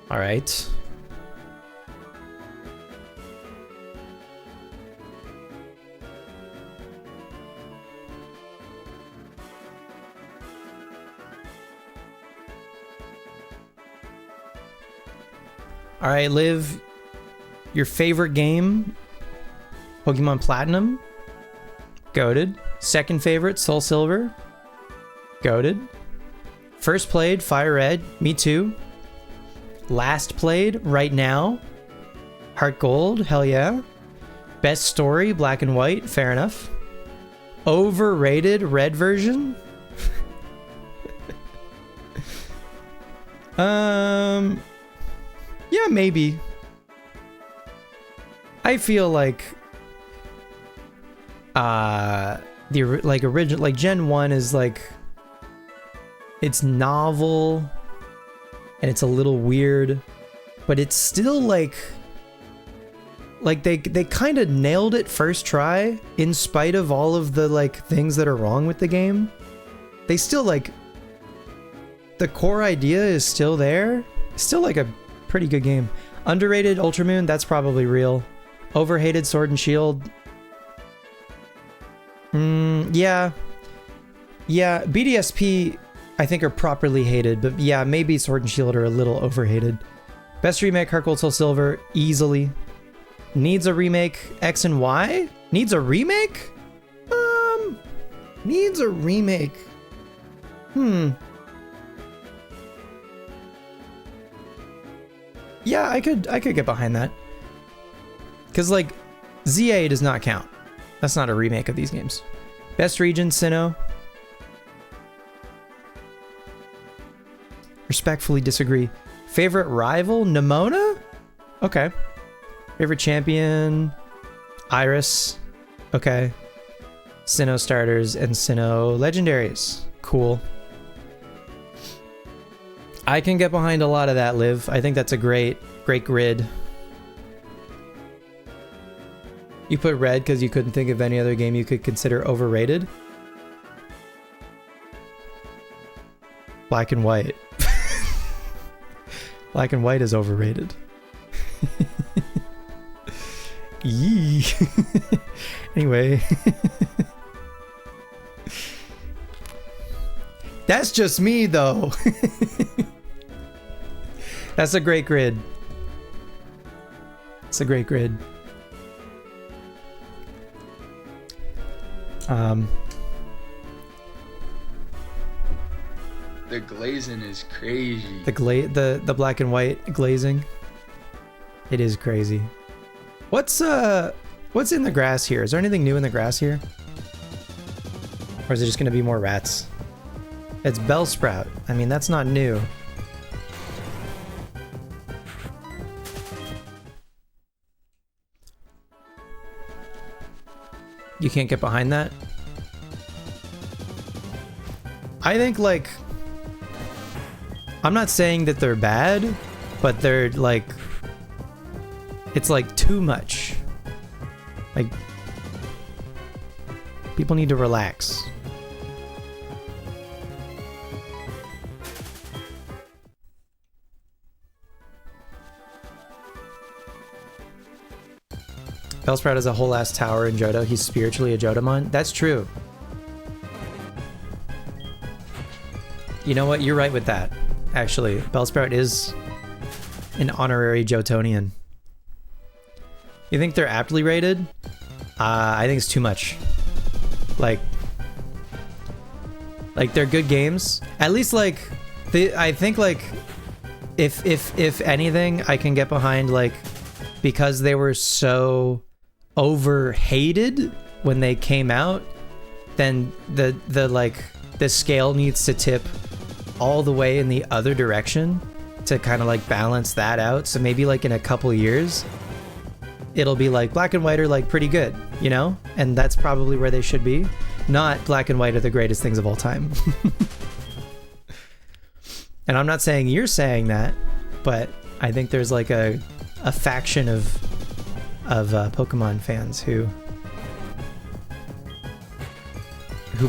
All right. All right, Liv, your favorite game, Pokemon Platinum, goated. Second favorite, Soul Silver, goated. First played, Fire Red, me too. Last played, right now, HeartGold, hell yeah. Best story, Black and White, fair enough. Overrated, Red version. Yeah, maybe. I feel like the like original, like Gen 1 is like, it's novel and it's a little weird, but it's still like they kind of nailed it first try in spite of all of the like things that are wrong with the game. They still like, the core idea is still there. Still like a pretty good game. Underrated Ultramoon, that's probably real. Overhated Sword and Shield. Yeah. Yeah, BDSP I think are properly hated, but yeah, maybe Sword and Shield are a little overhated. Best remake, HeartGold Soul Silver, easily. Needs a remake, X and Y? Needs a remake? Needs a remake. Yeah, I could get behind that. Cause like, ZA does not count. That's not a remake of these games. Best region, Sinnoh. Respectfully disagree. Favorite rival, Nimona? Okay. Favorite champion, Iris. Okay. Sinnoh starters and Sinnoh legendaries. Cool. I can get behind a lot of that, Liv. I think that's a great grid. You put red because you couldn't think of any other game you could consider overrated? Black and White. Black and White is overrated. Yee. Anyway. That's just me, though. That's a great grid. It's a great grid. The glazing is crazy. The black and white glazing. It is crazy. What's in the grass here? Is there anything new in the grass here? Or is it just gonna be more rats? It's Bellsprout. I mean, that's not new. You can't get behind that? I think, like, I'm not saying that they're bad, but they're, like, it's like too much. Like, people need to relax. Bellsprout has a whole ass tower in Johto. He's spiritually a Jotamon. That's true. You know what? You're right with that. Actually, Bellsprout is an honorary Jotonian. You think they're aptly rated? I think it's too much. Like they're good games. At least like I think like if anything, I can get behind like because they were so over hated when they came out, then the scale needs to tip all the way in the other direction to kind of like balance that out. So maybe like in a couple years it'll be like Black and White are like pretty good, you know? And that's probably where they should be. Not Black and White are the greatest things of all time. And I'm not saying you're saying that, but I think there's like a faction of Pokemon fans who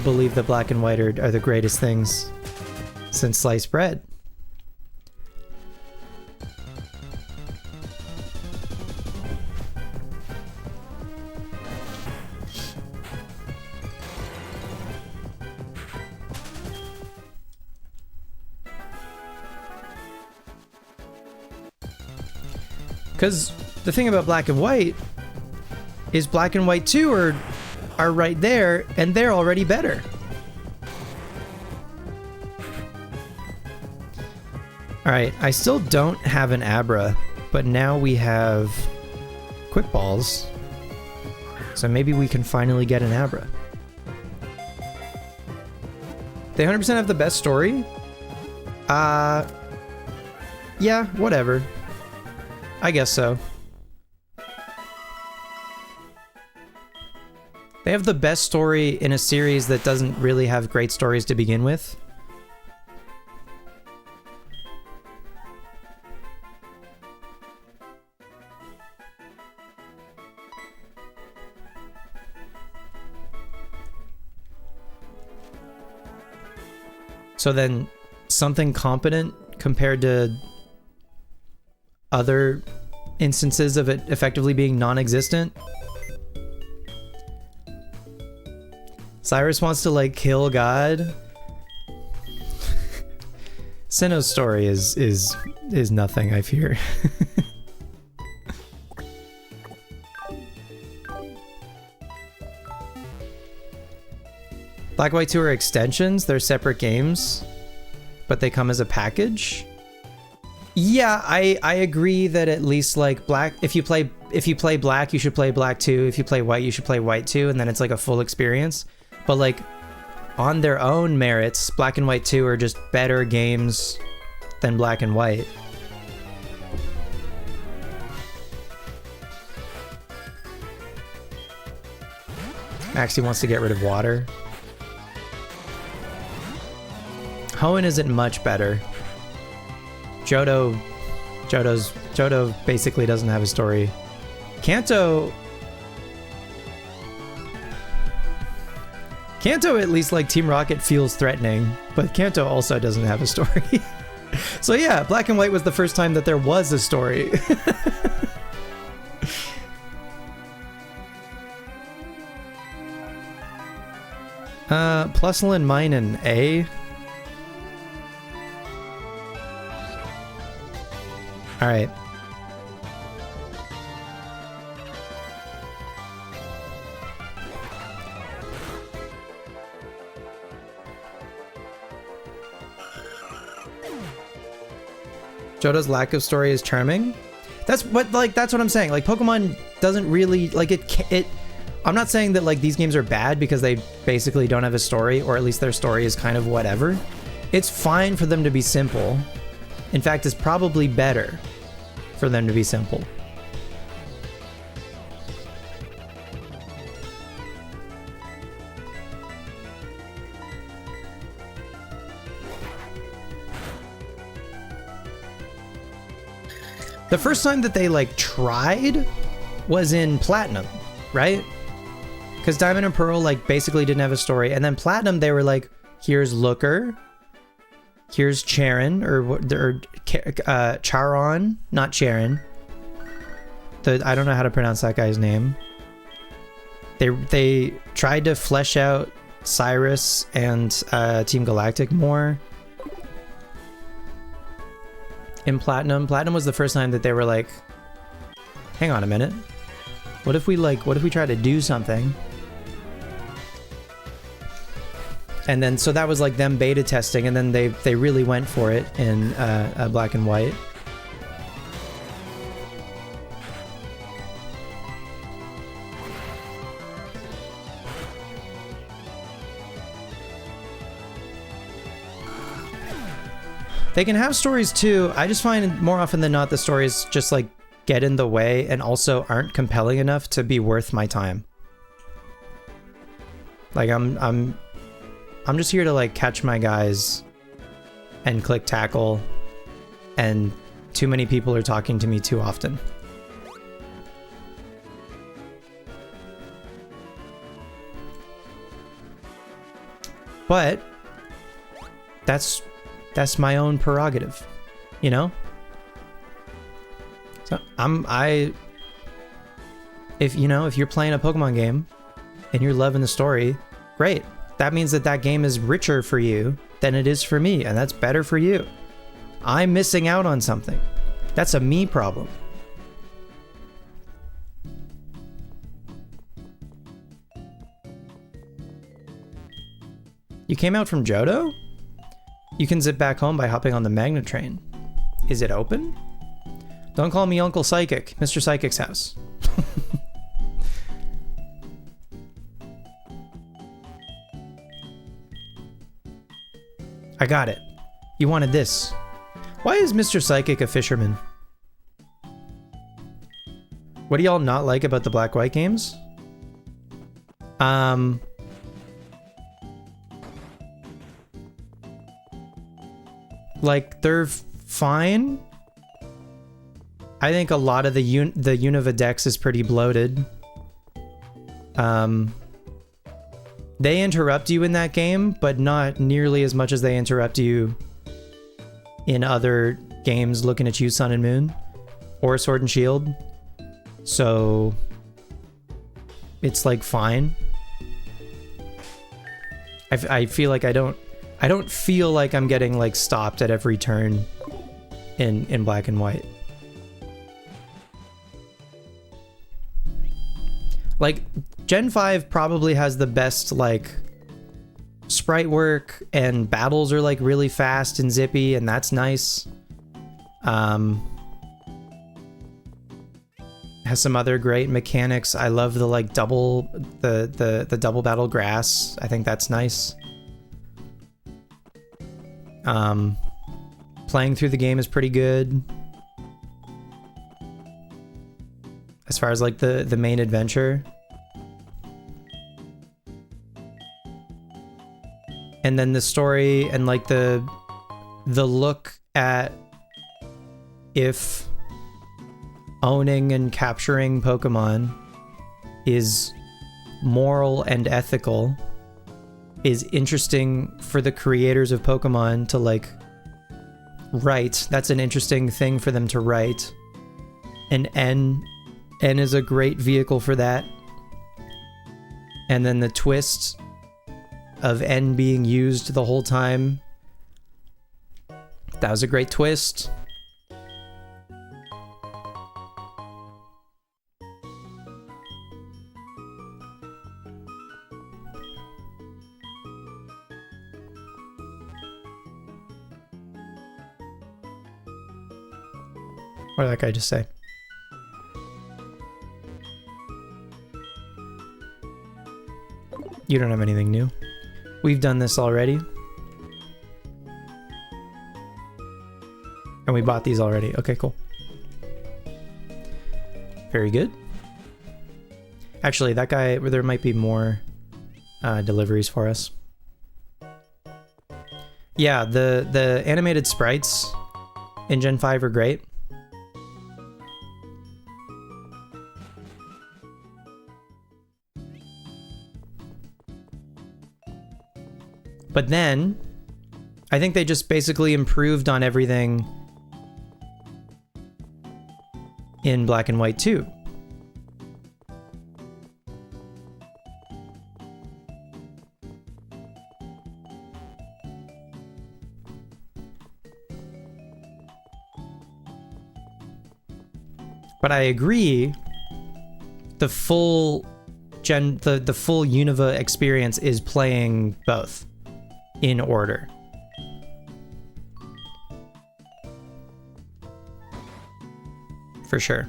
believe that Black and White are the greatest things since sliced bread. Because the thing about Black and White is Black and White 2 are right there, and they're already better. Alright, I still don't have an Abra, but now we have Quick Balls. So maybe we can finally get an Abra. They 100% have the best story? Yeah, whatever. I guess so. They have the best story in a series that doesn't really have great stories to begin with. So then, something competent compared to other instances of it effectively being non-existent. Cyrus wants to like kill God. Sinnoh's story is nothing, I fear. Black White 2 are extensions, they're separate games, but they come as a package. Yeah, I agree that at least like Black, if you play Black, you should play Black 2. If you play White, you should play White 2, and then it's like a full experience. But like on their own merits, Black and White 2 are just better games than Black and White. Maxie wants to get rid of water. Hoenn isn't much better. Johto basically doesn't have a story. Kanto at least like Team Rocket feels threatening, but Kanto also doesn't have a story. So yeah, Black and White was the first time that there was a story. Plusland Minen, A. Alright. Johto's lack of story is charming. That's what I'm saying. Like Pokemon doesn't really like it. I'm not saying that like these games are bad because they basically don't have a story, or at least their story is kind of whatever. It's fine for them to be simple. In fact, it's probably better for them to be simple. The first time that they like tried was in Platinum, right? Because Diamond and Pearl like basically didn't have a story, and then Platinum they were like, here's Looker, here's Charon or Charon, not Charon. I don't know how to pronounce that guy's name. They tried to flesh out Cyrus and Team Galactic more. In Platinum was the first time that they were like, hang on a minute. What if we try to do something? And then, so that was like them beta testing, and then they really went for it in Black and White. They can have stories too. I just find more often than not the stories just like get in the way and also aren't compelling enough to be worth my time. Like I'm just here to like catch my guys and click tackle, and too many people are talking to me too often. But that's my own prerogative, you know? So if you're playing a Pokemon game and you're loving the story, great. That means that game is richer for you than it is for me, and that's better for you. I'm missing out on something. That's a me problem. You came out from Johto? You can zip back home by hopping on the Magnet train. Is it open? Don't call me Uncle Psychic. Mr. Psychic's house. I got it. You wanted this. Why is Mr. Psychic a fisherman? What do y'all not like about the Black-White games? Like, they're fine. I think a lot of the Unova Dex is pretty bloated. They interrupt you in that game, but not nearly as much as they interrupt you in other games looking at you, Sun and Moon, or Sword and Shield. So it's like fine. I feel like I don't feel like I'm getting like stopped at every turn in Black and White. Like Gen 5 probably has the best like sprite work, and battles are like really fast and zippy, and that's nice. Has some other great mechanics. I love the like double the double battle grass. I think that's nice. Playing through the game is pretty good. As far as like the main adventure. And then the story and like the look at if owning and capturing Pokemon is moral and ethical is interesting for the creators of Pokemon to like write. That's an interesting thing for them to write. And N is a great vehicle for that. And then the twist of N being used the whole time. That was a great twist. What did that guy just say? You don't have anything new. We've done this already. And we bought these already. Okay, cool. Very good. Actually, that guy, there might be more deliveries for us. Yeah, the animated sprites in Gen 5 are great. But then, I think they just basically improved on everything in Black and White 2. But I agree, the full the full Unova experience is playing both in order. For sure.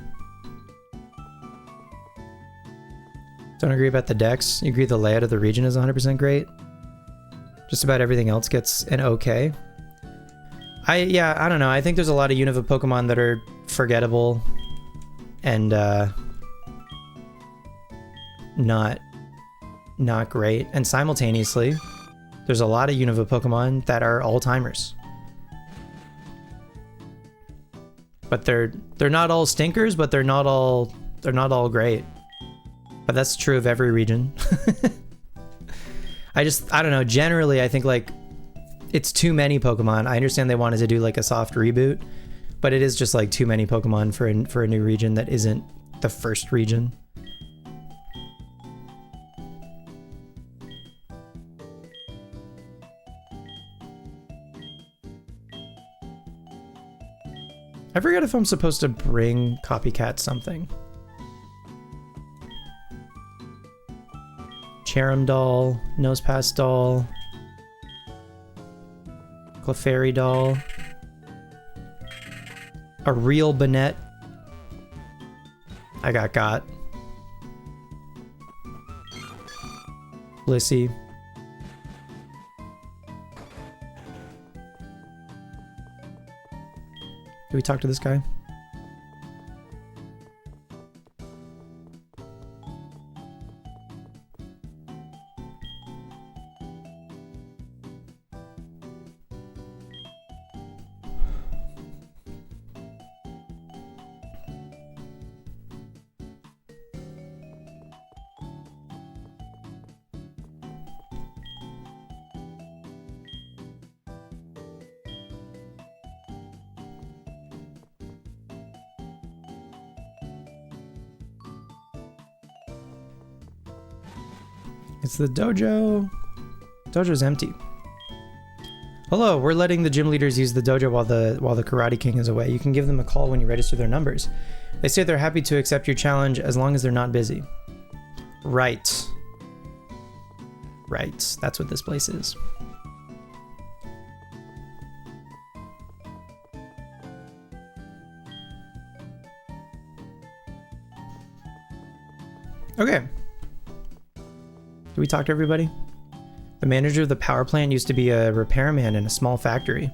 Don't agree about the decks. You agree the layout of the region is 100% great. Just about everything else gets an okay. I don't know. I think there's a lot of Unova Pokemon that are forgettable and not great. And simultaneously, there's a lot of Unova Pokemon that are all-timers. But they're not all stinkers, but they're not all great. But that's true of every region. I don't know. Generally, I think like it's too many Pokemon. I understand they wanted to do like a soft reboot, but it is just like too many Pokemon for a new region that isn't the first region. I forget if I'm supposed to bring Copycat something. Cherim doll, Nosepass doll, Clefairy doll, a real Banette. I got. Blissey. Do we talk to this guy? It's the dojo. Dojo's empty. Hello, we're letting the gym leaders use the dojo while the Karate King is away. You can give them a call when you register their numbers. They say they're happy to accept your challenge as long as they're not busy. Right. Right. That's what this place is. Okay. Did we talk to everybody? The manager of the power plant used to be a repairman in a small factory.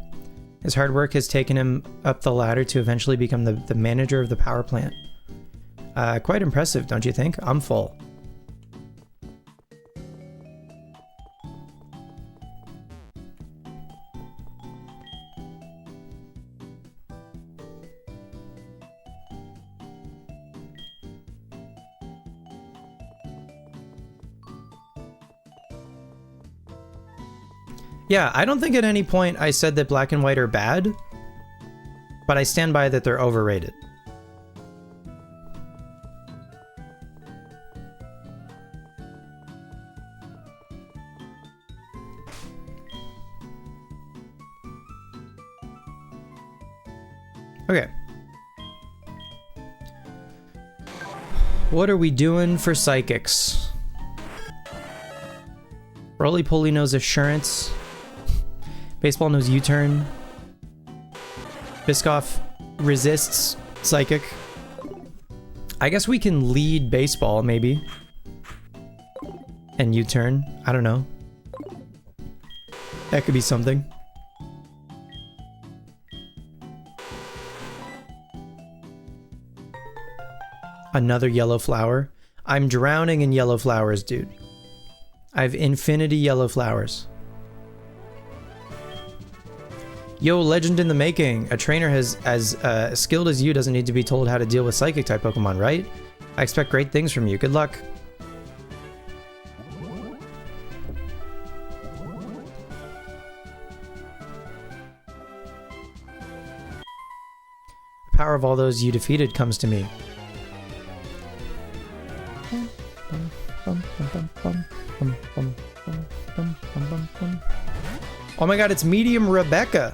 His hard work has taken him up the ladder to eventually become the manager of the power plant. Quite impressive, don't you think? I'm full. Yeah, I don't think at any point I said that Black and White are bad, but I stand by that they're overrated. Okay. What are we doing for psychics? Roly-Poly knows Assurance. Baseball knows U-turn. Biscoff resists Psychic. I guess we can lead Baseball, maybe. And U-turn. I don't know. That could be something. Another yellow flower. I'm drowning in yellow flowers, dude. I have infinity yellow flowers. Yo, legend in the making. A trainer as skilled as you doesn't need to be told how to deal with psychic type Pokemon, right? I expect great things from you. Good luck. power of all those you defeated comes to me. Oh my god, it's medium Rebecca.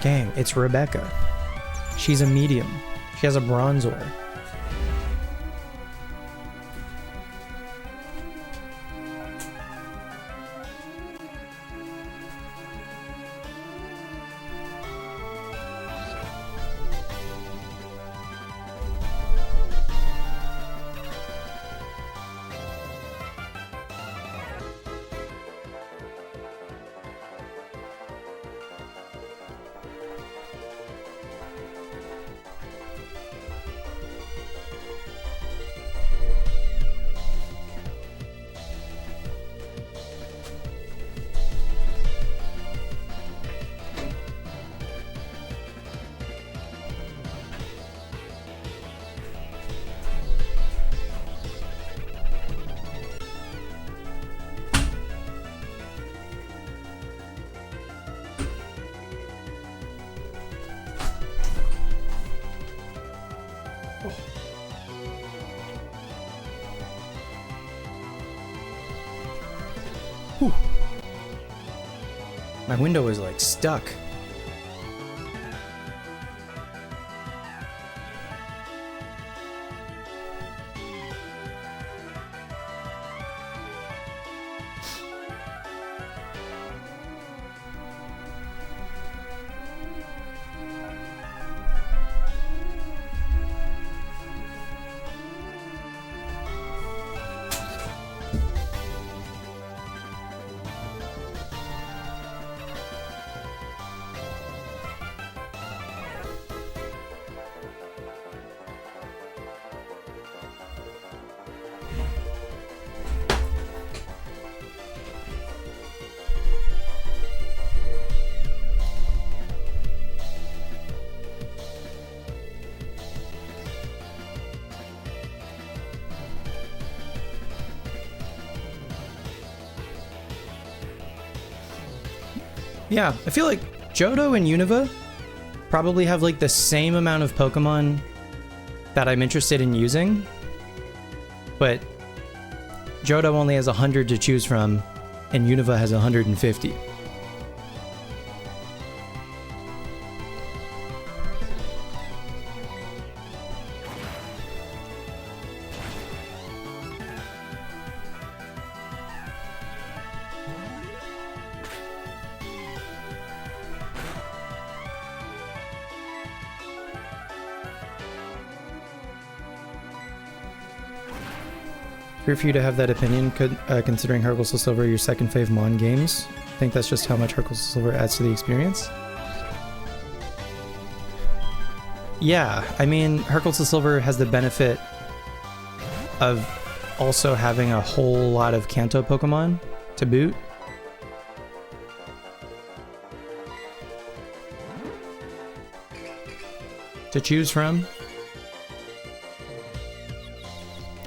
Dang, it's Rebecca. She's a medium. She has a bronzor. Whew. My window is like stuck. Yeah, I feel like Johto and Unova probably have like the same amount of Pokemon that I'm interested in using, but Johto only has 100 to choose from, and Unova has 150. Here for you to have that opinion, considering HeartGold Soul Silver your second fave Mon games. I think that's just how much HeartGold Soul Silver adds to the experience. Yeah, I mean, HeartGold Soul Silver has the benefit of also having a whole lot of Kanto Pokemon to boot. To choose from.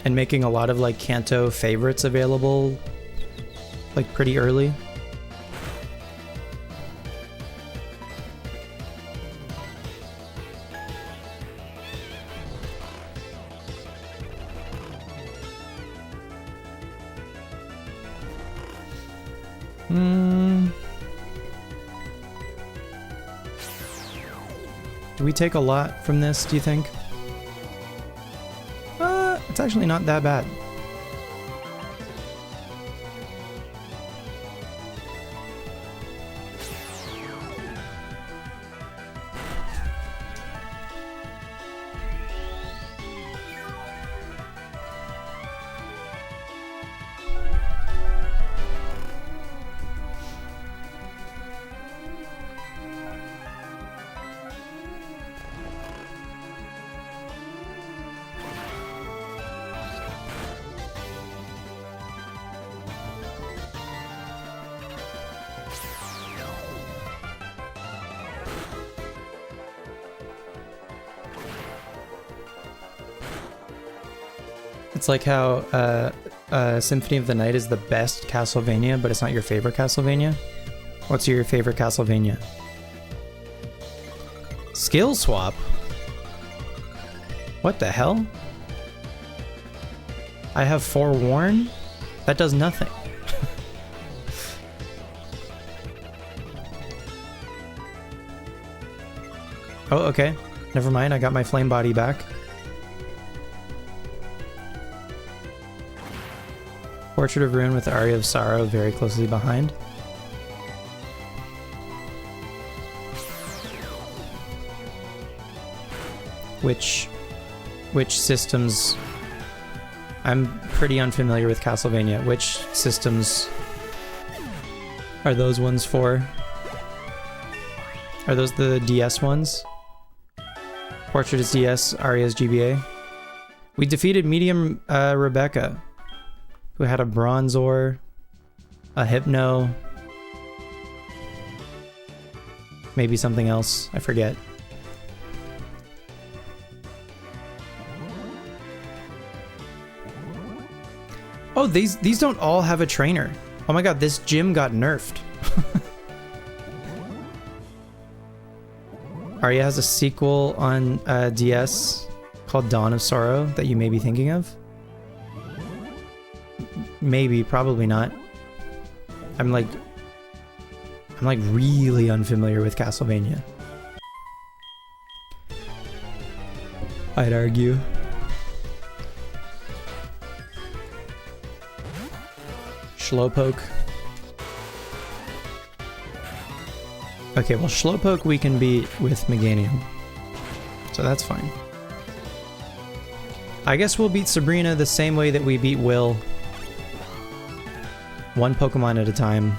And making a lot of like Kanto favorites available like pretty early. Do we take a lot from this, do you think? It's actually not that bad. It's like how Symphony of the Night is the best Castlevania, but it's not your favorite Castlevania. What's your favorite Castlevania? Skill swap? What the hell? I have forewarn? That does nothing. Oh, okay. Never mind, I got my flame body back. Portrait of Ruin with Aria of Sorrow very closely behind. Which systems... I'm pretty unfamiliar with Castlevania. Which systems are those ones for? Are those the DS ones? Portrait is DS, Aria's GBA. We defeated Medium Rebecca, who had a Bronzor, a Hypno, maybe something else, I forget. Oh, these don't all have a trainer. Oh my god, this gym got nerfed. Aria has a sequel on DS called Dawn of Sorrow that you may be thinking of. Maybe, probably not. I'm like really unfamiliar with Castlevania. I'd argue. Slowpoke. Okay, well, Slowpoke we can beat with Meganium. So that's fine. I guess we'll beat Sabrina the same way that we beat Will. One Pokemon at a time.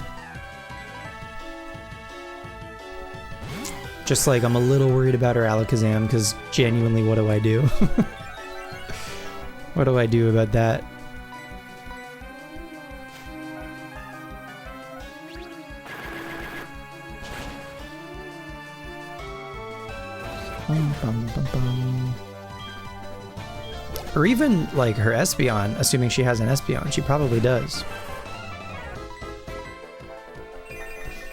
Just like I'm a little worried about her Alakazam, because genuinely, what do I do? What do I do about that? Or even like her Espeon, assuming she has an Espeon. She probably does.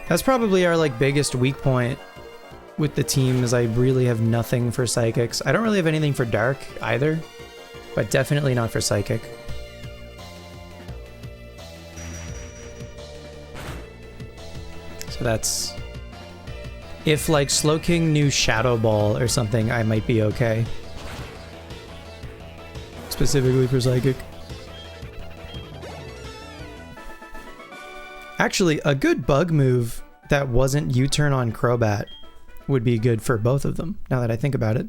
That's probably our like biggest weak point with the team, is I really have nothing for Psychics. I don't really have anything for Dark either, but definitely not for Psychic. So that's... If like Slowking knew Shadow Ball or something, I might be okay. Specifically for Psychic. Actually, a good bug move that wasn't U-turn on Crobat would be good for both of them, now that I think about it.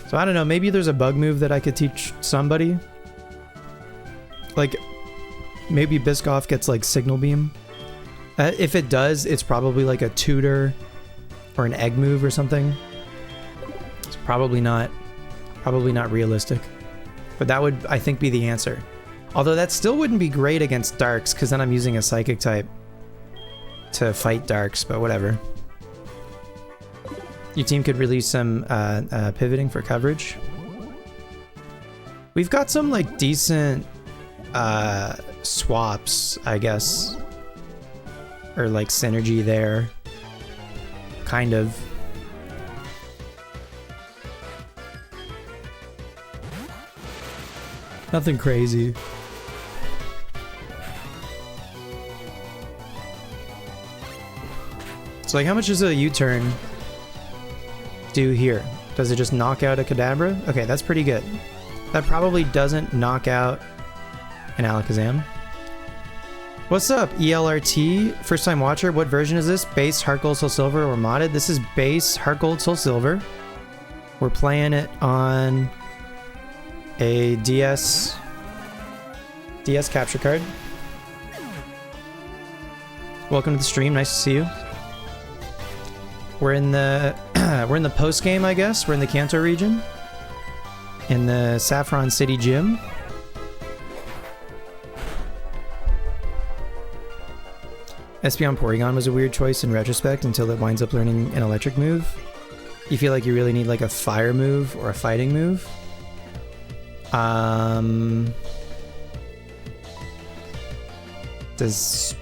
So I don't know, maybe there's a bug move that I could teach somebody. Like, maybe Biscoff gets like Signal Beam. If it does, it's probably like a tutor or an egg move or something. It's probably not realistic. But that would, I think, be the answer. Although that still wouldn't be great against Darks, because then I'm using a Psychic type to fight Darks, but whatever. Your team could release some pivoting for coverage. We've got some like decent swaps, I guess. Or like synergy there. Kind of. Nothing crazy. So like how much does a U-turn do here? Does it just knock out a Kadabra? Okay, that's pretty good. That probably doesn't knock out an Alakazam. What's up, ELRT? First time watcher, what version is this? Base, Heart Gold, Soul Silver, or modded? This is base, Heart Gold, Soul Silver. We're playing it on a DS capture card. Welcome to the stream, nice to see you. We're in the we're in the post game, I guess. We're in the Kanto region, in the Saffron City Gym. Espeon Porygon was a weird choice in retrospect until it winds up learning an electric move. You feel like you really need like a fire move or a fighting move? Does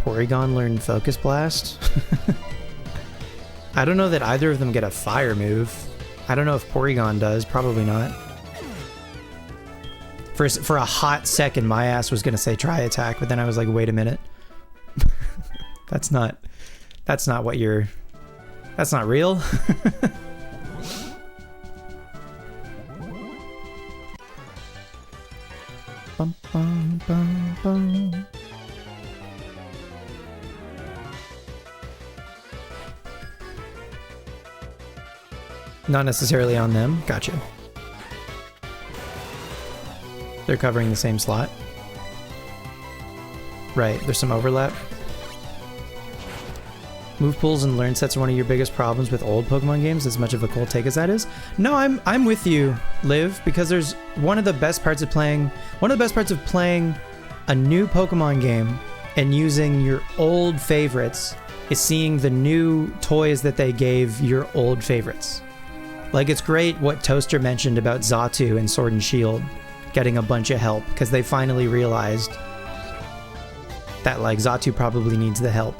Porygon learn Focus Blast? I don't know that either of them get a fire move. I don't know if Porygon does. Probably not. For a hot second, my ass was gonna say Tri Attack, but then I was like, wait a minute. That's not what you're. That's not real. Bum, bum, bum, bum. Not necessarily on them. Gotcha. They're covering the same slot. Right, there's some overlap. Move pools and learn sets are one of your biggest problems with old Pokemon games, as much of a cold take as that is. No, I'm with you, Liv, because there's one of the best parts of playing a new Pokemon game and using your old favorites is seeing the new toys that they gave your old favorites. Like, it's great what Toaster mentioned about Xatu and Sword and Shield getting a bunch of help, because they finally realized that, like, Xatu probably needs the help.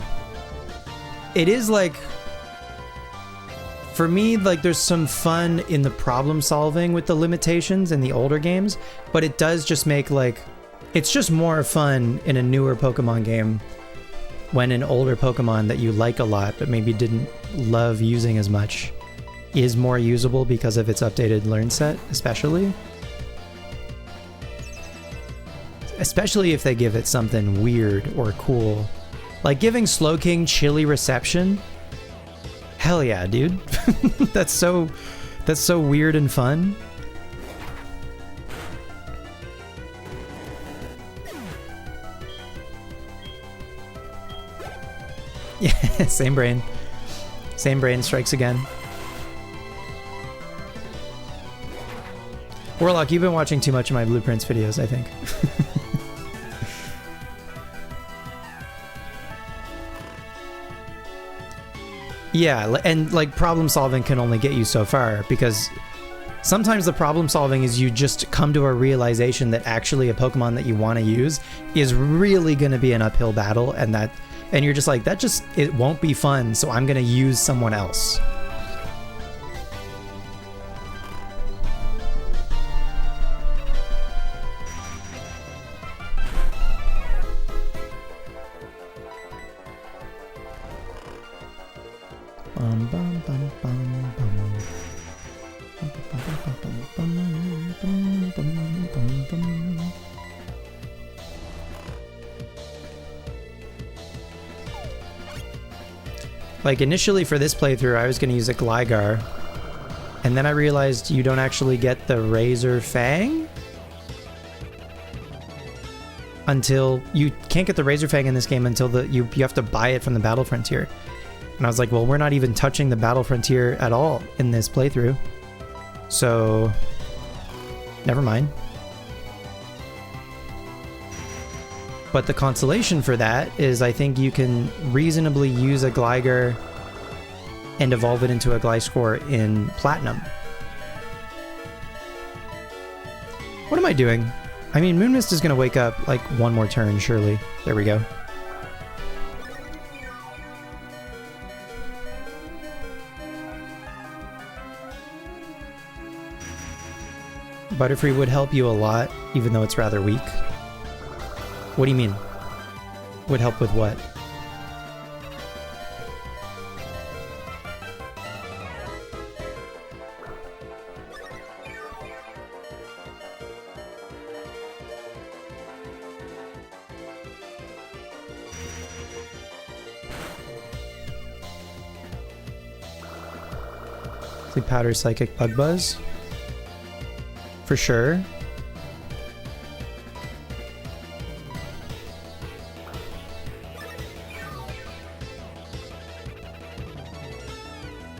It is, like, for me, like, there's some fun in the problem solving with the limitations in the older games, but it does just make, like, it's just more fun in a newer Pokemon game when an older Pokemon that you like a lot but maybe didn't love using as much is more usable because of its updated learn set, especially if they give it something weird or cool. Like giving Slowking chilly reception. Hell yeah, dude. That's so weird and fun. Yeah, same brain. Same brain strikes again. Warlock, you've been watching too much of my Blueprints videos, I think. Yeah, and like problem solving can only get you so far, because sometimes the problem solving is you just come to a realization that actually a Pokemon that you want to use is really going to be an uphill battle, and you're just like, it won't be fun, so I'm going to use someone else. Like, initially for this playthrough, I was going to use a Gligar, and then I realized you don't actually get the Razor Fang until you can't get the Razor Fang in this game until you have to buy it from the Battle Frontier. And I was like, well, we're not even touching the Battle Frontier at all in this playthrough, so never mind. But the consolation for that is I think you can reasonably use a Gligar and evolve it into a Gliscor in Platinum. What am I doing? I mean, Moonmist is going to wake up like one more turn, surely. There we go. Butterfree would help you a lot, even though it's rather weak. What do you mean? Would help with what? Sleep Powder, Psychic, Bug Buzz? For sure.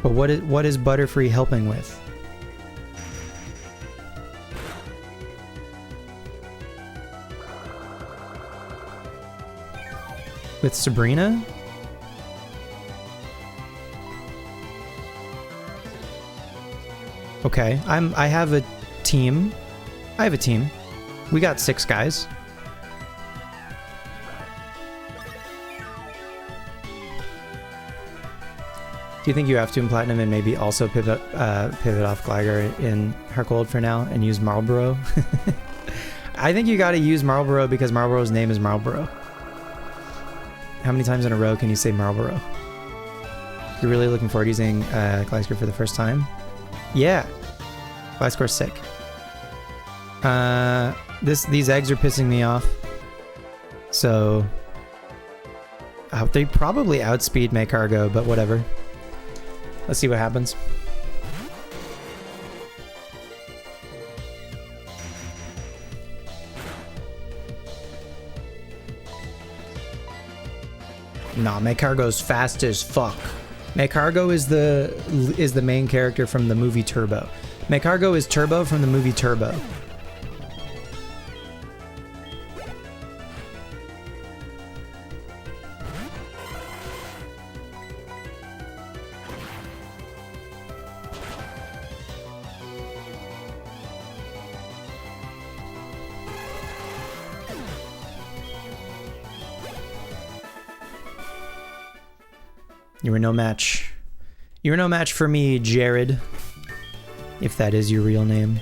But what is Butterfree helping with? With Sabrina? Okay, I have a team. I have a team. We got 6 guys. Do you think you have to in Platinum and maybe also pivot off Gligar in HeartGold for now and use Marlboro? I think you gotta use Marlboro because Marlboro's name is Marlboro. How many times in a row can you say Marlboro? You're really looking forward to using Gliscor for the first time? Yeah. Gliscor's sick. These eggs are pissing me off. So... they probably outspeed Maycargo, but whatever. Let's see what happens. Nah, Maycargo's fast as fuck. Maycargo is the main character from the movie Turbo. Maycargo is Turbo from the movie Turbo. You were no match. You were no match for me, Jared. If that is your real name.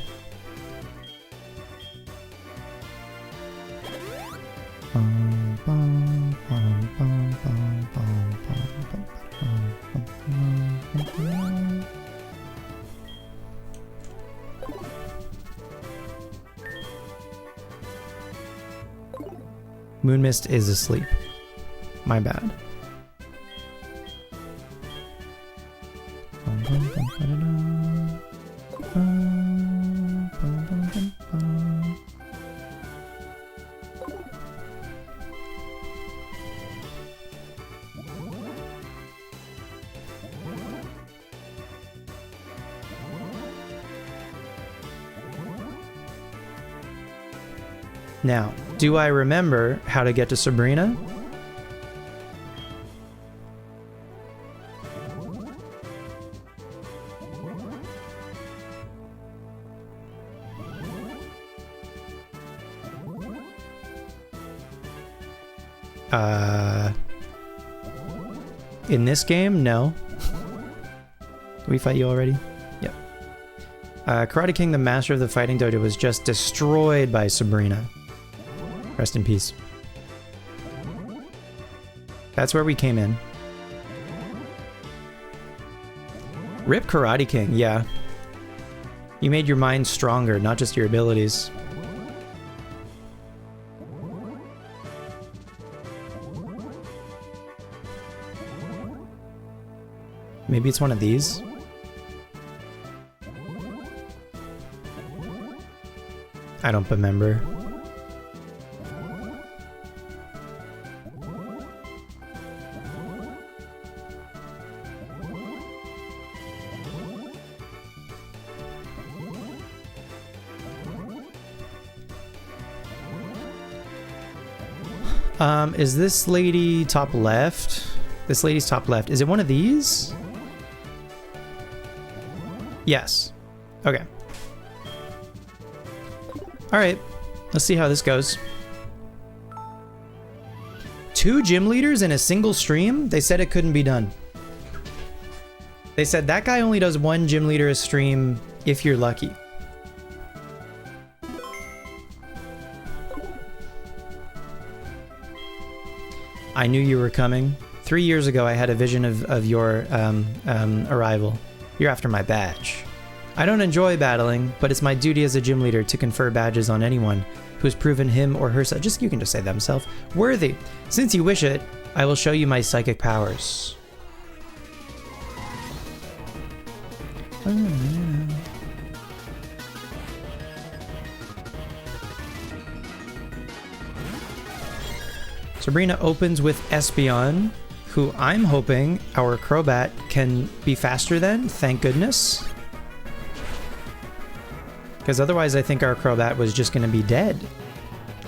Moonmist is asleep. My bad. Now, do I remember how to get to Sabrina? In this game, no. Did we fight you already? Yep. Karate King, the master of the fighting dojo, was just destroyed by Sabrina. Rest in peace. That's where we came in. Rip Karate King, yeah. You made your mind stronger, not just your abilities. Maybe it's one of these? I don't remember. Is this lady top left? This lady's top left. Is it one of these? Yes. Okay. Alright. Let's see how this goes. 2 gym leaders in a single stream? They said it couldn't be done. They said that guy only does 1 gym leader a stream if you're lucky. I knew you were coming. 3 years ago, I had a vision of your arrival. You're after my badge. I don't enjoy battling, but it's my duty as a gym leader to confer badges on anyone who has proven him or herself, you can just say themselves, worthy. Since you wish it, I will show you my psychic powers. Sabrina opens with Espeon, who I'm hoping our Crobat can be faster than, thank goodness. Because otherwise I think our Crobat was just going to be dead,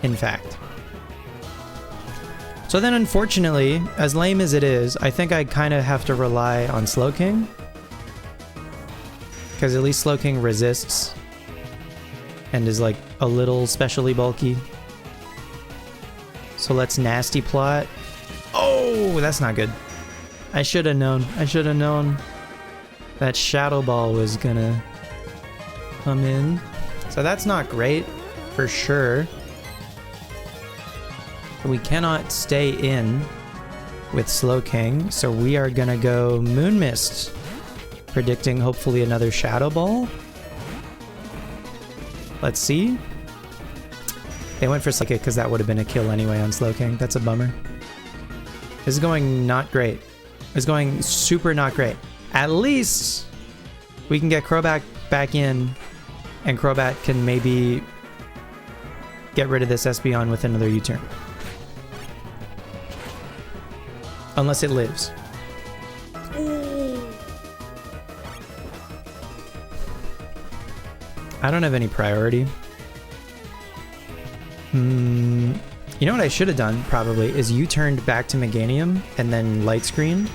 in fact. So then unfortunately, as lame as it is, I think I kind of have to rely on Slowking. Because at least Slowking resists. and is like a little specially bulky. So let's nasty plot. Oh, that's not good. I should have known. I should have known that Shadow Ball was gonna come in. So that's not great, for sure. We cannot stay in with Slowking, so we are gonna go Moon Mist, predicting hopefully another Shadow Ball. Let's see. They went for Psychic because that would have been a kill anyway on Slowking. That's a bummer. This is going not great. It's going super not great. At least we can get Crobat back in, and Crobat can maybe get rid of this Espeon with another U-turn. Unless it lives. I don't have any priority. You know what I should have done, probably, is U-turned back to Meganium and then light screened,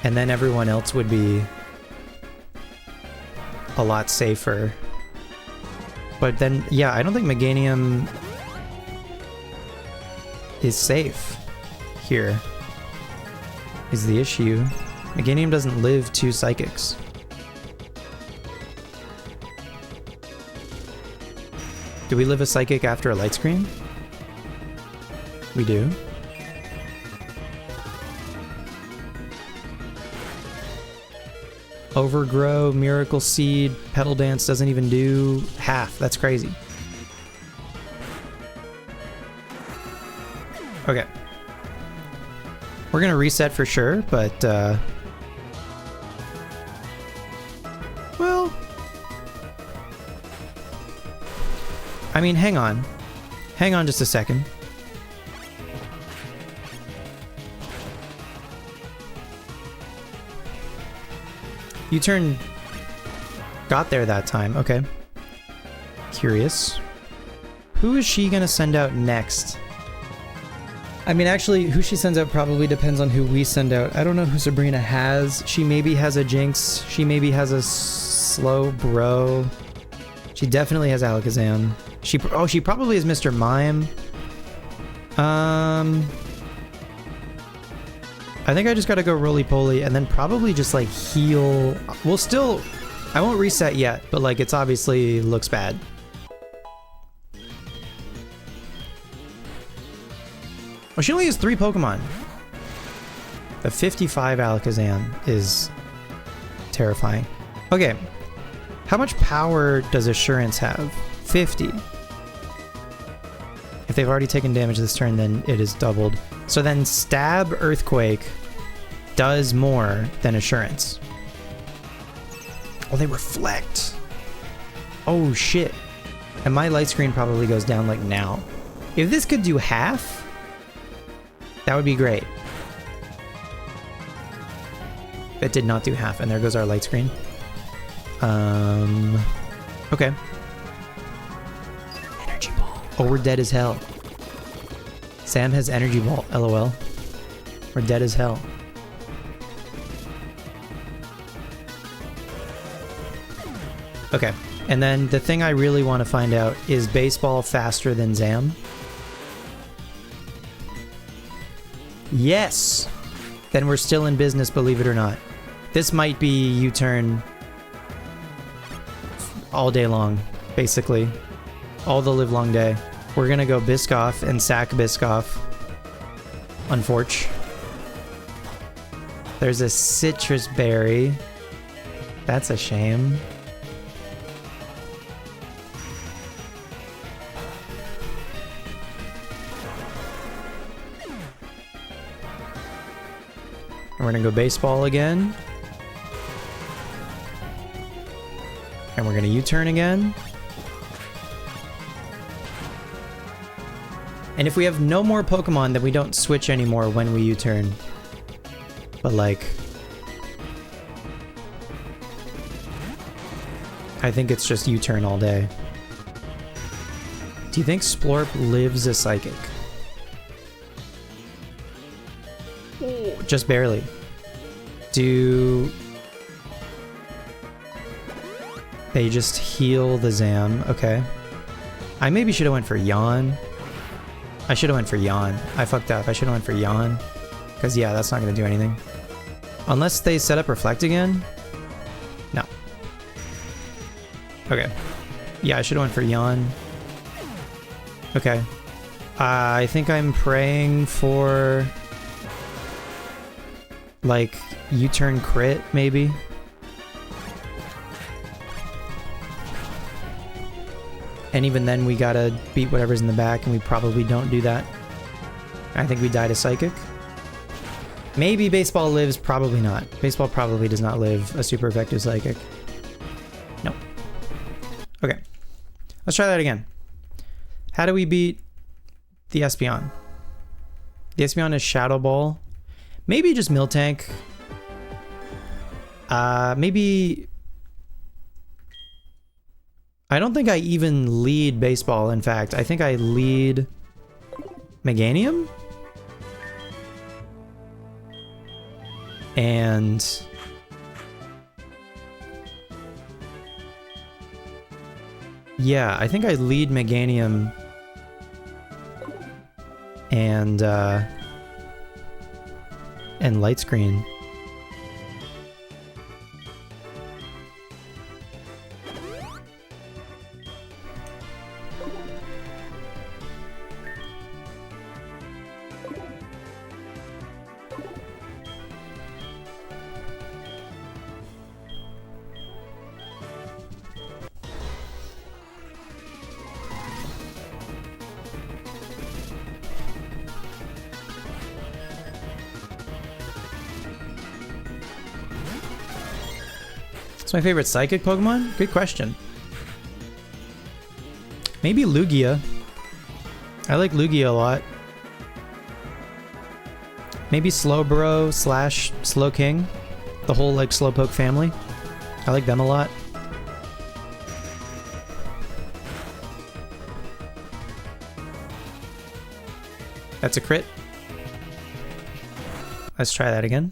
and then everyone else would be a lot safer. But then, yeah, I don't think Meganium is safe here, is the issue. Meganium doesn't live 2 Psychics. Do we live a Psychic after a light screen? We do. Overgrow, Miracle Seed, Petal Dance doesn't even do half. That's crazy. Okay. We're gonna reset for sure, but well, I mean, hang on. Hang on just a second. U-turn got there that time. Okay. Curious. Who is she gonna send out next? I mean, actually, who she sends out probably depends on who we send out. I don't know who Sabrina has. She maybe has a Jinx. She maybe has a Slow Bro. She definitely has Alakazam. She probably has Mr. Mime. I think I just gotta go roly-poly and then probably just like heal. We'll still, I won't reset yet, but like it's obviously looks bad. Oh, she only has 3 Pokemon. The 55 Alakazam is terrifying. Okay, how much power does Assurance have? 50. If they've already taken damage this turn, then it is doubled. So then Stab Earthquake does more than Assurance. Oh, they reflect. Oh, shit. And my light screen probably goes down like now. If this could do half, that would be great. It did not do half, and there goes our light screen. Okay. Energy Ball. Oh, we're dead as hell. Sam has Energy Ball, lol. We're dead as hell. Okay, and then the thing I really want to find out is Baseball faster than Zam? Yes! Then we're still in business, believe it or not. This might be U-turn all day long, basically. All the live long day. We're gonna go Biscoff and sack Biscoff. Unfortunate. There's a Citrus Berry. That's a shame. We're gonna go Baseball again. And we're gonna U-turn again. And if we have no more Pokemon, then we don't switch anymore when we U-turn. But like, I think it's just U-turn all day. Do you think Splorp lives a Psychic? Just barely. Do they just heal the Zam? Okay. I maybe should have went for Yawn. I should have went for Yawn. I fucked up. I should have went for Yawn. Because, yeah, that's not going to do anything. Unless they set up Reflect again? No. Okay. Yeah, I should have went for Yawn. Okay. I think I'm praying for... like, U-turn crit, maybe? And even then, we gotta beat whatever's in the back, and we probably don't do that. I think we die to Psychic. Maybe Baseball lives, probably not. Baseball probably does not live a super effective Psychic. No. Okay. Let's try that again. How do we beat the Espeon? The Espeon is Shadow Ball. Maybe just Miltank. Maybe... I don't think I even lead Baseball, in fact. I think I lead Meganium? And... yeah, I think I lead Meganium and Light Screen. What's my favorite Psychic Pokemon? Good question. Maybe Lugia. I like Lugia a lot. Maybe Slowbro slash Slowking. The whole, like, Slowpoke family. I like them a lot. That's a crit. Let's try that again.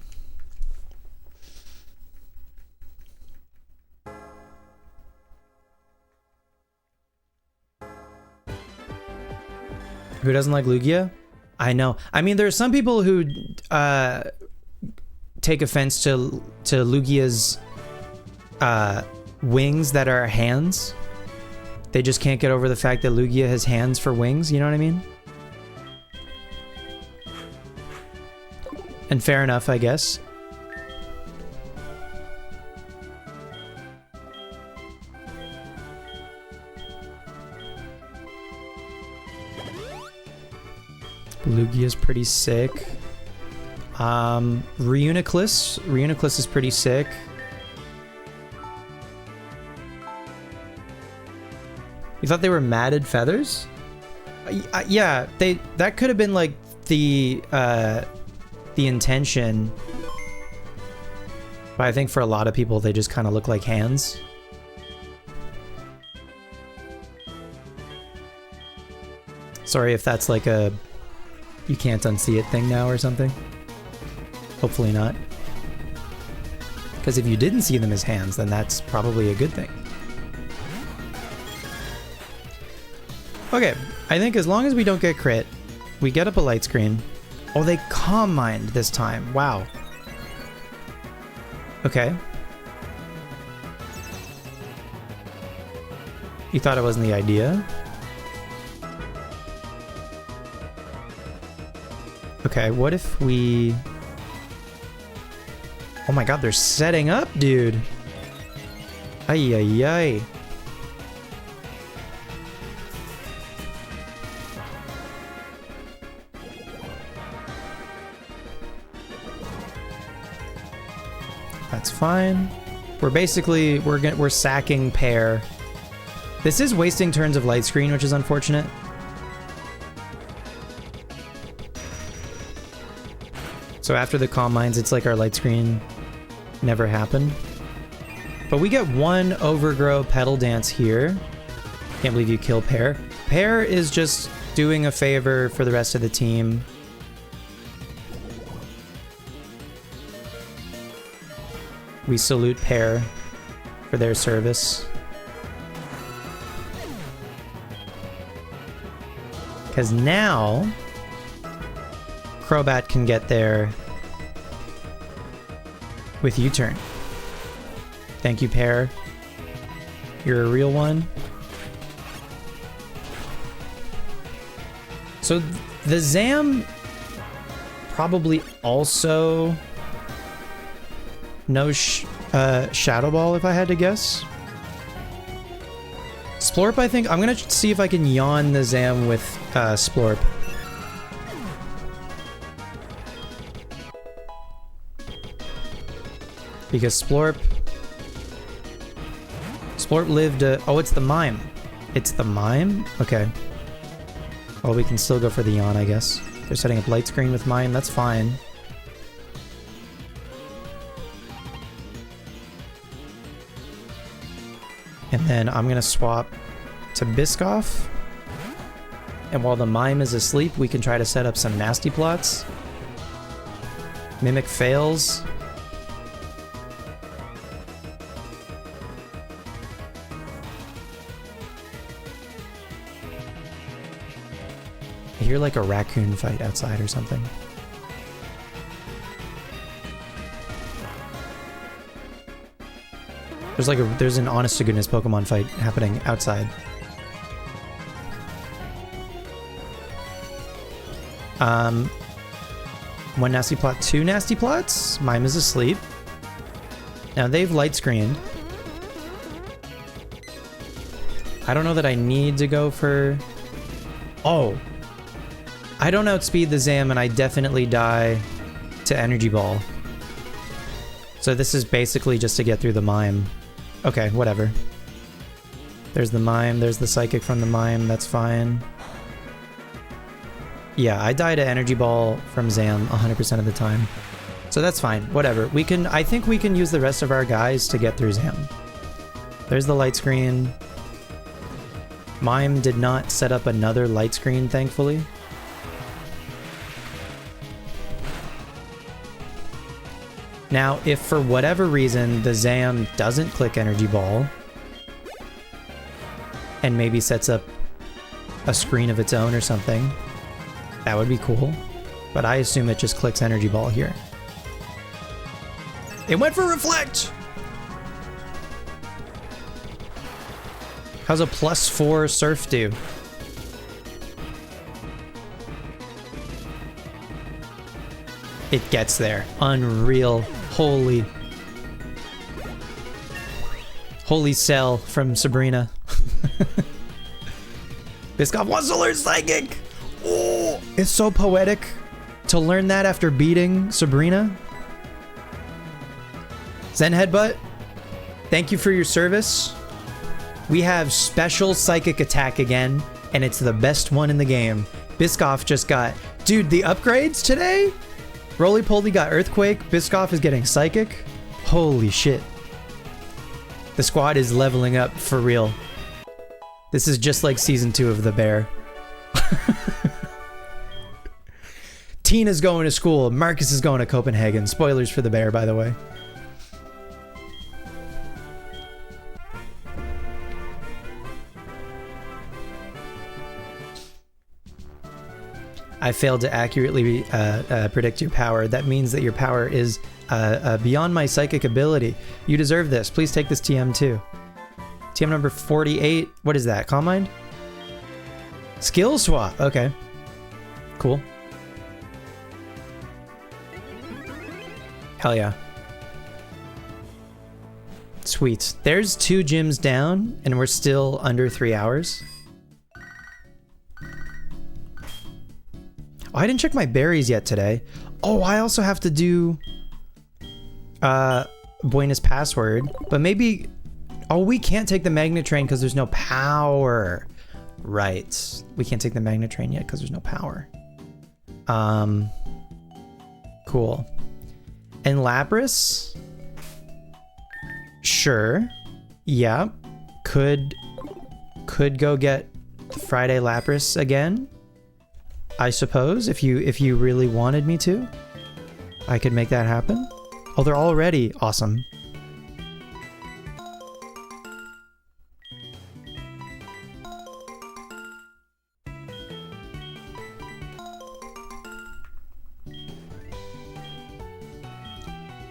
Who doesn't like Lugia? I know. I mean, there are some people who take offense to Lugia's wings that are hands. They just can't get over the fact that Lugia has hands for wings, you know what I mean? And fair enough, I guess. Lugia's pretty sick. Reuniclus. Reuniclus is pretty sick. You thought they were matted feathers? Yeah, that could have been like the intention. But I think for a lot of people, they just kind of look like hands. Sorry if that's like a you can't unsee it thing now or something. Hopefully not. Because if you didn't see them as hands, then that's probably a good thing. Okay, I think as long as we don't get crit, we get up a light screen. Oh, they Calm Mind this time. Wow. Okay. You thought it wasn't the idea? Okay, what if we... oh my god, they're setting up, dude! Ay, ay, ay. That's fine. We're basically, we're sacking pair. This is wasting turns of light screen, which is unfortunate. So after the Calm Minds, it's like our light screen never happened. But we get one Overgrow Petal Dance here. Can't believe you kill Pear. Pear is just doing a favor for the rest of the team. We salute Pear for their service. Because now Crobat can get there with U-turn. Thank you, Pear. You're a real one. So the Zam probably also knows Shadow Ball, if I had to guess. Splorp, I think. I'm gonna see if I can yawn the Zam with Splorp. Because Splorp lived oh, it's the Mime. It's the Mime? Okay. Well, we can still go for the yawn, I guess. They're setting up light screen with Mime, that's fine. And then I'm gonna swap to Biscoff. And while the Mime is asleep, we can try to set up some nasty plots. Mimic fails. I hear like a raccoon fight outside or something. There's an honest to goodness Pokemon fight happening outside. One nasty plot, two nasty plots. Mime is asleep. Now they've light screened. I don't know that I need to go for... Oh! I don't outspeed the Zam and I definitely die to Energy Ball. So this is basically just to get through the Mime. Okay, whatever. There's the Mime, there's the Psychic from the Mime, that's fine. Yeah, I die to Energy Ball from Zam 100% of the time. So that's fine, whatever. I think we can use the rest of our guys to get through Zam. There's the light screen. Mime did not set up another light screen, thankfully. Now, if for whatever reason the Zam doesn't click Energy Ball and maybe sets up a screen of its own or something, that would be cool. But I assume it just clicks Energy Ball here. It went for Reflect! How's a +4 Surf do? It gets there. Unreal. Holy cell from Sabrina. Biscoff wants to learn Psychic! Oh, it's so poetic to learn that after beating Sabrina. Zen Headbutt, thank you for your service. We have special Psychic attack again, and it's the best one in the game. Biscoff just got... Dude, the upgrades today? Roly-Poly got Earthquake, Biscoff is getting Psychic. Holy shit. The squad is leveling up for real. This is just like Season 2 of The Bear. Tina's going to school, Marcus is going to Copenhagen. Spoilers for The Bear, by the way. I failed to accurately predict your power. That means that your power is beyond my psychic ability. You deserve this. Please take this TM too. TM number 48. What is that? Calm Mind? Skill swap. Okay. Cool. Hell yeah. Sweet. There's 2 gyms down and we're still under 3 hours. Oh, I didn't check my berries yet today. Oh, I also have to do Buena's password, but maybe... Oh, we can't take the Magnet Train because there's no power. Right. We can't take the Magnet Train yet because there's no power. Cool. And Lapras? Sure. Yeah. Could go get Friday Lapras again. I suppose if you really wanted me to, I could make that happen. Oh, they're already awesome.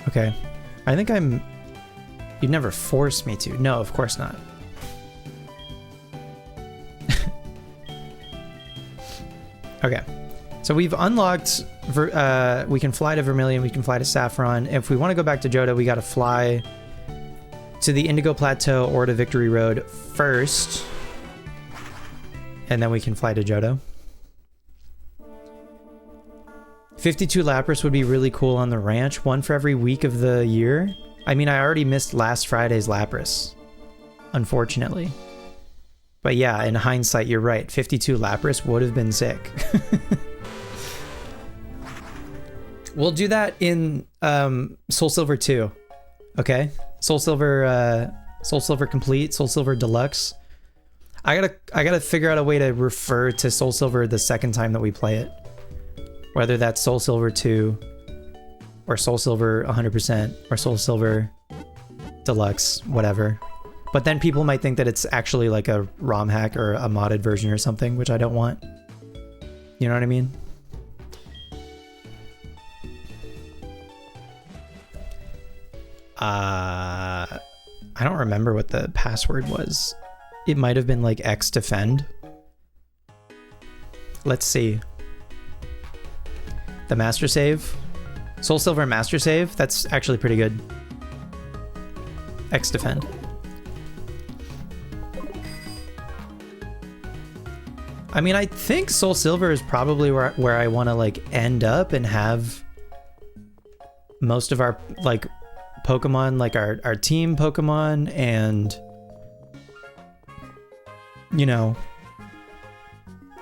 Okay. I think I'm... You'd never force me to. No, of course not. Okay. So we've unlocked... we can fly to Vermilion, we can fly to Saffron. If we want to go back to Johto, we got to fly to the Indigo Plateau or to Victory Road first. And then we can fly to Johto. 52 Lapras would be really cool on the ranch. One for every week of the year. I mean, I already missed last Friday's Lapras, unfortunately. But yeah, in hindsight, you're right. 52 Lapras would have been sick. We'll do that in Soul Silver 2. Okay? Soul Silver Complete, Soul Silver Deluxe. I gotta figure out a way to refer to Soul Silver the second time that we play it. Whether that's Soul Silver 2, or Soul Silver 100%, or Soul Silver Deluxe, whatever. But then people might think that it's actually like a ROM hack or a modded version or something, which I don't want. You know what I mean? I don't remember what the password was. It might have been like X defend. Let's see. The master save. Soul Silver master save. That's actually pretty good. X defend. I mean, I think Soul Silver is probably where I want to like end up and have most of our like Pokemon, like our team Pokemon, and you know,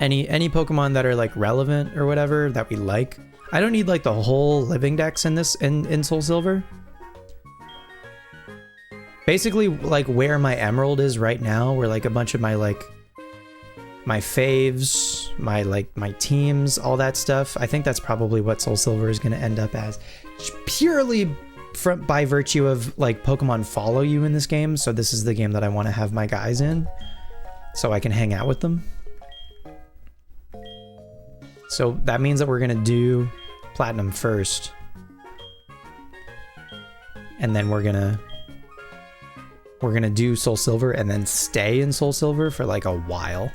any Pokemon that are like relevant or whatever that we like. I don't need like the whole living dex in this in Soul Silver. Basically, like where my Emerald is right now, where like a bunch of my like my faves, my teams, all that stuff. I think that's probably what Soul Silver is going to end up as, purely by virtue of like Pokemon follow you in this game. So this is the game that I want to have my guys in, so I can hang out with them. So that means that we're gonna do Platinum first, and then we're gonna do Soul Silver and then stay in Soul Silver for like a while.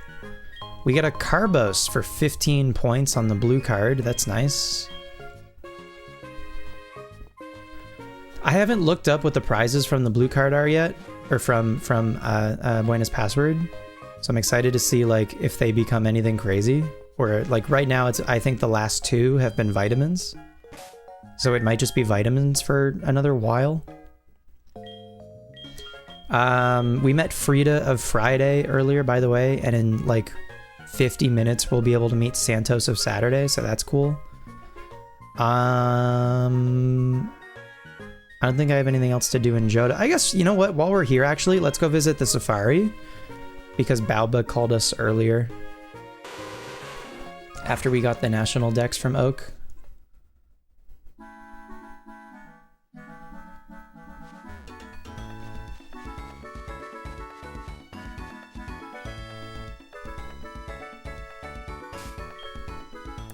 We get a Carbos for 15 points on the blue card. That's nice. I haven't looked up what the prizes from the blue card are yet, or from Buena's Password. So I'm excited to see like if they become anything crazy. Or like right now, I think the last two have been vitamins. So it might just be vitamins for another while. We met Frida of Friday earlier, by the way, and in like 50 minutes we'll be able to meet Santos of Saturday, so that's cool. I don't think I have anything else to do in Johto. I guess, you know what, while we're here actually, let's go visit the safari, because Balba called us earlier after we got the national dex from Oak.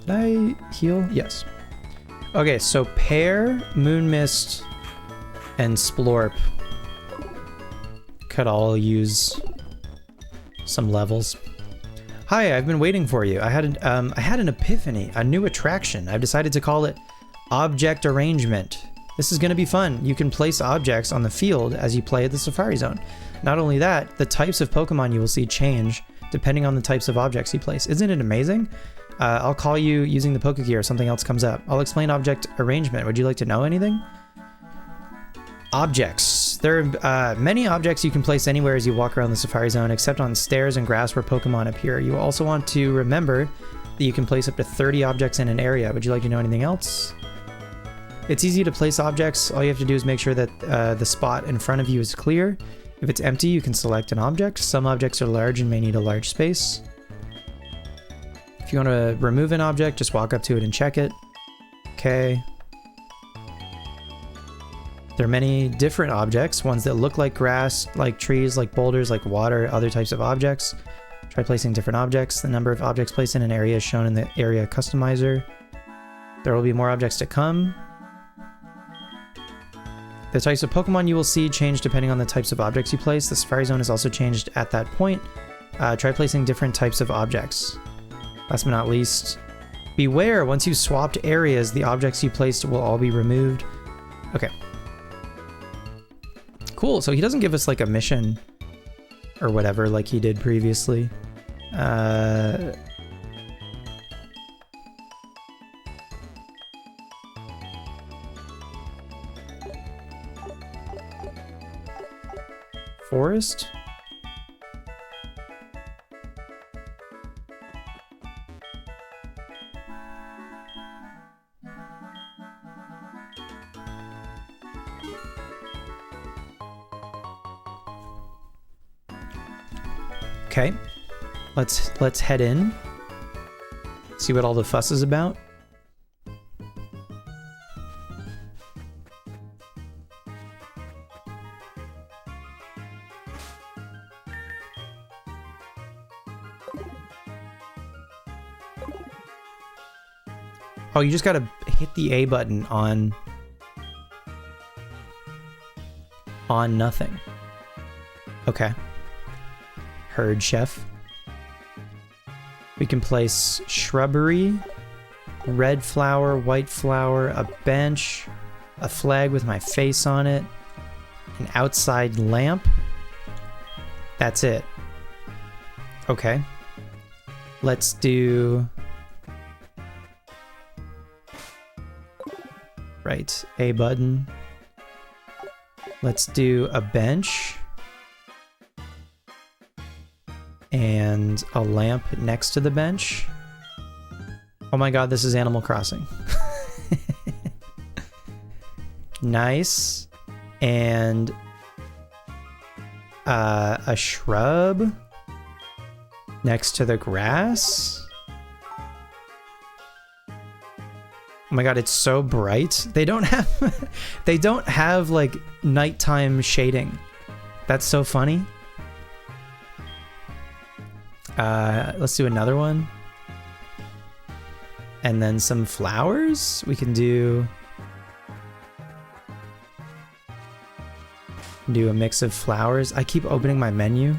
Did I heal? Yes. Okay, so Pear, Moonmist, and Splorp could all use some levels. Hi, I've been waiting for you. I had an epiphany, a new attraction. I've decided to call it Object Arrangement. This is going to be fun. You can place objects on the field as you play at the Safari Zone. Not only that, the types of Pokemon you will see change depending on the types of objects you place. Isn't it amazing? I'll call you using the Pokegear if something else comes up. I'll explain object arrangement. Would you like to know anything? Objects. There are many objects you can place anywhere as you walk around the Safari Zone, except on stairs and grass where Pokemon appear. You also want to remember that you can place up to 30 objects in an area. Would you like to know anything else? It's easy to place objects. All you have to do is make sure that the spot in front of you is clear. If it's empty, you can select an object. Some objects are large and may need a large space. If you want to remove an object, just walk up to it and check it. Okay. There are many different objects, ones that look like grass, like trees, like boulders, like water, other types of objects. Try placing different objects. The number of objects placed in an area is shown in the area customizer. There will be more objects to come. The types of Pokemon you will see change depending on the types of objects you place. The Safari Zone is also changed at that point. Try placing different types of objects. Last but not least, beware, once you've swapped areas, the objects you placed will all be removed. Okay. Cool, so he doesn't give us like a mission or whatever like he did previously. Forest? Okay, let's head in. See what all the fuss is about. Oh, you just gotta hit the A button on nothing. Okay. Herd chef. We can place shrubbery, red flower, white flower, a bench, a flag with my face on it, an outside lamp. That's it. Okay. Let's do... Right, A button. Let's do a bench. And a lamp next to the bench. Oh my god, this is Animal Crossing. Nice. And a shrub next to the grass. Oh my god, it's so bright. They don't have like nighttime shading. That's so funny. Let's do another one. And then some flowers. We can do a mix of flowers. I keep opening my menu.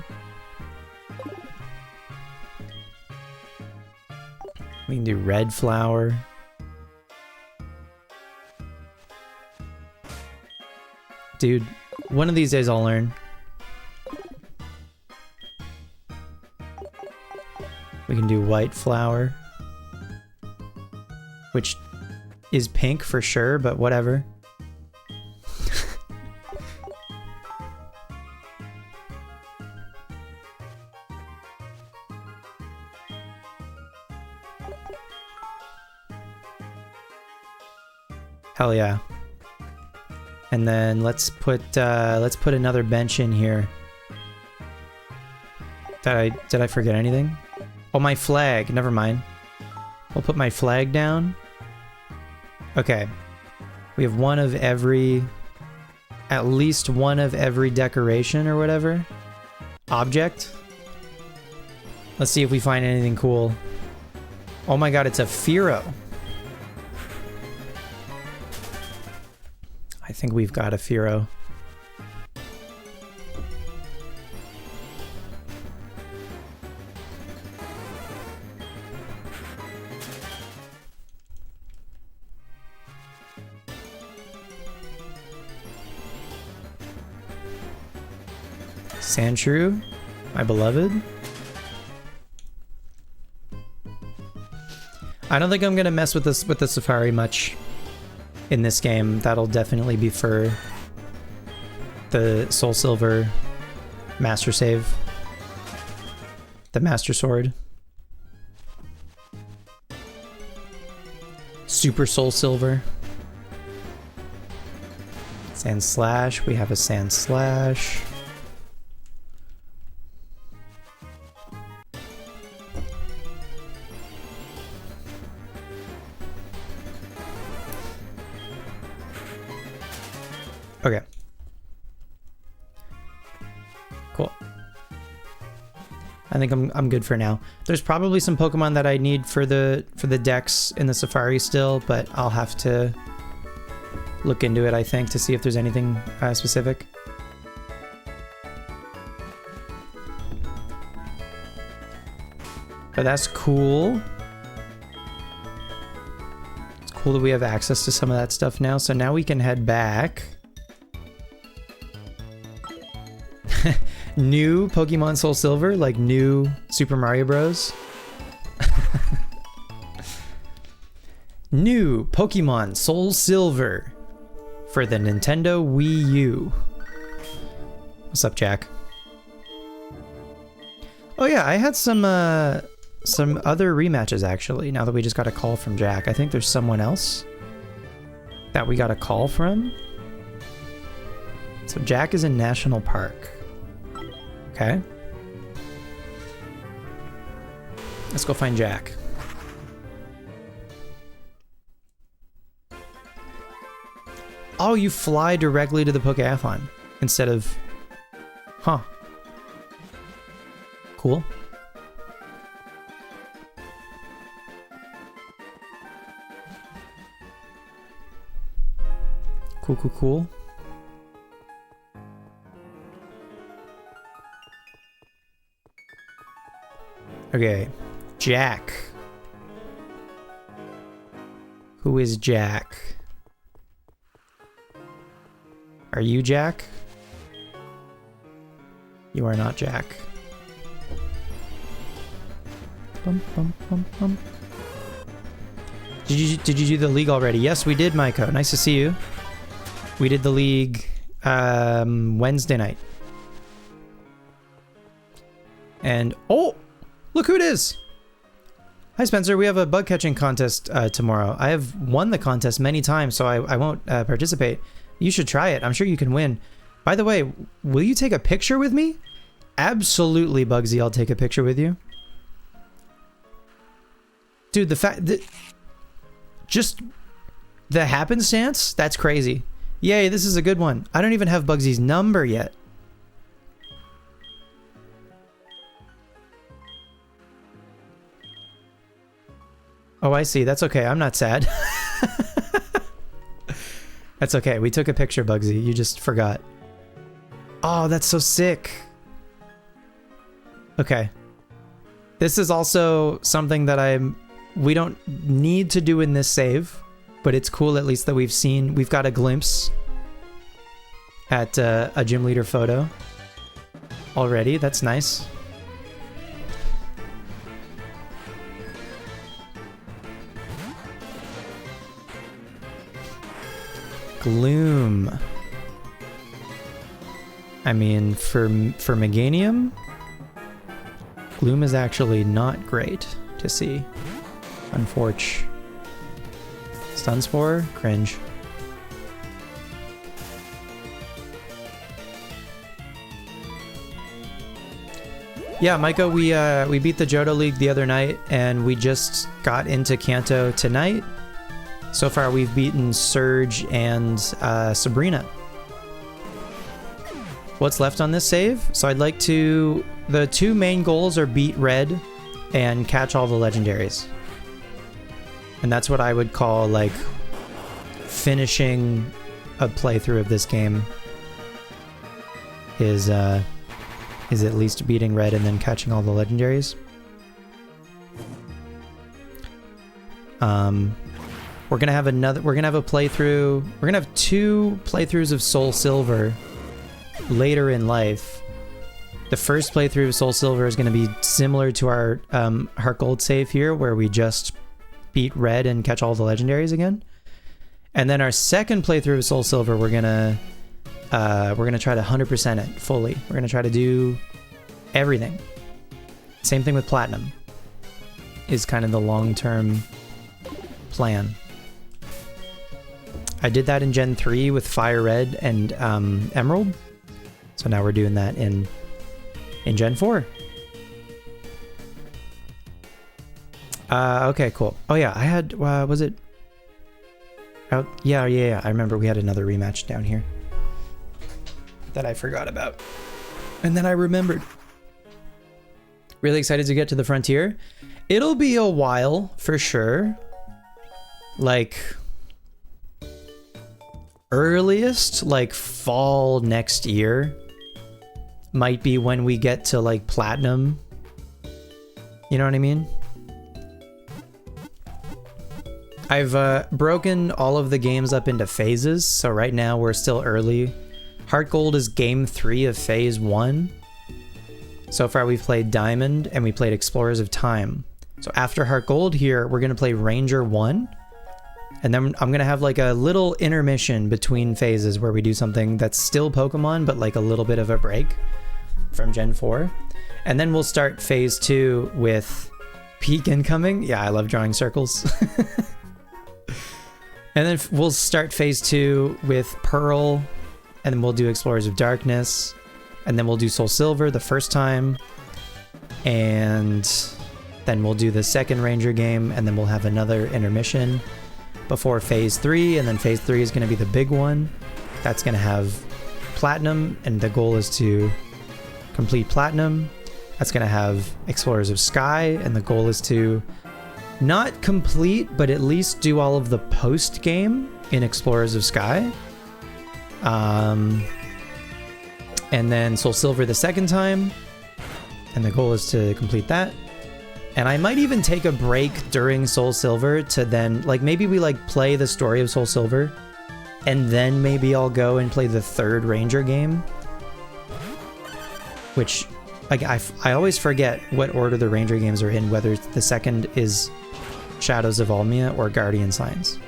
We can do red flower. Dude, one of these days I'll learn. We can do white flower, which is pink for sure, but whatever. Hell yeah. And then let's put another bench in here. Did I forget anything? Oh, my flag. Never mind. We'll put my flag down. Okay. We have one of every... At least one of every decoration or whatever. Object. Let's see if we find anything cool. Oh my god, it's a Firo. I think we've got a Firo. Sandshrew, my beloved. I don't think I'm gonna mess with this with the Safari much in this game. That'll definitely be for the Soul Silver Master Save, the Master Sword, Super Soul Silver, Sand Slash. We have a Sand Slash. Okay. Cool. I think I'm good for now. There's probably some Pokemon that I need for the decks in the Safari still, but I'll have to look into it, I think, to see if there's anything specific. But that's cool. It's cool that we have access to some of that stuff now. So now we can head back. New Pokemon Soul Silver, like new Super Mario Bros. New Pokemon Soul Silver for the Nintendo Wii U. What's up, Jack? Oh yeah, I had some other rematches actually, now that we just got a call from Jack. I think there's someone else that we got a call from. So Jack is in National Park. Okay. Let's go find Jack. Oh, you fly directly to the Pokeathon instead of... Huh. Cool. Cool, cool, cool. Okay, Jack. Who is Jack? Are you Jack? You are not Jack. Bum, bum, bum, bum. Did you do the league already? Yes, we did, Maiko. Nice to see you. We did the league Wednesday night. And oh, look who it is! Hi Spencer, we have a bug catching contest tomorrow. I have won the contest many times, so I won't participate. You should try it. I'm sure you can win. By the way, will you take a picture with me? Absolutely, Bugsy, I'll take a picture with you. Dude, the fact that... Just the happenstance? That's crazy. Yay, this is a good one. I don't even have Bugsy's number yet. Oh, I see. That's okay. I'm not sad. That's okay. We took a picture, Bugsy. You just forgot. Oh, that's so sick. Okay. This is also something that we don't need to do in this save, but it's cool at least that we've got a glimpse at a gym leader photo already. That's nice. Gloom. I mean, for Meganium, Gloom is actually not great to see. Unfortunate. Sunspore? Cringe. Yeah, Maiko, we beat the Johto League the other night, and we just got into Kanto tonight. So far, we've beaten Surge and Sabrina. What's left on this save? So I'd like to... The two main goals are beat Red and catch all the legendaries. And that's what I would call, like, finishing a playthrough of this game. Is at least beating Red and then catching all the legendaries. We're gonna have a playthrough. We're gonna have 2 playthroughs of Soul Silver later in life. The first playthrough of Soul Silver is gonna be similar to our HeartGold save here, where we just beat Red and catch all the legendaries again. And then our second playthrough of Soul Silver, we're gonna try to 100% it fully. We're gonna try to do everything. Same thing with Platinum. Is kind of the long-term plan. I did that in Gen 3 with Fire Red and Emerald. So now we're doing that in Gen 4. Okay, cool. Oh yeah, I had, was it? Oh, yeah, I remember we had another rematch down here that I forgot about. And then I remembered. Really excited to get to the frontier. It'll be a while for sure. Like, earliest, like fall next year, might be when we get to like platinum. You know what I mean? I've broken all of the games up into phases, so right now we're still early. HeartGold is game 3 of phase 1. So far we've played Diamond and we played Explorers of Time. So after HeartGold here, we're going to play Ranger 1. And then I'm going to have like a little intermission between phases where we do something that's still Pokemon, but like a little bit of a break from Gen 4. And then we'll start phase 2 with Peak Incoming. Yeah, I love drawing circles. And then we'll start phase 2 with Pearl. And then we'll do Explorers of Darkness. And then we'll do Soul Silver the first time. And then we'll do the second Ranger game. And then we'll have another intermission before phase 3. And then phase 3 is going to be the big one. That's going to have Platinum. And the goal is to complete Platinum. That's going to have Explorers of Sky. And the goal is to not complete, but at least do all of the post game in Explorers of Sky. And then Soul Silver the second time, and the goal is to complete that. And I might even take a break during Soul Silver to then, like, maybe we like play the story of Soul Silver, and then maybe I'll go and play the third Ranger game, which like I always forget what order the Ranger games are in, whether the second is Shadows of Almia or Guardian Signs.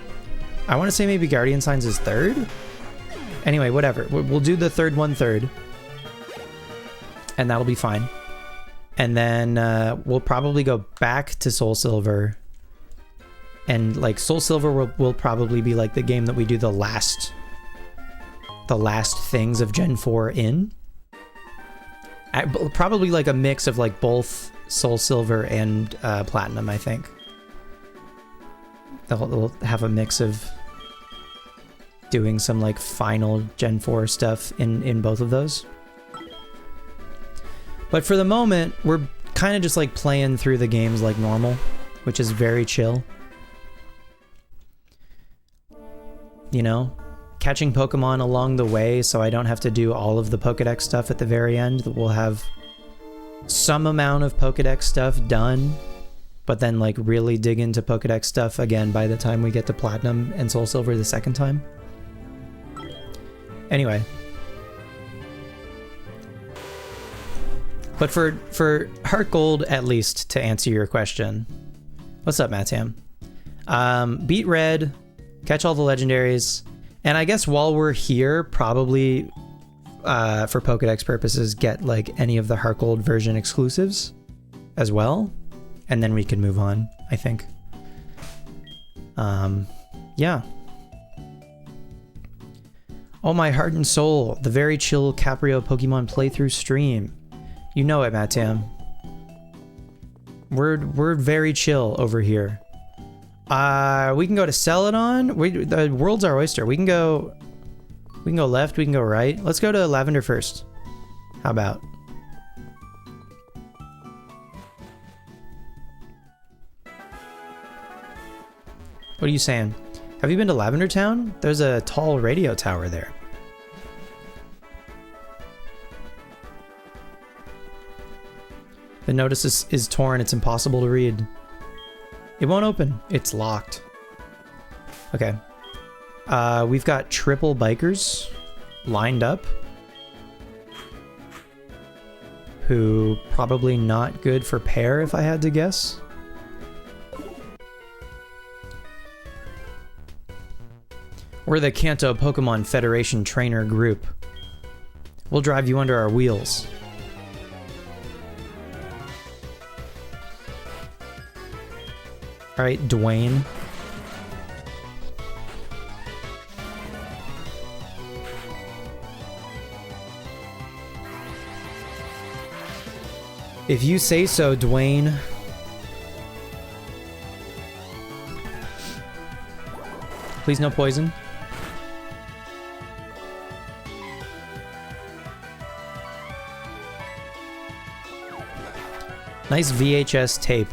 I want to say maybe Guardian Signs is third. Anyway, whatever. We'll do the third one third. And that'll be fine. And then we'll probably go back to Soul Silver. And like Soul Silver will probably be like the game that we do the last things of Gen 4 in. Probably like a mix of like both Soul Silver and Platinum, I think. They'll have a mix of doing some like final Gen 4 stuff in both of those. But for the moment, we're kind of just like playing through the games like normal, which is very chill. You know, catching Pokemon along the way so I don't have to do all of the Pokedex stuff at the very end. We'll have some amount of Pokedex stuff done, but then like really dig into Pokedex stuff again by the time we get to Platinum and Soul Silver the second time. Anyway. But for HeartGold, at least, to answer your question. What's up, Mattam? Beat Red, catch all the legendaries, and I guess while we're here, probably for Pokedex purposes, get like any of the HeartGold version exclusives as well, and then we can move on, I think. Yeah. Oh my heart and soul, the very chill Caprio Pokemon playthrough stream. You know it, Mattam. We're very chill over here. We can go to Celadon. The world's our oyster. We can go left, we can go right. Let's go to Lavender first. How about? What are you saying? Have you been to Lavender Town? There's a tall radio tower there. The notice is torn. It's impossible to read. It won't open. It's locked. Okay. We've got triple bikers lined up. Who probably not good for pair, if I had to guess. We're the Kanto Pokemon Federation trainer group. We'll drive you under our wheels. Alright, Dwayne. If you say so, Dwayne. Please no poison. Nice VHS tape.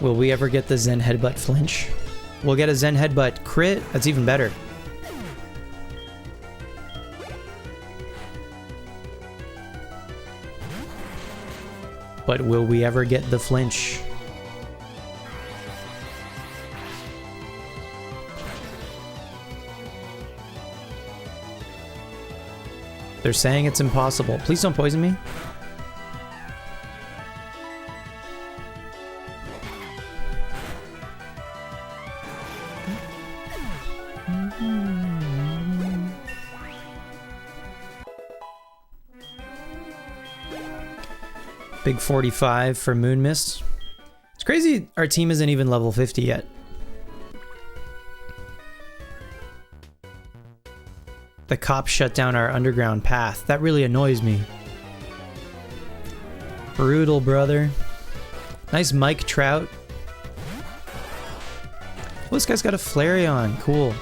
Will we ever get the Zen Headbutt flinch? We'll get a Zen Headbutt crit. That's even better. But will we ever get the flinch? They're saying it's impossible. Please don't poison me. Big 45 for Moon Mist. It's crazy our team isn't even level 50 yet. The cops shut down our underground path. That really annoys me. Brutal, brother. Nice Mike Trout. Oh, this guy's got a Flareon. Cool.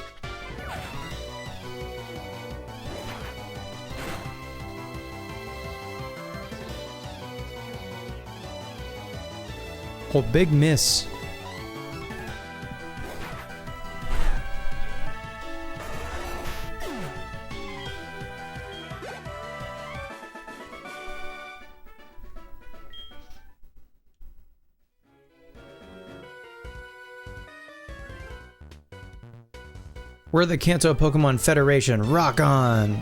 Oh, big miss. We're the Kanto Pokemon Federation. Rock on!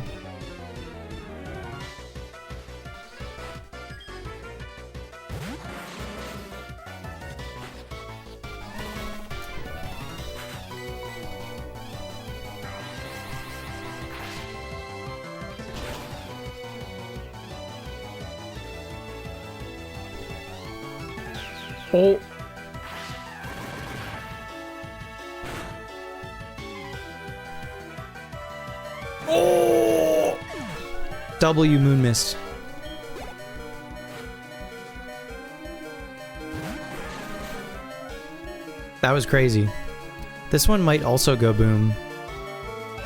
Oh! Oh! W Moon Mist. That was crazy. This one might also go boom.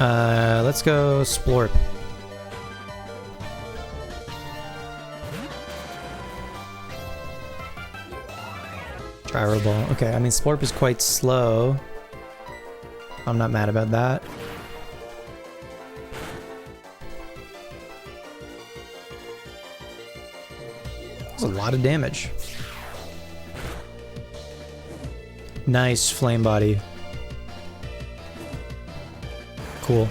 Let's go Splorp. Gyro Ball. Okay, I mean Splorp is quite slow. I'm not mad about that. That's a lot of damage. Nice Flame Body. Cool.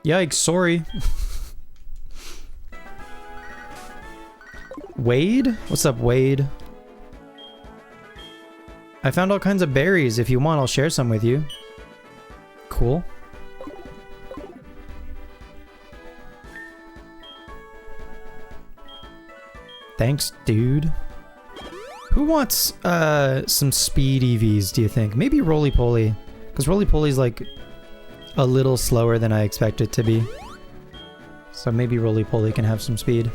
Yikes, sorry. Wade? What's up, Wade? I found all kinds of berries. If you want, I'll share some with you. Cool. Thanks, dude. Who wants some speed EVs, do you think? Maybe Roly-Poly. Because Roly-Poly's like a little slower than I expect it to be. So maybe Roly-Poly can have some speed.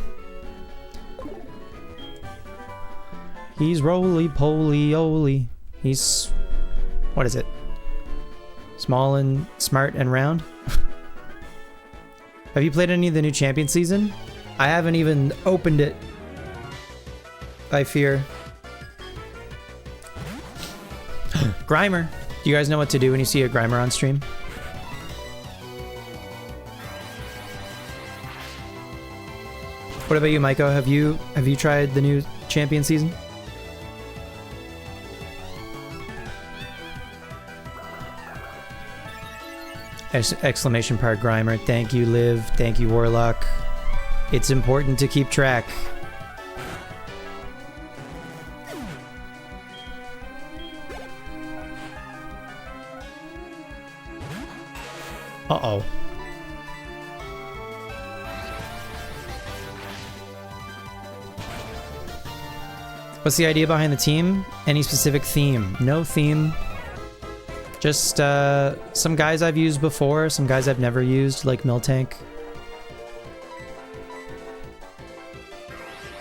He's roly-poly-oly. He's... what is it? Small and smart and round? Have you played any of the new Champion season? I haven't even opened it. I fear. Grimer. Do you guys know what to do when you see a Grimer on stream? What about you, Maiko? Have you tried the new Champion season? Exclamation part Grimer. Thank you, Liv. Thank you, Warlock. It's important to keep track. Uh-oh. What's the idea behind the team? Any specific theme? No theme. Just some guys I've used before, some guys I've never used, like Miltank.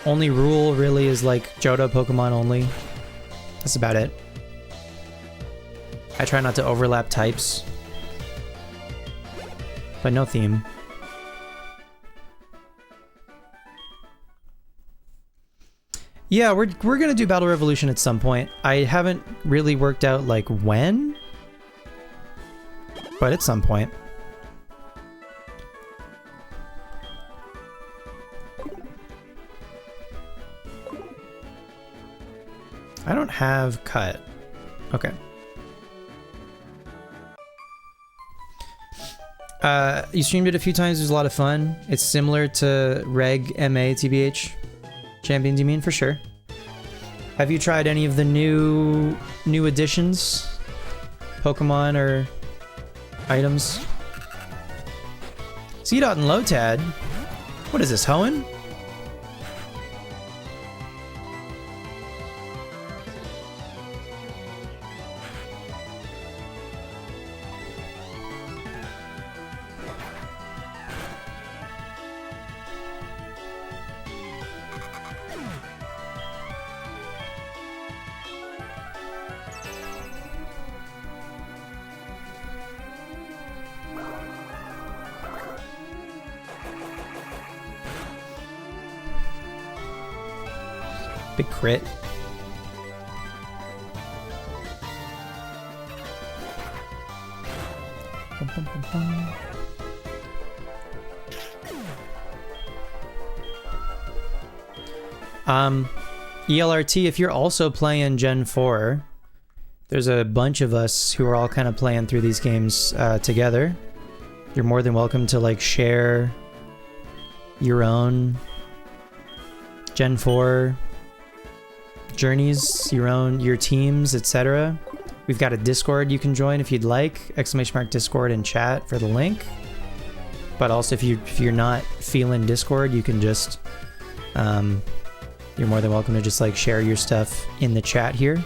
Only rule really is like Johto Pokemon only. That's about it. I try not to overlap types. But no theme. Yeah, we're gonna do Battle Revolution at some point. I haven't really worked out like when, but at some point. I don't have cut. Okay. You streamed it a few times. It was a lot of fun. It's similar to Reg MA TBH Champions, you mean? For sure. Have you tried any of the new additions? Pokemon or items? C-Dot and Lotad? What is this, Hoenn? Big crit. Bum, bum, bum, bum. ELRT, if you're also playing Gen 4, there's a bunch of us who are all kind of playing through these games together. You're more than welcome to like share your own Gen 4 journeys, your teams, etc. We've got a Discord you can join if you'd like, !Discord in chat for the link. But also if you're not feeling Discord, you can just you're more than welcome to just like share your stuff in the chat here.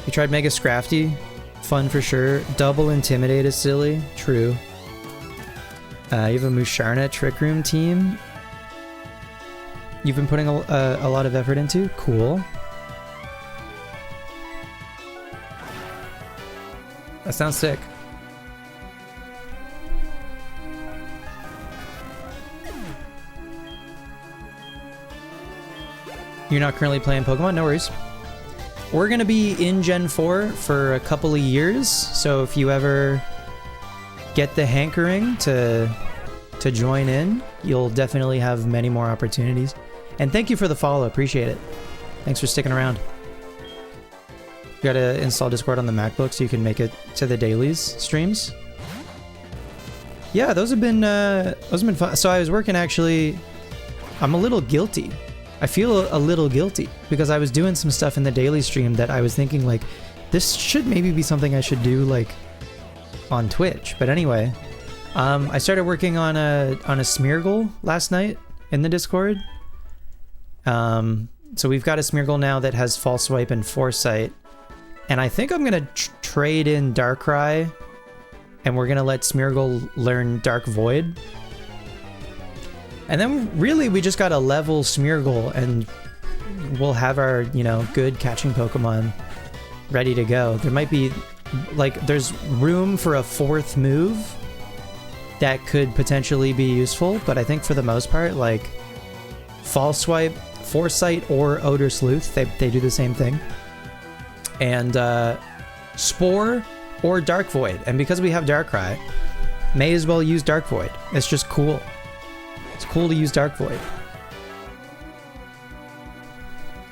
You tried Mega Scrafty? Fun for sure. Double Intimidate is silly. True. You have a Musharna Trick Room team you've been putting a lot of effort into. Cool. That sounds sick. You're not currently playing Pokemon? No worries. We're gonna be in Gen 4 for a couple of years, so if you ever get the hankering to join in, you'll definitely have many more opportunities. And thank you for the follow, appreciate it. Thanks for sticking around. You gotta install Discord on the MacBook so you can make it to the dailies streams. Yeah, those have been fun. So I was working actually, I'm a little guilty. I feel a little guilty because I was doing some stuff in the daily stream that I was thinking like, this should maybe be something I should do like on Twitch. But anyway, I started working on a Smeargle last night in the Discord. So we've got a Smeargle now that has False Swipe and Foresight, and I think I'm gonna trade in Darkrai, and we're gonna let Smeargle learn Dark Void. And then really we just gotta level Smeargle and we'll have our, good catching Pokemon ready to go. There might be, there's room for a fourth move that could potentially be useful, but I think for the most part, False Swipe, Foresight, or Odor Sleuth, they do the same thing. And Spore or Dark Void. And because we have Darkrai, may as well use Dark Void. It's just cool. It's cool to use Dark Void.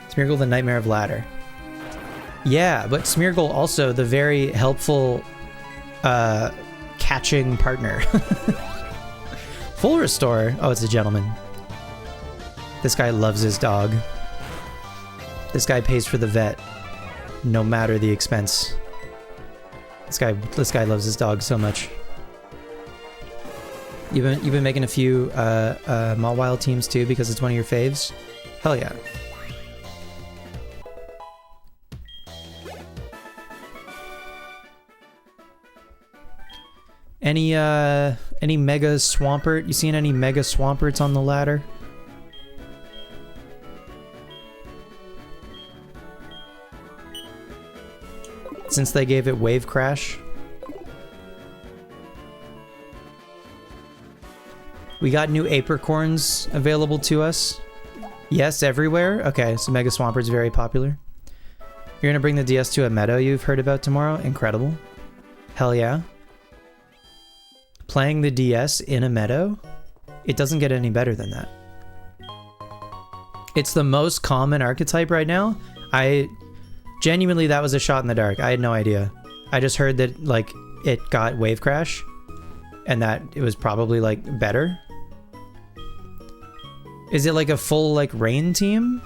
Smeargle, the Nightmare of Ladder. Yeah, but Smeargle also the very helpful catching partner. Full Restore. Oh, it's a gentleman. This guy loves his dog. This guy pays for the vet, no matter the expense. This guy loves his dog so much. You've been making a few Mawile teams too because it's one of your faves? Hell yeah. Any Mega Swampert? You seen any Mega Swamperts on the ladder? Since they gave it Wave Crash. We got new apricorns available to us. Yes, everywhere. Okay, so Mega Swamper's very popular. You're gonna bring the DS to a meadow you've heard about tomorrow? Incredible. Hell yeah. Playing the DS in a meadow? It doesn't get any better than that. It's the most common archetype right now. Genuinely, that was a shot in the dark. I had no idea. I just heard that, like, it got wave crash and that it was probably, like, better. Is it like a full, like, rain team?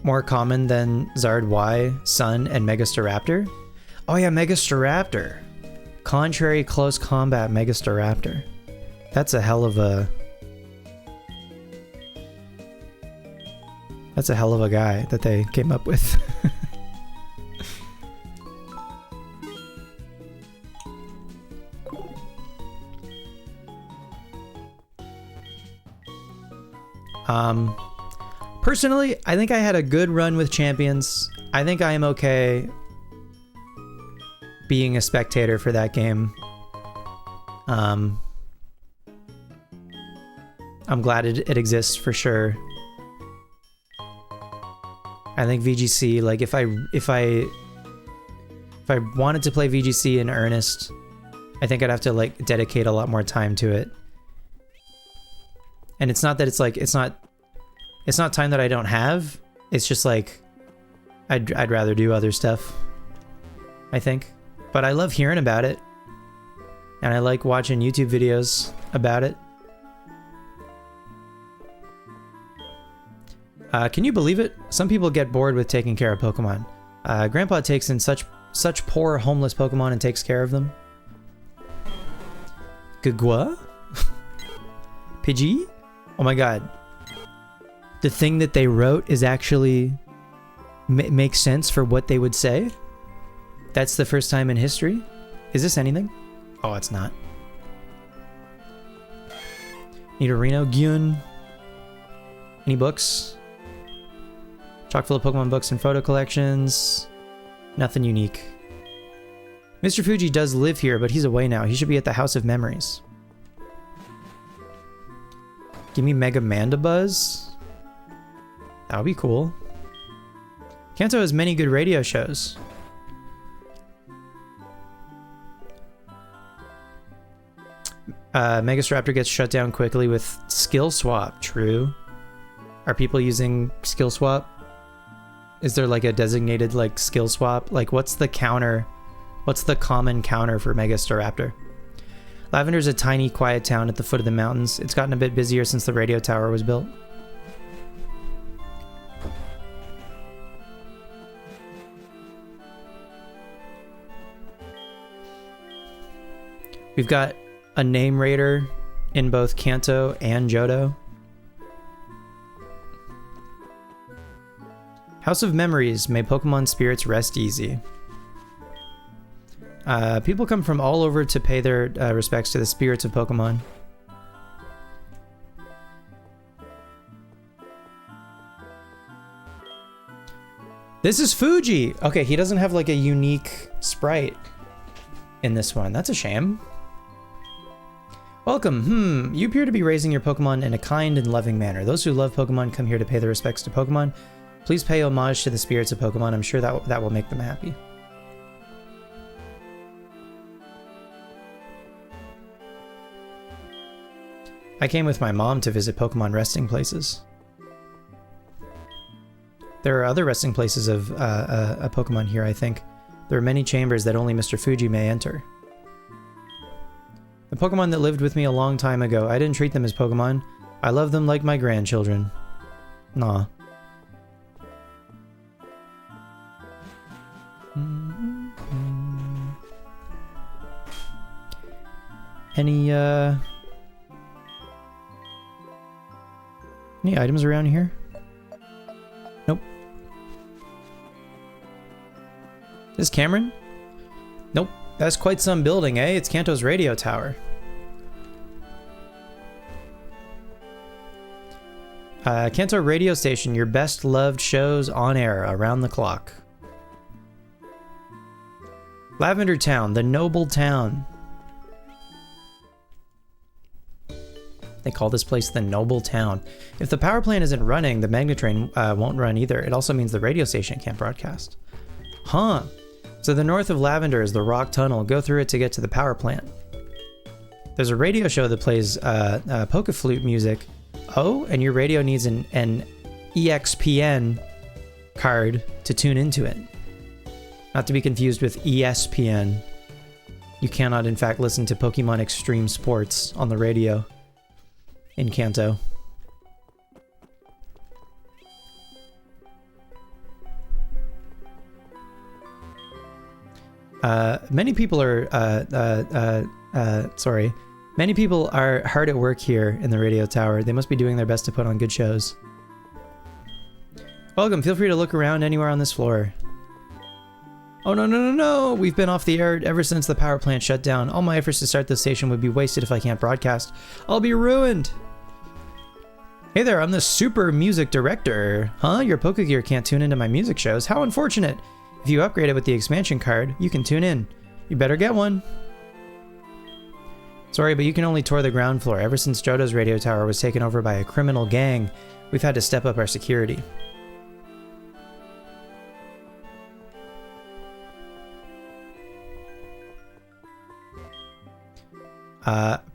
More common than Zard Y, Sun, and Megastaraptor? Oh yeah, Megastaraptor. Contrary close combat Megastaraptor. That's a hell of a... That's a hell of a guy that they came up with. Personally, I think I had a good run with champions. I think I am okay being a spectator for that game. I'm glad it exists for sure. I think VGC, like if I wanted to play VGC in earnest, I think I'd have to like dedicate a lot more time to it. And it's not that it's like it's not time that I don't have. It's just like I'd rather do other stuff, I think. But I love hearing about it. And I like watching YouTube videos about it. Can you believe it? Some people get bored with taking care of Pokemon. Grandpa takes in such poor homeless Pokemon and takes care of them. Gagua? Pidgey? Oh my god. The thing that they wrote is actually makes sense for what they would say. That's the first time in history. Is this anything? Oh, it's not. Nidorino, Gyun. Any books? Chock full of Pokemon books and photo collections. Nothing unique. Mr. Fuji does live here, but he's away now. He should be at the House of Memories. Give me Mega Mandibuzz. That would be cool. Kanto has many good radio shows. Megastaraptor gets shut down quickly with Skill Swap. True. Are people using Skill Swap? Is there like a designated like Skill Swap? Like what's the counter? What's the common counter for Megastaraptor? Lavender's a tiny, quiet town at the foot of the mountains. It's gotten a bit busier since the radio tower was built. We've got a name raider in both Kanto and Johto. House of Memories. May Pokemon spirits rest easy. People come from all over to pay their respects to the spirits of Pokemon. This is Fuji! Okay, he doesn't have like a unique sprite in this one. That's a shame. Welcome. You appear to be raising your Pokemon in a kind and loving manner. Those who love Pokemon come here to pay their respects to Pokemon. Please pay homage to the spirits of Pokemon. I'm sure that will make them happy. I came with my mom to visit Pokemon resting places. There are other resting places of a Pokemon here, I think. There are many chambers that only Mr. Fuji may enter. The Pokemon that lived with me a long time ago, I didn't treat them as Pokemon. I love them like my grandchildren. Nah. Any items around here? Nope. This Cameron? Nope. That's quite some building, eh? It's Kanto's radio tower. Kanto radio station, your best loved shows on air around the clock. Lavender Town, the noble town. They call this place the noble town. If the power plant isn't running, the magnetrain won't run either. It also means the radio station can't broadcast. Huh. So the north of Lavender is the rock tunnel. Go through it to get to the power plant. There's a radio show that plays polka flute music. Oh, and your radio needs an EXPN card to tune into it. Not to be confused with ESPN. You cannot, in fact, listen to Pokemon Extreme Sports on the radio in Kanto. Many people are many people are hard at work here in the radio tower. They must be doing their best to put on good shows. Welcome, feel free to look around anywhere on this floor. Oh no, we've been off the air ever since the power plant shut down. All my efforts to start this station would be wasted if I can't broadcast. I'll be ruined. Hey there, I'm the super music director. Huh? Your Poke Gear can't tune into my music shows? How unfortunate. If you upgrade it with the expansion card, you can tune in. You better get one. Sorry, but you can only tour the ground floor. Ever since Johto's radio tower was taken over by a criminal gang, we've had to step up our security.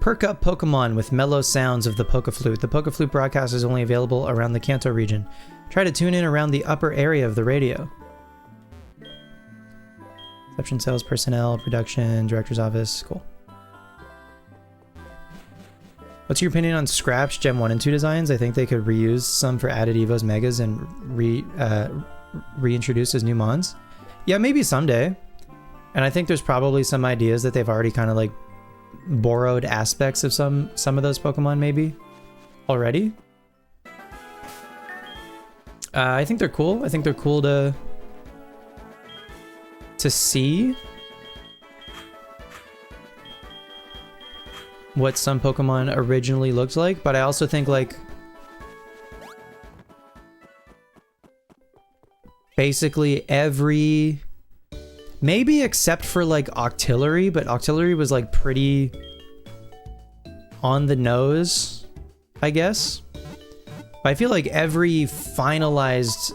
Perk up Pokemon with mellow sounds of the Poke Flute. The Poke Flute broadcast is only available around the Kanto region. Try to tune in around the upper area of the radio. Reception, sales personnel, production, director's office. Cool. What's your opinion on scraps Gen 1 and 2 designs? I think they could reuse some for added Evos Megas and reintroduce as new mons. Yeah, maybe someday. And I think there's probably some ideas that they've already kind of like borrowed aspects of some of those Pokemon maybe already. I think they're cool. I think they're cool to see what some Pokemon originally looked like, but I also think like basically every, maybe except for like Octillery, but Octillery was like pretty on the nose, I guess. But I feel like every finalized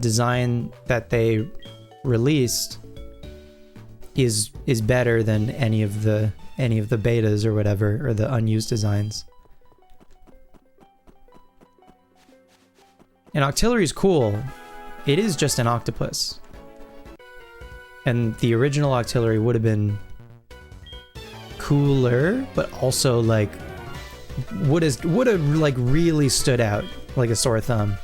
design that they released is better than any of the betas or whatever, or the unused designs. And Octillery's cool. It is just an octopus. And the original Octillery would have been cooler, but also like would have like really stood out like a sore thumb.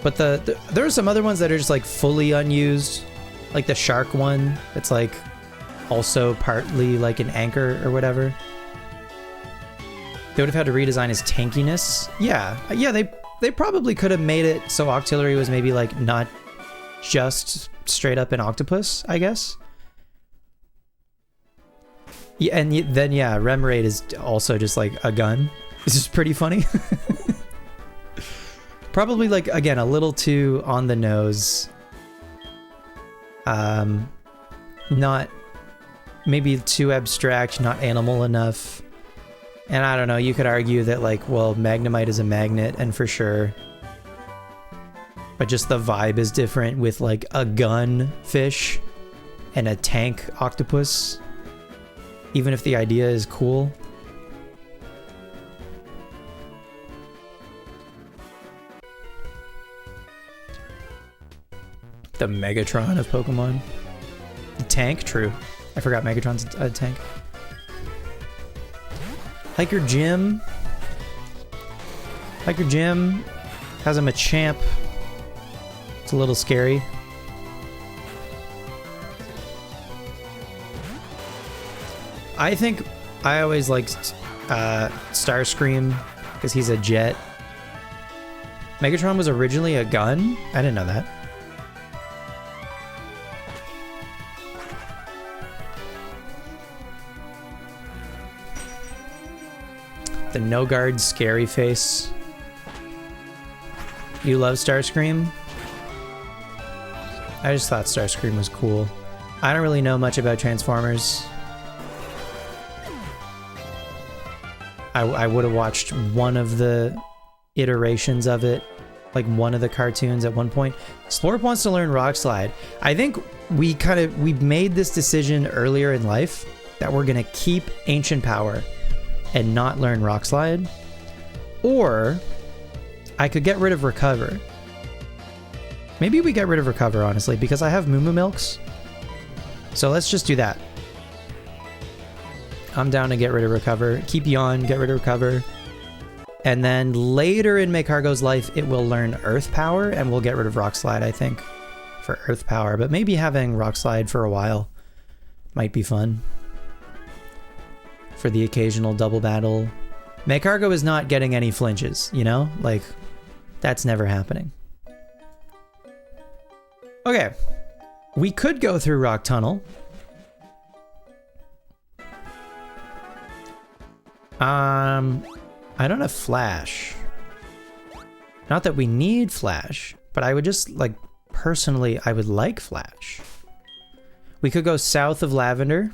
But there are some other ones that are just like fully unused, like the shark one. It's like also partly like an anchor or whatever. They would have had to redesign his tankiness. Yeah, they probably could have made it so Octillery was maybe like not just straight up an octopus, I guess. Yeah, and then yeah, Remoraid is also just like a gun. This is pretty funny. Probably like, again, a little too on the nose. Not, maybe too abstract, not animal enough. And I don't know, you could argue that like, well, Magnemite is a magnet, and for sure. But just the vibe is different with like a gun fish and a tank octopus. Even if the idea is cool. The Megatron of Pokemon. The tank, true. I forgot Megatron's a tank. Hiker Jim. Hiker Jim has him a champ. It's a little scary. I think I always liked Starscream because he's a jet. Megatron was originally a gun? I didn't know that. the no guard scary face. You love Starscream? I just thought Starscream was cool. I don't really know much about Transformers. I would have watched one of the iterations of it, like one of the cartoons at one point. Slorp wants to learn Rock Slide. I think we made this decision earlier in life that we're gonna keep Ancient Power and not learn Rock Slide. Or I could get rid of Recover. Maybe we get rid of Recover, honestly, because I have Moo Moo Milks. So let's just do that. I'm down to get rid of Recover. Keep Yawn, get rid of Recover. And then later in Make HeartGold's life, it will learn Earth Power, and we'll get rid of Rock Slide, I think, for Earth Power. But maybe having Rock Slide for a while might be fun. For the occasional double battle. Make HeartGold is not getting any flinches, you know? Like, that's never happening. Okay. We could go through Rock Tunnel. I don't have Flash. Not that we need Flash, but I would just, like, personally, I would like Flash. We could go south of Lavender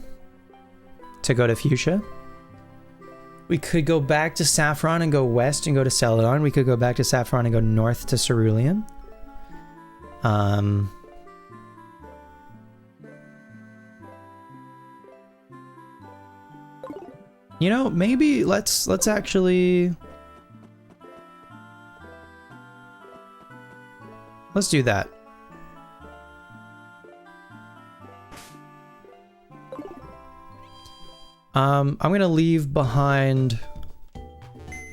to go to Fuchsia. We could go back to Saffron and go west and go to Celadon. We could go back to Saffron and go north to Cerulean. You know, maybe let's actually... Let's do that. I'm gonna leave behind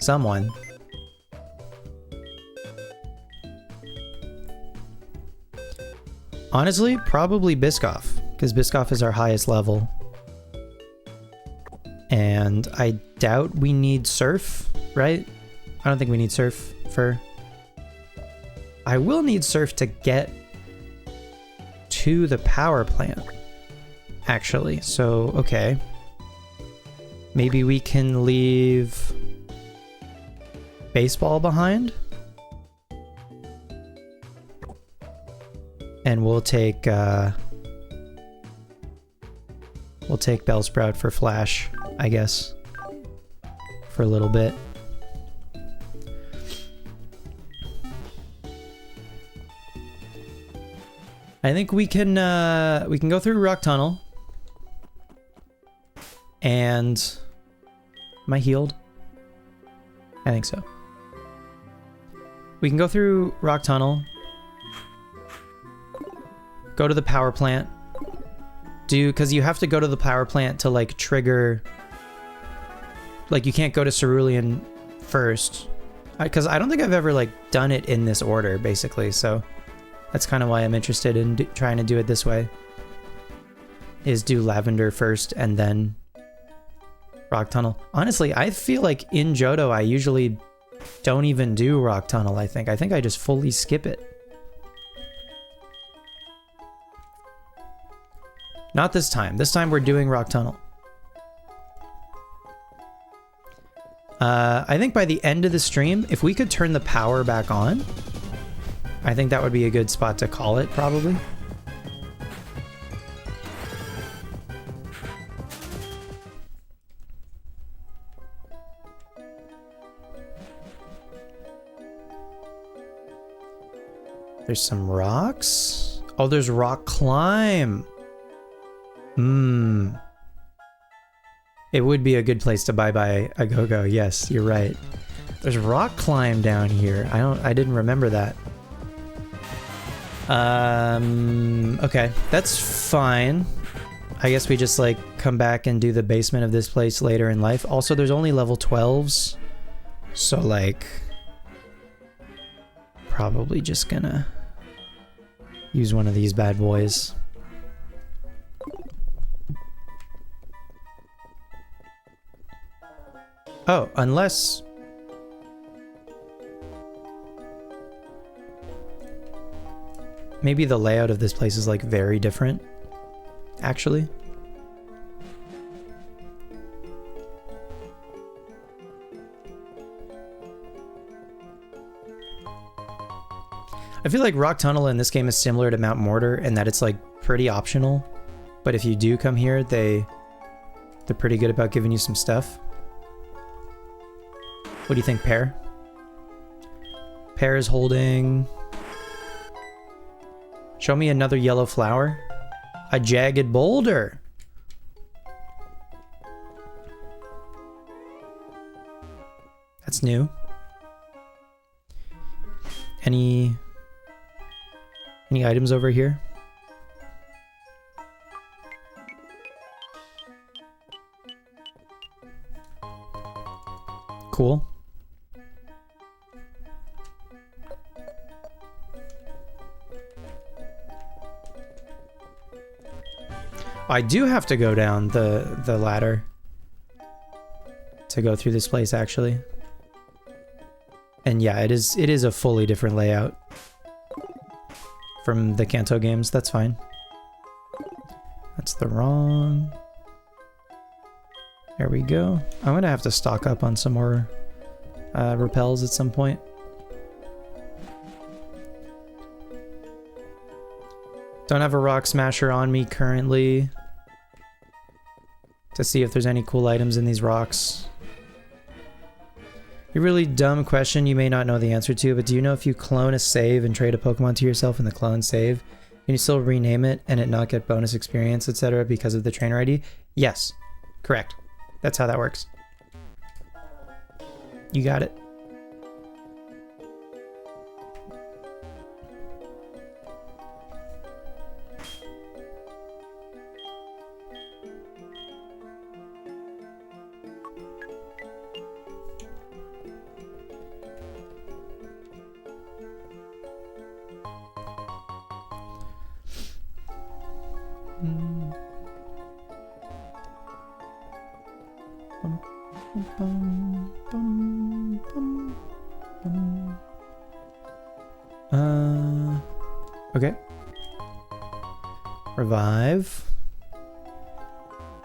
someone. Honestly, probably Biscoff, because Biscoff is our highest level. And I doubt we need Surf, right? I don't think we need Surf for... I will need Surf to get to the power plant, actually. So, okay. Maybe we can leave Baseball behind. And we'll take Bellsprout for Flash, I guess, for a little bit. I think we can go through Rock Tunnel. And am I healed? I think so. We can go through Rock Tunnel. Go to the power plant. Because you have to go to the power plant to, like, trigger... Like, you can't go to Cerulean first. Because I don't think I've ever, like, done it in this order, basically, so... That's kind of why I'm interested in trying to do it this way. Is do Lavender first, and then... Rock Tunnel. Honestly, I feel like in Johto, I usually don't even do Rock Tunnel, I think. I think I just fully skip it. Not this time. This time we're doing Rock Tunnel. I think by the end of the stream, if we could turn the power back on, I think that would be a good spot to call it, probably. There's some rocks. Oh, there's Rock Climb. It would be a good place to bye-bye a go-go. Yes, you're right. There's Rock Climb down here. I didn't remember that. Okay, that's fine. I guess we just, like, come back and do the basement of this place later in life. Also, there's only level 12s. So, like, probably just gonna use one of these bad boys. Oh, unless... Maybe the layout of this place is, like, very different, actually. I feel like Rock Tunnel in this game is similar to Mount Mortar in that it's like pretty optional, but if you do come here, they're pretty good about giving you some stuff. What do you think, Pear? Pear is holding... Show me another yellow flower. A jagged boulder. That's new. Any items over here? Cool. I do have to go down the ladder to go through this place, actually. And yeah, it is a fully different layout from the Kanto games. That's fine. That's the wrong. There we go. I'm gonna have to stock up on some more repels at some point. Don't have a rock smasher on me currently to see if there's any cool items in these rocks. A really dumb question you may not know the answer to, but do you know if you clone a save and trade a Pokemon to yourself in the clone save, can you still rename it and it not get bonus experience, etc. because of the trainer ID? Yes, correct. That's how that works. You got it. Okay. Revive.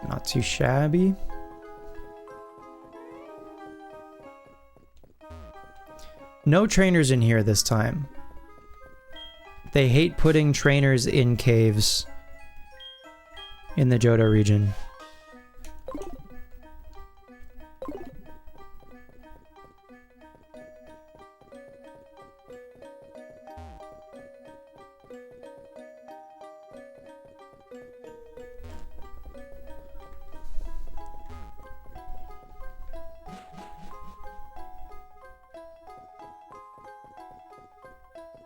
Not too shabby. No trainers in here this time. They hate putting trainers in caves in the Johto region.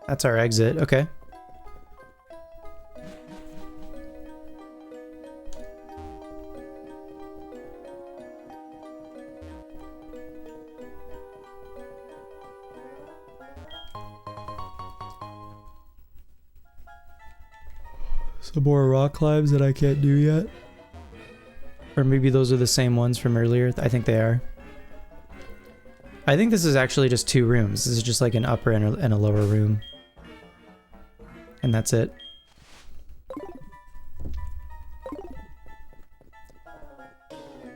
That's our exit, okay. Some more rock climbs that I can't do yet. Or maybe those are the same ones from earlier. I think they are. I think this is actually just 2 rooms. This is just like an upper and a lower room. And that's it.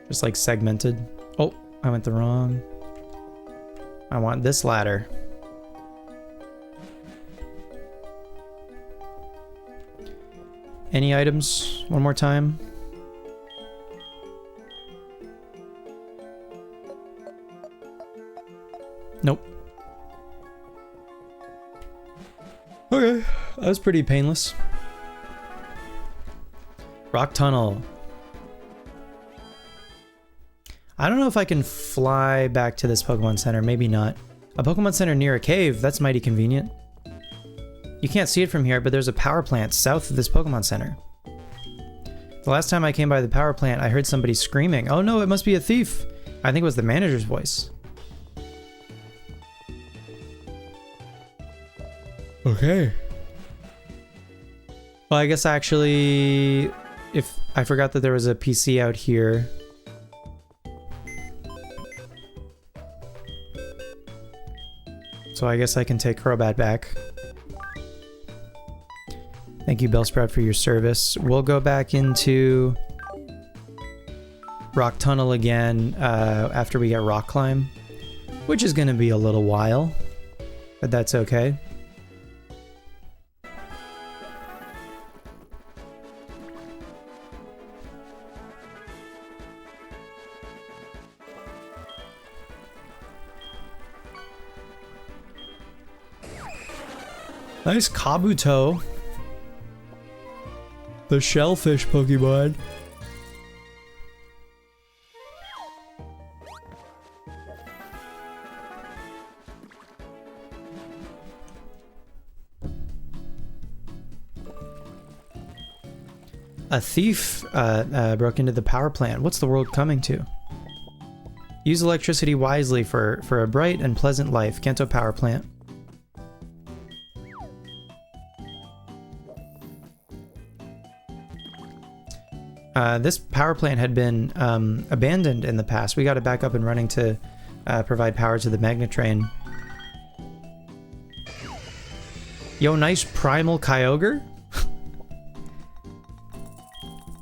Just like segmented. Oh, I went the wrong. I want this ladder. Any items? One more time. Nope. Okay, that was pretty painless. Rock tunnel. I don't know if I can fly back to this Pokemon Center. Maybe not. A Pokemon Center near a cave. That's mighty convenient. You can't see it from here, but there's a power plant south of this Pokemon Center. The last time I came by the power plant, I heard somebody screaming. Oh no, it must be a thief. I think it was the manager's voice. Okay. Well, I guess actually, if I forgot that there was a PC out here. So I guess I can take Crobat back. Thank you, Bellsprout, for your service. We'll go back into Rock Tunnel again after we get Rock Climb, which is going to be a little while, but that's okay. Nice Kabuto. The shellfish Pokemon. A thief broke into the power plant. What's the world coming to? Use electricity wisely for a bright and pleasant life. Kanto power plant. This power plant had been abandoned in the past. We got it back up and running to provide power to the Magnet Train. Yo, nice primal Kyogre.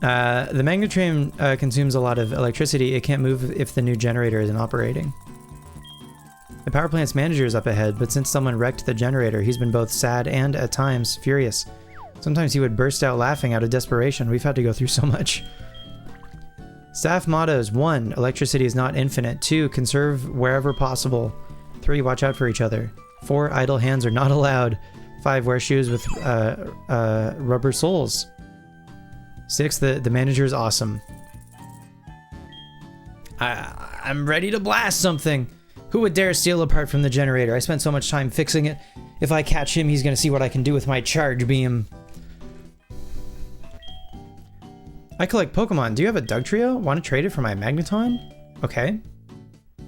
The Magnet Train consumes a lot of electricity. It can't move if the new generator isn't operating. The power plant's manager is up ahead, but since someone wrecked the generator, he's been both sad and, at times, furious. Sometimes he would burst out laughing out of desperation. We've had to go through so much. Staff mottos: 1. Electricity is not infinite. 2. Conserve wherever possible. 3. Watch out for each other. 4. Idle hands are not allowed. 5. Wear shoes with rubber soles. 6. The manager is awesome. I'm ready to blast something. Who would dare steal a part from the generator? I spent so much time fixing it. If I catch him, he's gonna see what I can do with my charge beam. I collect Pokemon. Do you have a Dugtrio? Want to trade it for my Magneton? Okay.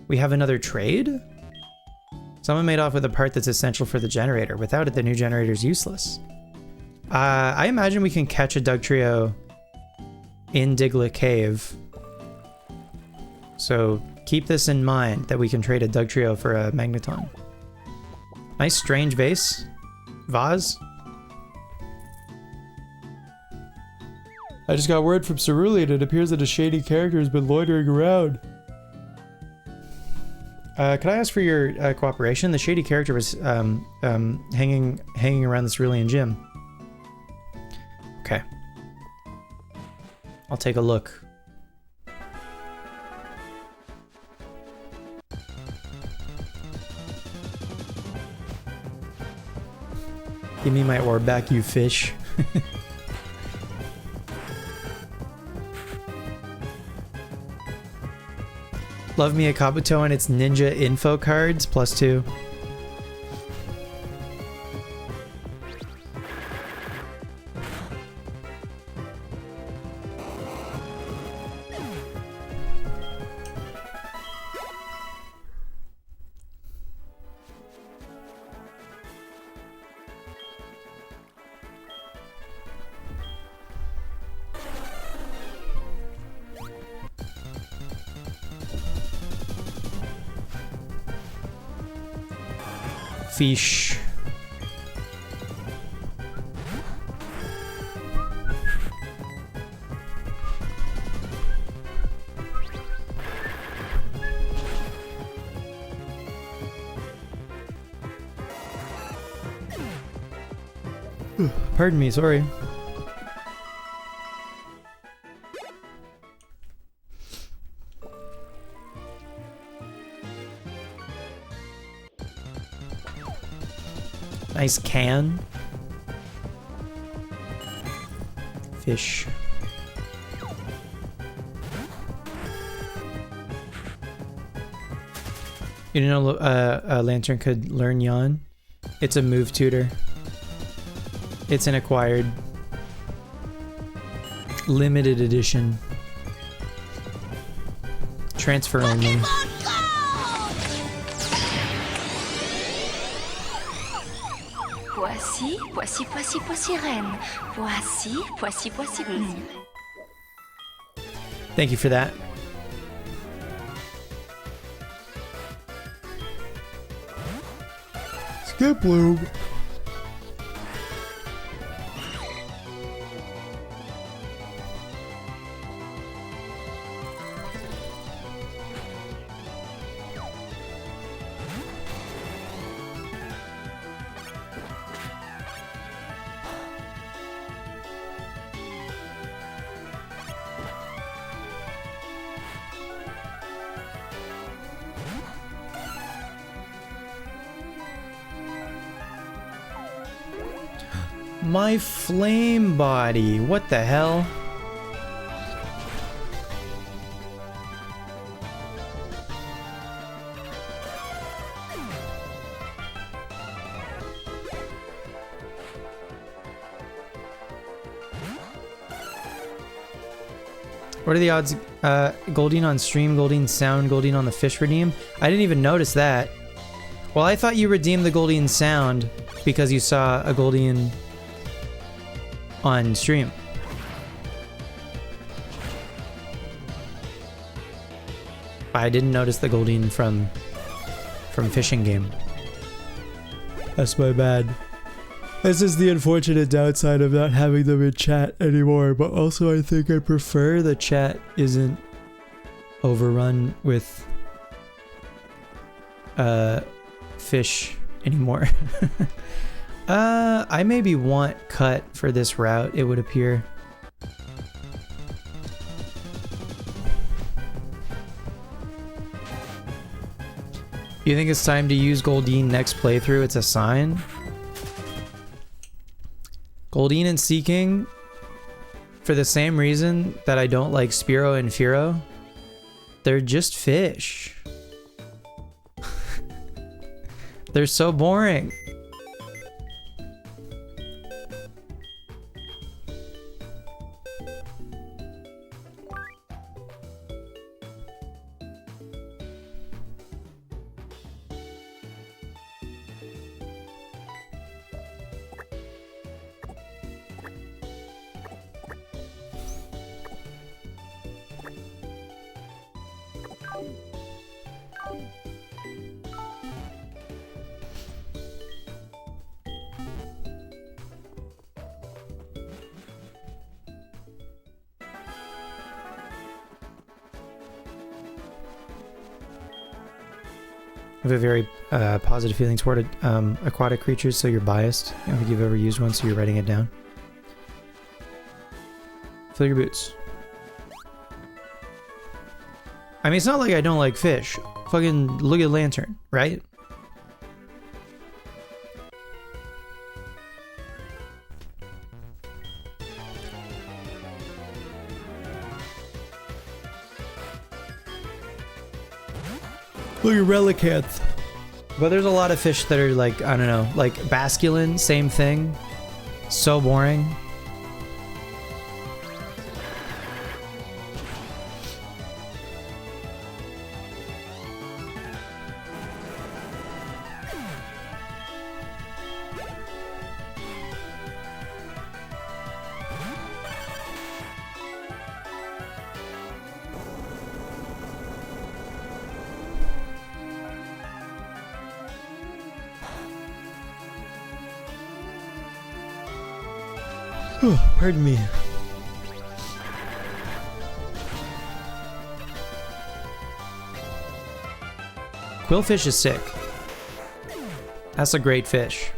We have another trade? Someone made off with a part that's essential for the generator. Without it, the new generator's useless. I imagine we can catch a Dugtrio in Diglett Cave. So keep this in mind, that we can trade a Dugtrio for a Magneton. Nice strange vase. Vase. I just got word from Cerulean. It appears that a shady character has been loitering around. Could I ask for your cooperation? The shady character was hanging around the Cerulean gym. Okay. I'll take a look. Give me my orb back, you fish. Love me a Kabuto and its ninja info cards, +2. Fish. Pardon me, sorry. Nice can. Fish. You didn't know a Lantern could learn Yawn? It's a move tutor. It's an acquired. Limited edition. Transfer only. Voici reine. Voici. Thank you for that. Skip Bloom. My flame body. What the hell? What are the odds? Goldine on stream, Goldine sound, Goldine on the fish redeem. I didn't even notice that. Well, I thought you redeemed the Goldine sound because you saw a Goldine on stream. I didn't notice the Goldine from fishing game. That's my bad. This is the unfortunate downside of not having them in chat anymore, but also I think I prefer the chat isn't overrun with fish anymore. I maybe want cut for this route, it would appear. You think it's time to use Goldine next playthrough? It's a sign. Goldine and Seeking, for the same reason that I don't like Spearow and Fearow, they're just fish. They're so boring. I have a very positive feeling toward aquatic creatures, so you're biased. I don't think you've ever used one, so you're writing it down. Fill your boots. I mean, it's not like I don't like fish. Fucking look at Lantern, right? Look at Relicanth. But there's a lot of fish that are like, I don't know, like Basculin, same thing. So boring. Pardon me. Quillfish is sick. That's a great fish.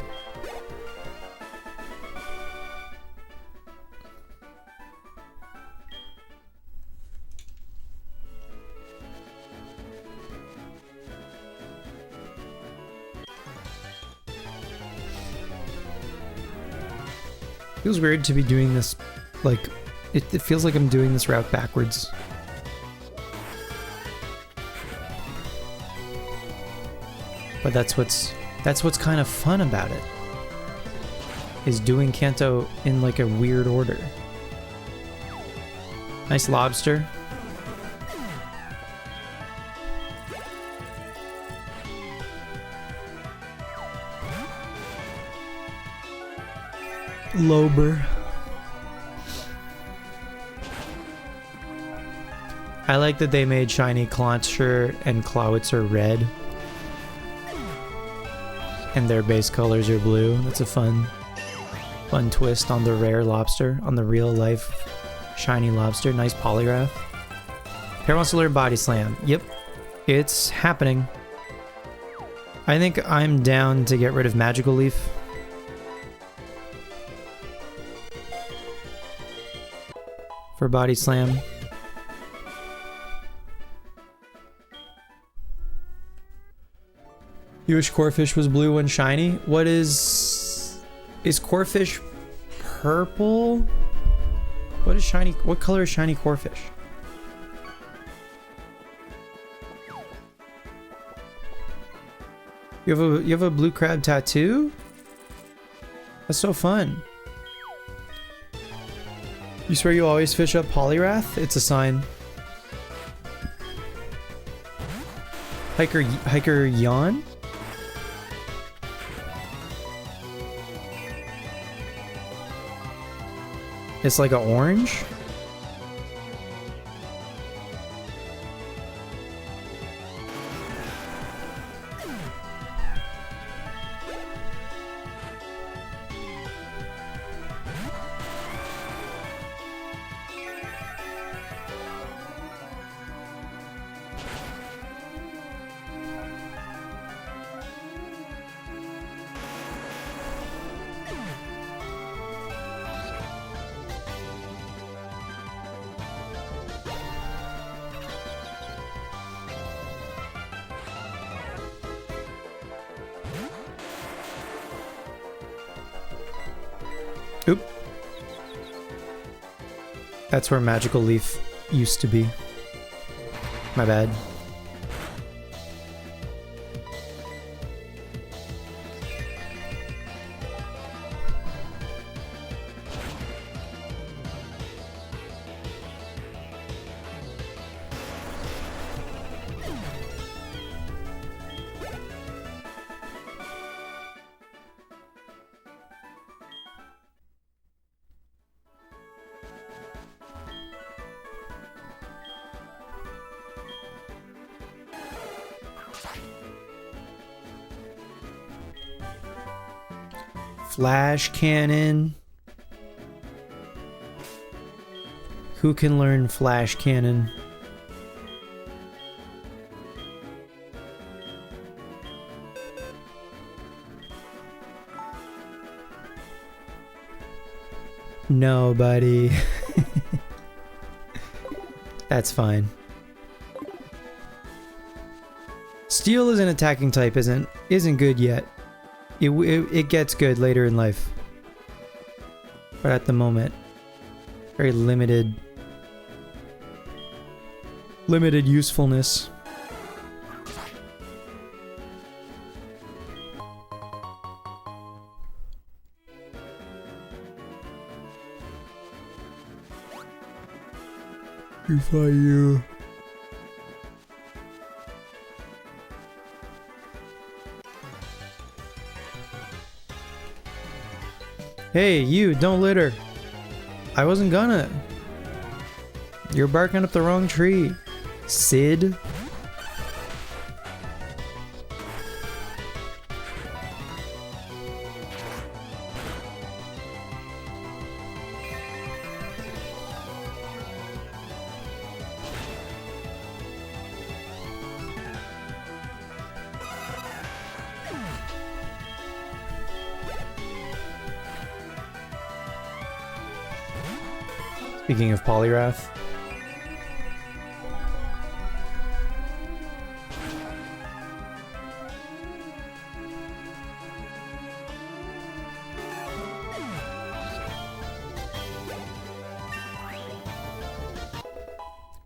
Feels weird to be doing this, like, it feels like I'm doing this route backwards. But that's what's kind of fun about it, is doing Kanto in like a weird order. Nice lobster. Lober. I like that they made shiny Clauncher and Clawitzer red. And their base colors are blue. That's a fun twist on the rare lobster, on the real life shiny lobster. Nice polygraph. Hair wants to learn Body Slam. Yep, it's happening. I think I'm down to get rid of Magical Leaf. For Body Slam. You wish Corefish was blue when shiny? What is Corefish purple. What is shiny? What color is shiny corefish? You have a blue crab tattoo? That's so fun. You swear you always fish up polyrath? It's a sign. Hiker yawn? It's like an orange? Oop. That's where Magical Leaf used to be. My bad. Flash cannon. Who can learn flash cannon? Nobody. That's fine. Steel as an attacking type isn't good yet. It gets good later in life, but at the moment, very limited usefulness. If I Hey, you, don't litter. I wasn't gonna. You're barking up the wrong tree, Sid. Speaking of Polyrath.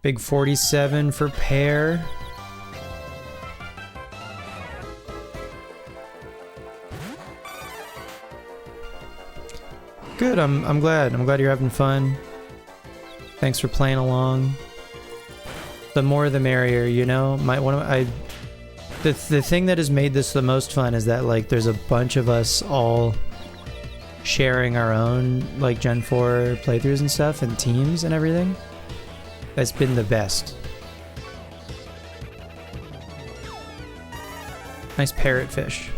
Big 47 for pear. Good, I'm glad. I'm glad you're having fun. Thanks for playing along. The more the merrier, you know? The thing that has made this the most fun is that like there's a bunch of us all sharing our own like Gen 4 playthroughs and stuff and teams and everything. That's been the best. Nice parrotfish.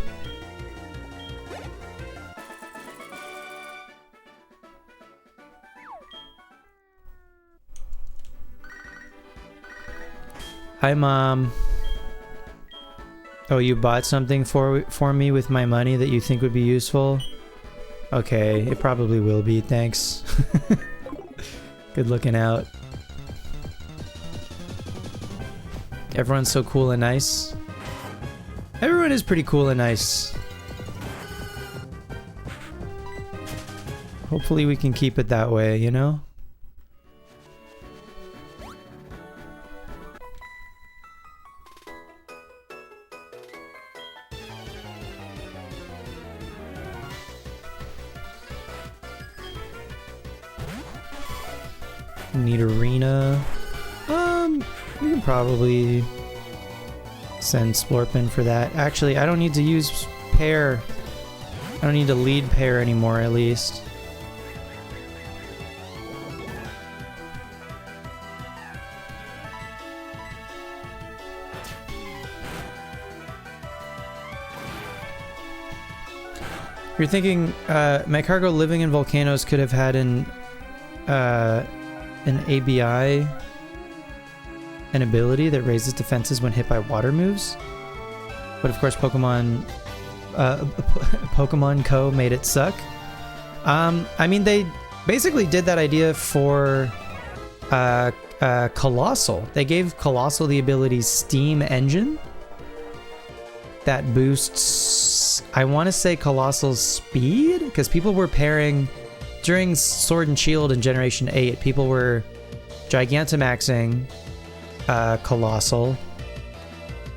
Hi, Mom. Oh, you bought something for me with my money that you think would be useful? Okay, it probably will be, thanks. Good looking out. Everyone's so cool and nice. Everyone is pretty cool and nice. Hopefully we can keep it that way, you know? Need arena. We can probably send Splorpin for that. Actually, I don't need to use pair. I don't need to lead pair anymore, at least. You're thinking, McCargo living in volcanoes could have had an ABI, an ability that raises defenses when hit by water moves. But of course, Pokemon Co. made it suck. I mean, they basically did that idea for Colossal. They gave Colossal the ability Steam Engine that boosts, I want to say, Colossal's speed, because people were pairing during Sword and Shield in Generation 8, people were Gigantamaxing Colossal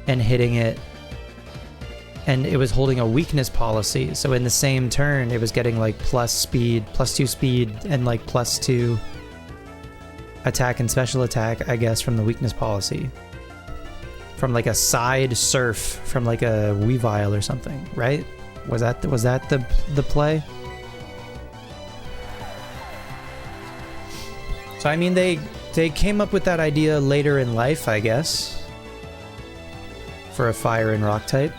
and hitting it, and it was holding a weakness policy. So in the same turn, it was getting like plus speed, +2 speed, and like +2 attack and special attack, I guess, from the weakness policy. From like a side surf from like a Weavile or something, right? Was that the play? So I mean, they came up with that idea later in life, I guess, for a fire and rock type.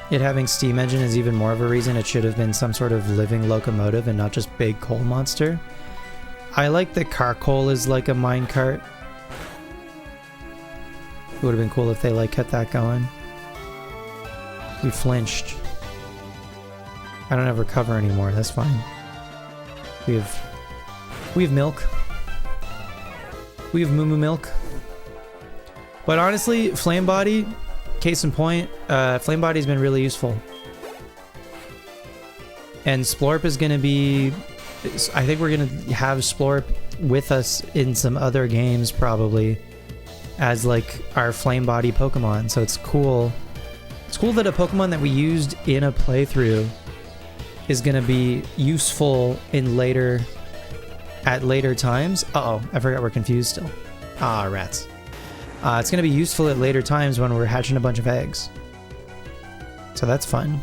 It having Steam Engine is even more of a reason it should have been some sort of living locomotive and not just big coal monster. I like that Carcoal is like a minecart. It would have been cool if they like kept that going. We flinched. I don't have recover anymore, that's fine. We have milk. We have Moo Moo milk. But honestly, Flame Body, case in point, Flame Body's been really useful. And Splorp is gonna be, I think we're gonna have Splorp with us in some other games probably as like our Flame Body Pokemon. So it's cool. It's cool that a Pokemon that we used in a playthrough is gonna be useful in at later times. Uh-oh, I forgot we're confused still. Ah, rats. It's gonna be useful at later times when we're hatching a bunch of eggs. So that's fun.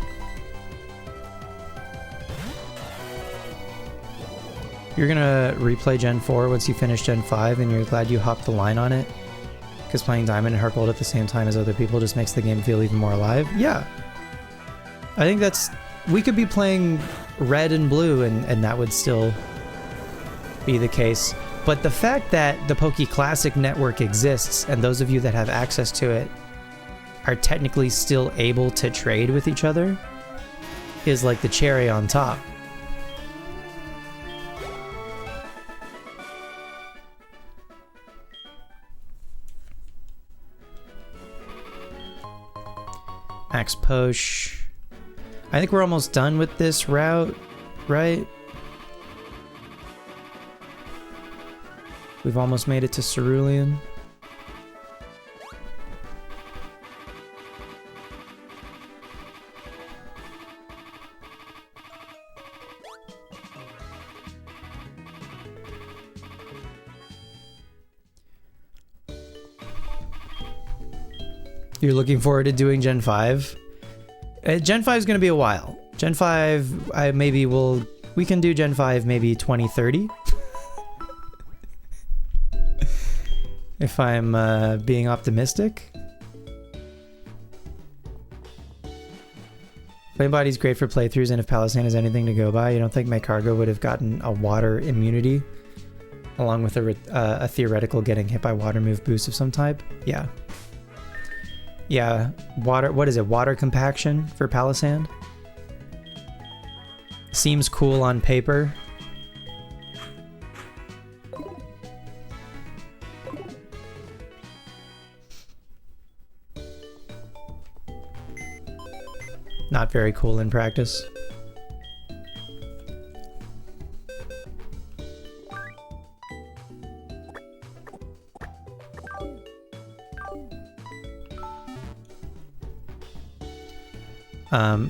You're gonna replay Gen 4 once you finish Gen 5 and you're glad you hopped the line on it? Because playing Diamond and HeartGold at the same time as other people just makes the game feel even more alive? Yeah. I think that's... We could be playing Red and Blue and that would still be the case. But the fact that the Poke Classic network exists and those of you that have access to it are technically still able to trade with each other is like the cherry on top. Max Posh. I think we're almost done with this route, right? We've almost made it to Cerulean. You're looking forward to doing Gen 5? Gen 5 is going to be a while. Gen 5, we can do Gen 5 maybe 2030. If I'm being optimistic. Flame Body's great for playthroughs, and if Palisand is anything to go by, you don't think Magcargo would have gotten a water immunity? Along with a theoretical getting hit by water move boost of some type? Yeah. Yeah, water, what is it? Water compaction for Palisand? Seems cool on paper. not very cool in practice.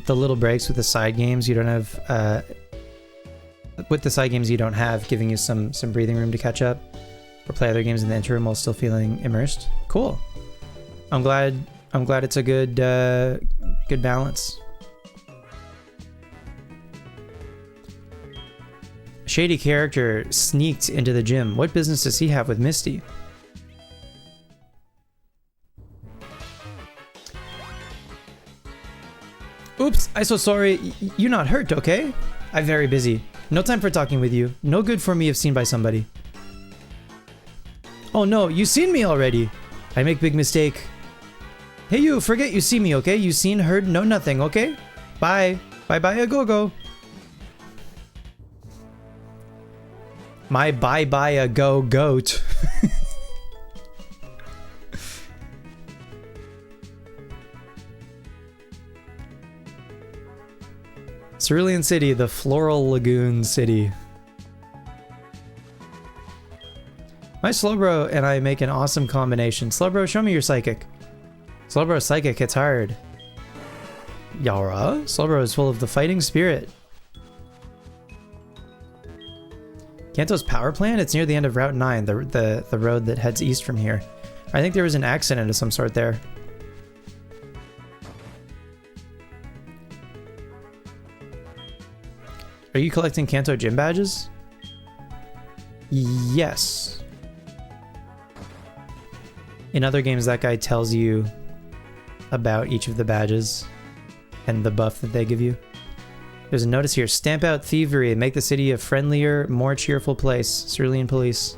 The little breaks with the side games you don't have, with the side games you don't have, giving you some breathing room to catch up or play other games in the interim while still feeling immersed. Cool. I'm glad it's a good good balance. Shady character sneaked into the gym. What business does he have with Misty? Oops, I so sorry. You're not hurt, okay? I'm very busy. No time for talking with you. No good for me if seen by somebody. Oh no, you seen me already. I make big mistake. Hey you, forget you see me, okay? You seen, heard, no nothing, okay? Bye. Bye-bye a go-go. My bye-bye a go-goat. Cerulean City, the Floral Lagoon City. My Slowbro and I make an awesome combination. Slowbro, show me your psychic. Slowbro psychic hits hard. Yara? Slowbro is full of the fighting spirit. Kanto's power plant? It's near the end of Route 9, the road that heads east from here. I think there was an accident of some sort there. Are you collecting Kanto gym badges? Yes. In other games, that guy tells you about each of the badges and the buff that they give you. There's a notice here. Stamp out thievery and make the city a friendlier, more cheerful place. Cerulean Police.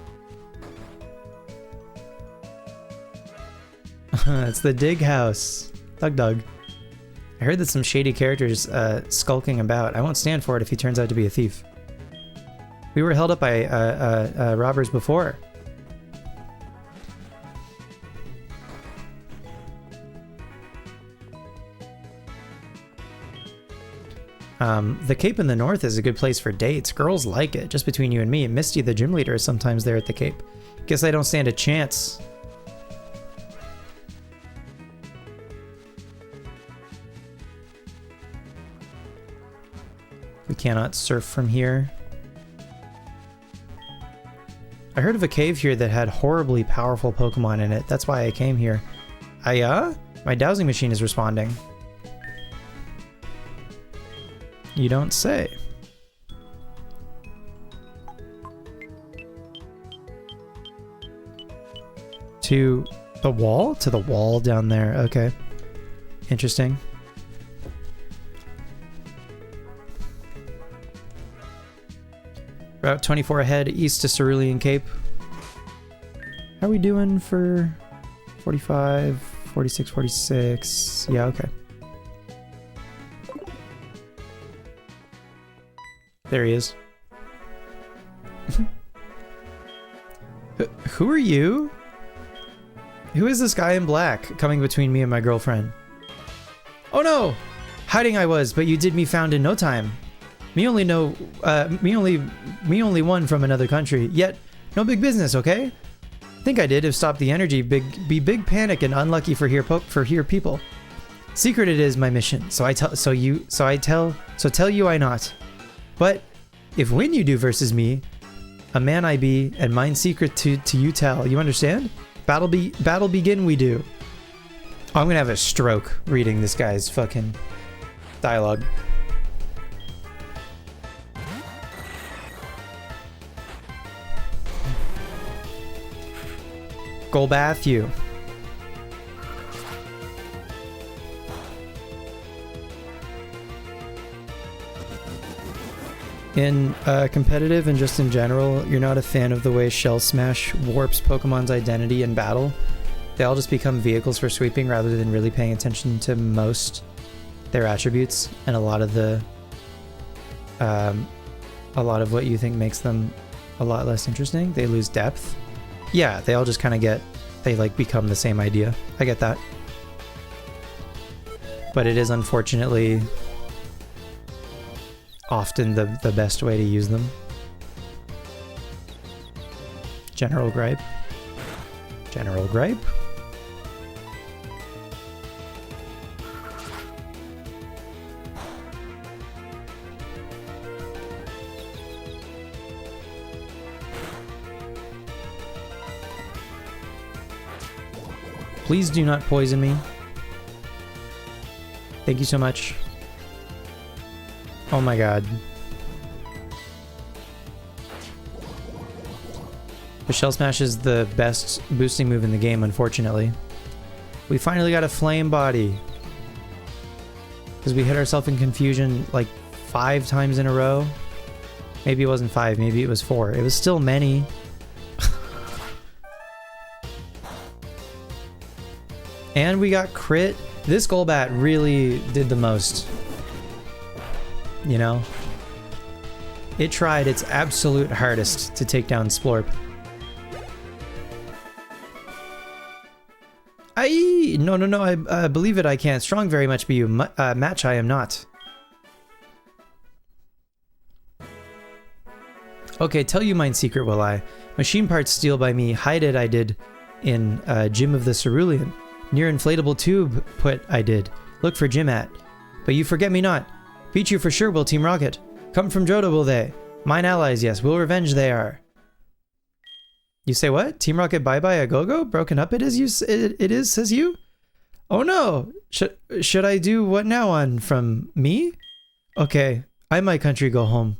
It's the dig house. Doug. I heard that some shady characters skulking about. I won't stand for it if he turns out to be a thief. We were held up by robbers before. The Cape in the north is a good place for dates. Girls like it, just between you and me. Misty, the gym leader, is sometimes there at the Cape. Guess I don't stand a chance. We cannot surf from here. I heard of a cave here that had horribly powerful Pokemon in it. That's why I came here. My dowsing machine is responding. You don't say. To the wall? To the wall down there. Okay. Interesting. Route 24 ahead, east to Cerulean Cape. How are we doing for 45, 46, 46? Yeah, okay. There he is. Who are you? Who is this guy in black coming between me and my girlfriend? Oh no! Hiding I was, but you did me found in no time. Me only one from another country. Yet, no big business, okay? Think I did if stop the energy, big panic and unlucky for here people. Secret it is my mission, so tell you I not. But if when you do versus me, a man I be, and mine secret to you tell. You understand? Battle begin we do. Oh, I'm gonna have a stroke reading this guy's fucking dialogue. Golbath you. In competitive and just in general, you're not a fan of the way Shell Smash warps Pokemon's identity in battle. They all just become vehicles for sweeping rather than really paying attention to most their attributes, and a lot of what you think makes them a lot less interesting. They lose depth. Yeah, they all just kind of become the same idea. I get that. but it is unfortunately often the best way to use them. General gripe. General gripe. Please do not poison me. Thank you so much. Oh my god. The Shell Smash is the best boosting move in the game, unfortunately. We finally got a flame body. Because we hit ourselves in confusion like 5 times in a row. Maybe it wasn't 5, maybe it was 4. It was still many. And we got crit. This Golbat really did the most. You know? It tried its absolute hardest to take down Splorp. No, I believe it, I can't. Strong very much be you. Match, I am not. Okay, tell you mine secret will I. Machine parts steal by me, hide it I did in Gym of the Cerulean. Near inflatable tube put I did. Look for Jim at. But you forget me not. Beat you for sure will Team Rocket. Come from Johto will they. Mine allies, yes, will revenge they are. You say what? Team Rocket bye bye a go-go? Broken up it is you it is, says you? Oh no! Should I do what now on from me? Okay, I my country go home.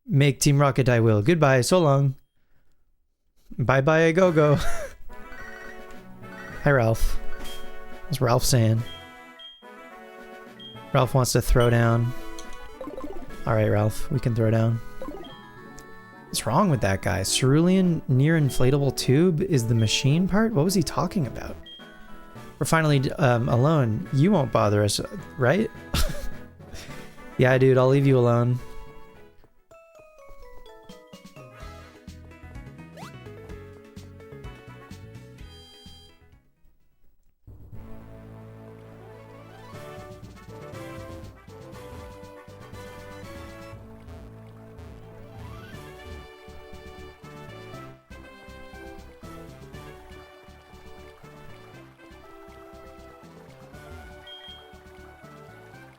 Make Team Rocket I will. Goodbye, so long. Bye bye a go-go. Hi Ralph. What's Ralph saying? Ralph wants to throw down. Alright Ralph, we can throw down. What's wrong with that guy? Cerulean near inflatable tube is the machine part? What was he talking about? We're finally alone. You won't bother us, right? Yeah, dude, I'll leave you alone.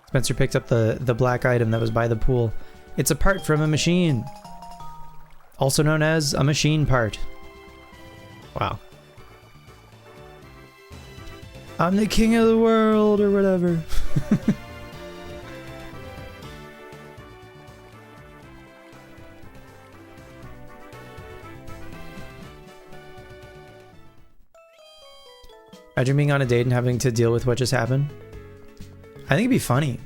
Spencer picked up the black item that was by the pool. It's a part from a machine. Also known as a machine part. Wow. I'm the king of the world, or whatever. Imagine being on a date and having to deal with what just happened. I think it'd be funny.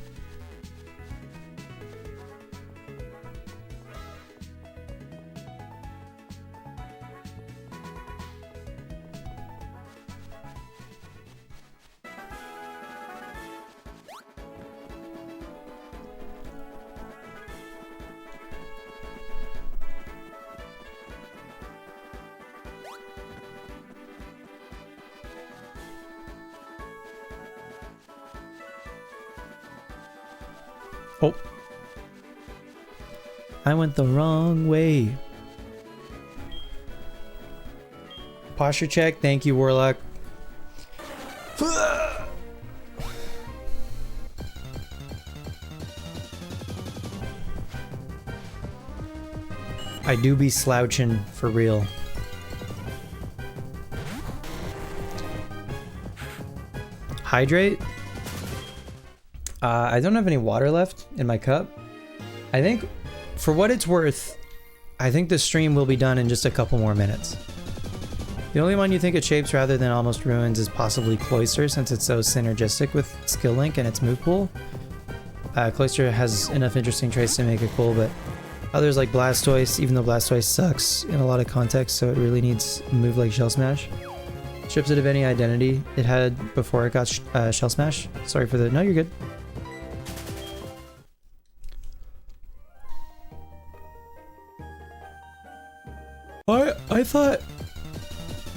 Oh. I went the wrong way. Posture check. Thank you, Warlock. I do be slouching for real. Hydrate. I don't have any water left in my cup. I think, for what it's worth, I think the stream will be done in just a couple more minutes. The only one you think it shapes rather than almost ruins is possibly Cloyster, since it's so synergistic with Skill Link and its move pool. Cloyster has enough interesting traits to make it cool, but others like Blastoise, even though Blastoise sucks in a lot of contexts, so it really needs a move like Shell Smash. Strips it of any identity it had before it got Shell Smash. Sorry for the... No, you're good. I thought...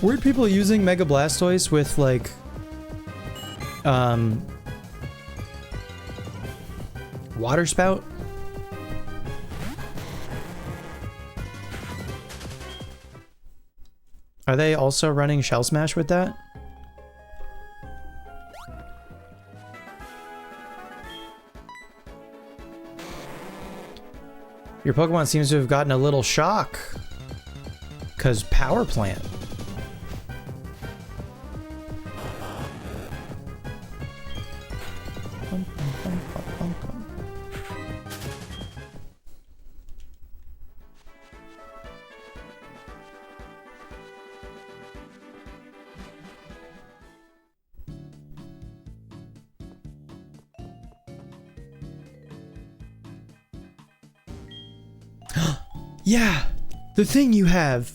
Weren't people using Mega Blastoise with, like... Water spout? Are they also running Shell Smash with that? Your Pokemon seems to have gotten a little shock. 'Cause power plant. Yeah, the thing you have.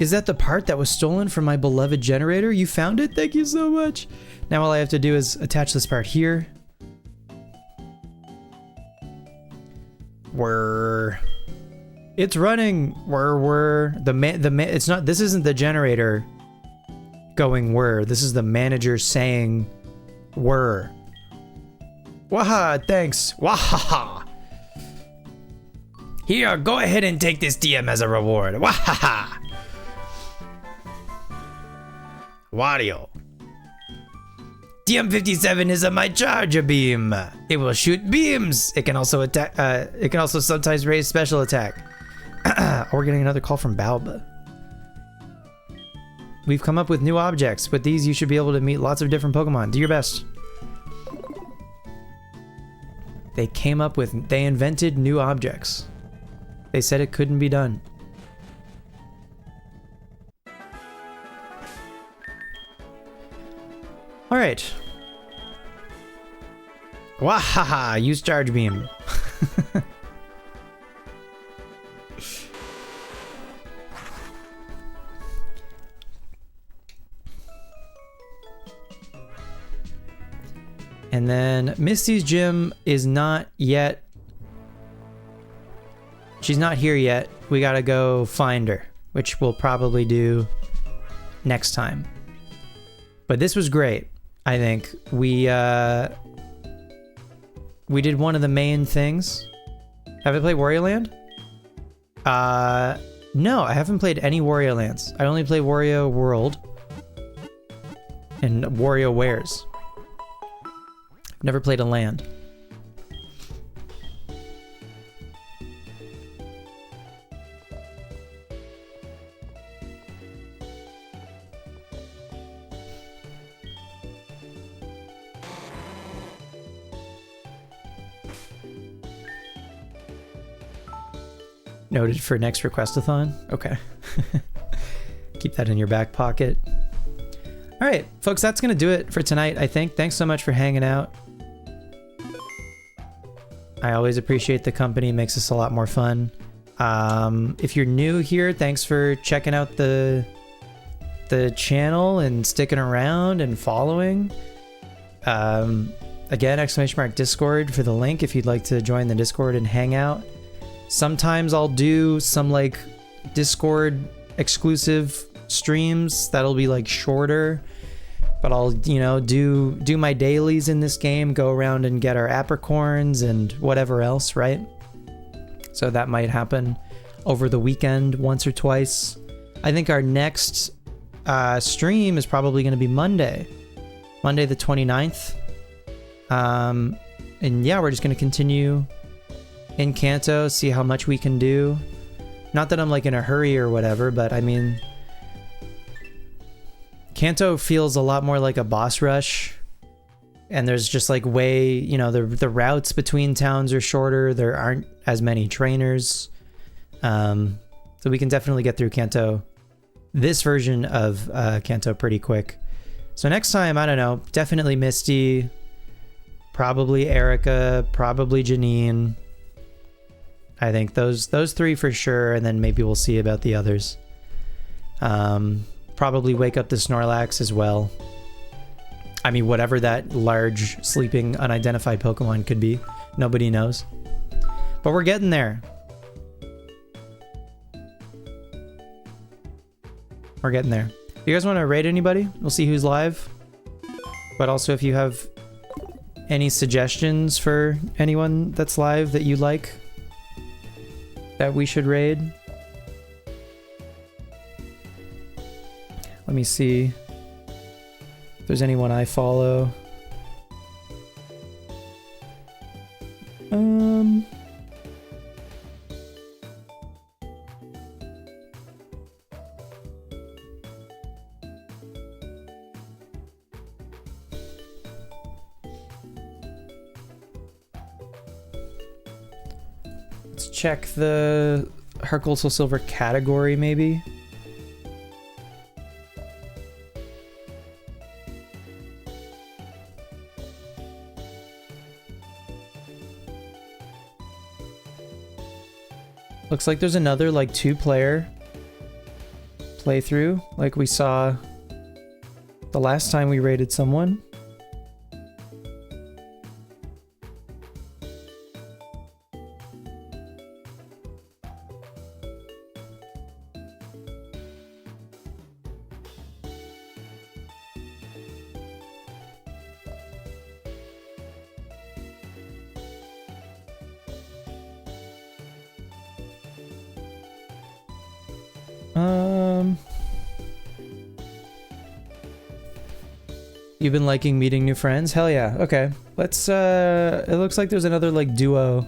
Is that the part that was stolen from my beloved generator? You found it? Thank you so much. Now all I have to do is attach this part here. It's running. It's not, this isn't the generator going whir. This is the manager saying whir. Waha, thanks. Wahaha. Here, go ahead and take this DM as a reward. Wahaha. Wario. DM57 is a my charger beam. It will shoot beams. It can also attack. It can also sometimes raise special attack. Oh, we're getting another call from Balba. We've come up with new objects. With these, you should be able to meet lots of different Pokemon. Do your best. They invented new objects. They said it couldn't be done. All right. Wahaha, use charge beam. And then Misty's gym is not yet. She's not here yet. We gotta go find her, which we'll probably do next time. But this was great. I think we did one of the main things. Have I played Wario Land? No, I haven't played any Wario Lands. I only play Wario World and Wario Wares. Never played a land. Noted for next requestathon. Okay. Keep that in your back pocket. All right, folks, that's going to do it for tonight, I think. Thanks so much for hanging out. I always appreciate the company. It makes us a lot more fun. If you're new here, thanks for checking out the channel and sticking around and following. Again, !Discord for the link if you'd like to join the Discord and hang out. Sometimes I'll do some like Discord exclusive streams that'll be like shorter, but I'll, you know, do my dailies in this game, go around and get our apricorns and whatever else, right? So that might happen over the weekend once or twice. I think our next stream is probably going to be Monday the 29th. And yeah, we're just going to continue in Kanto, see how much we can do. Not that I'm like in a hurry or whatever, but I mean, Kanto feels a lot more like a boss rush, and there's just like way, you know, the routes between towns are shorter. There aren't as many trainers, so we can definitely get through Kanto, this version of Kanto, pretty quick. So next time, I don't know, definitely Misty, probably Erica, probably Janine. I think those three for sure, and then maybe we'll see about the others. Probably wake up the Snorlax as well. I mean, whatever that large sleeping unidentified Pokemon could be, nobody knows. But we're getting there. We're getting there. You guys want to raid anybody? We'll see who's live. But also, if you have Any suggestions for anyone that's live that you like that we should raid? Let me see if there's anyone I follow. Let's check the HeartGold Soul Silver category, maybe. Looks like there's another like 2-player playthrough like we saw the last time we raided someone. You've been liking meeting new friends? Hell yeah. Okay. Let's it looks like there's another like duo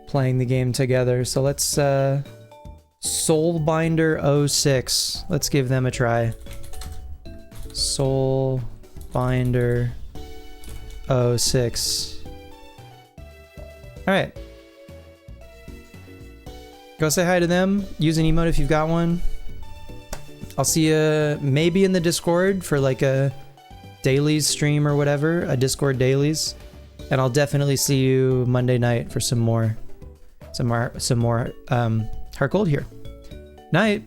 playing the game together. So let's Soulbinder 06. Let's give them a try. Soulbinder 06. All right. Go say hi to them. Use an emote if you've got one. I'll see you maybe in the Discord for like a dailies stream or whatever, a Discord dailies, and I'll definitely see you Monday night for some more HeartGold here. Night.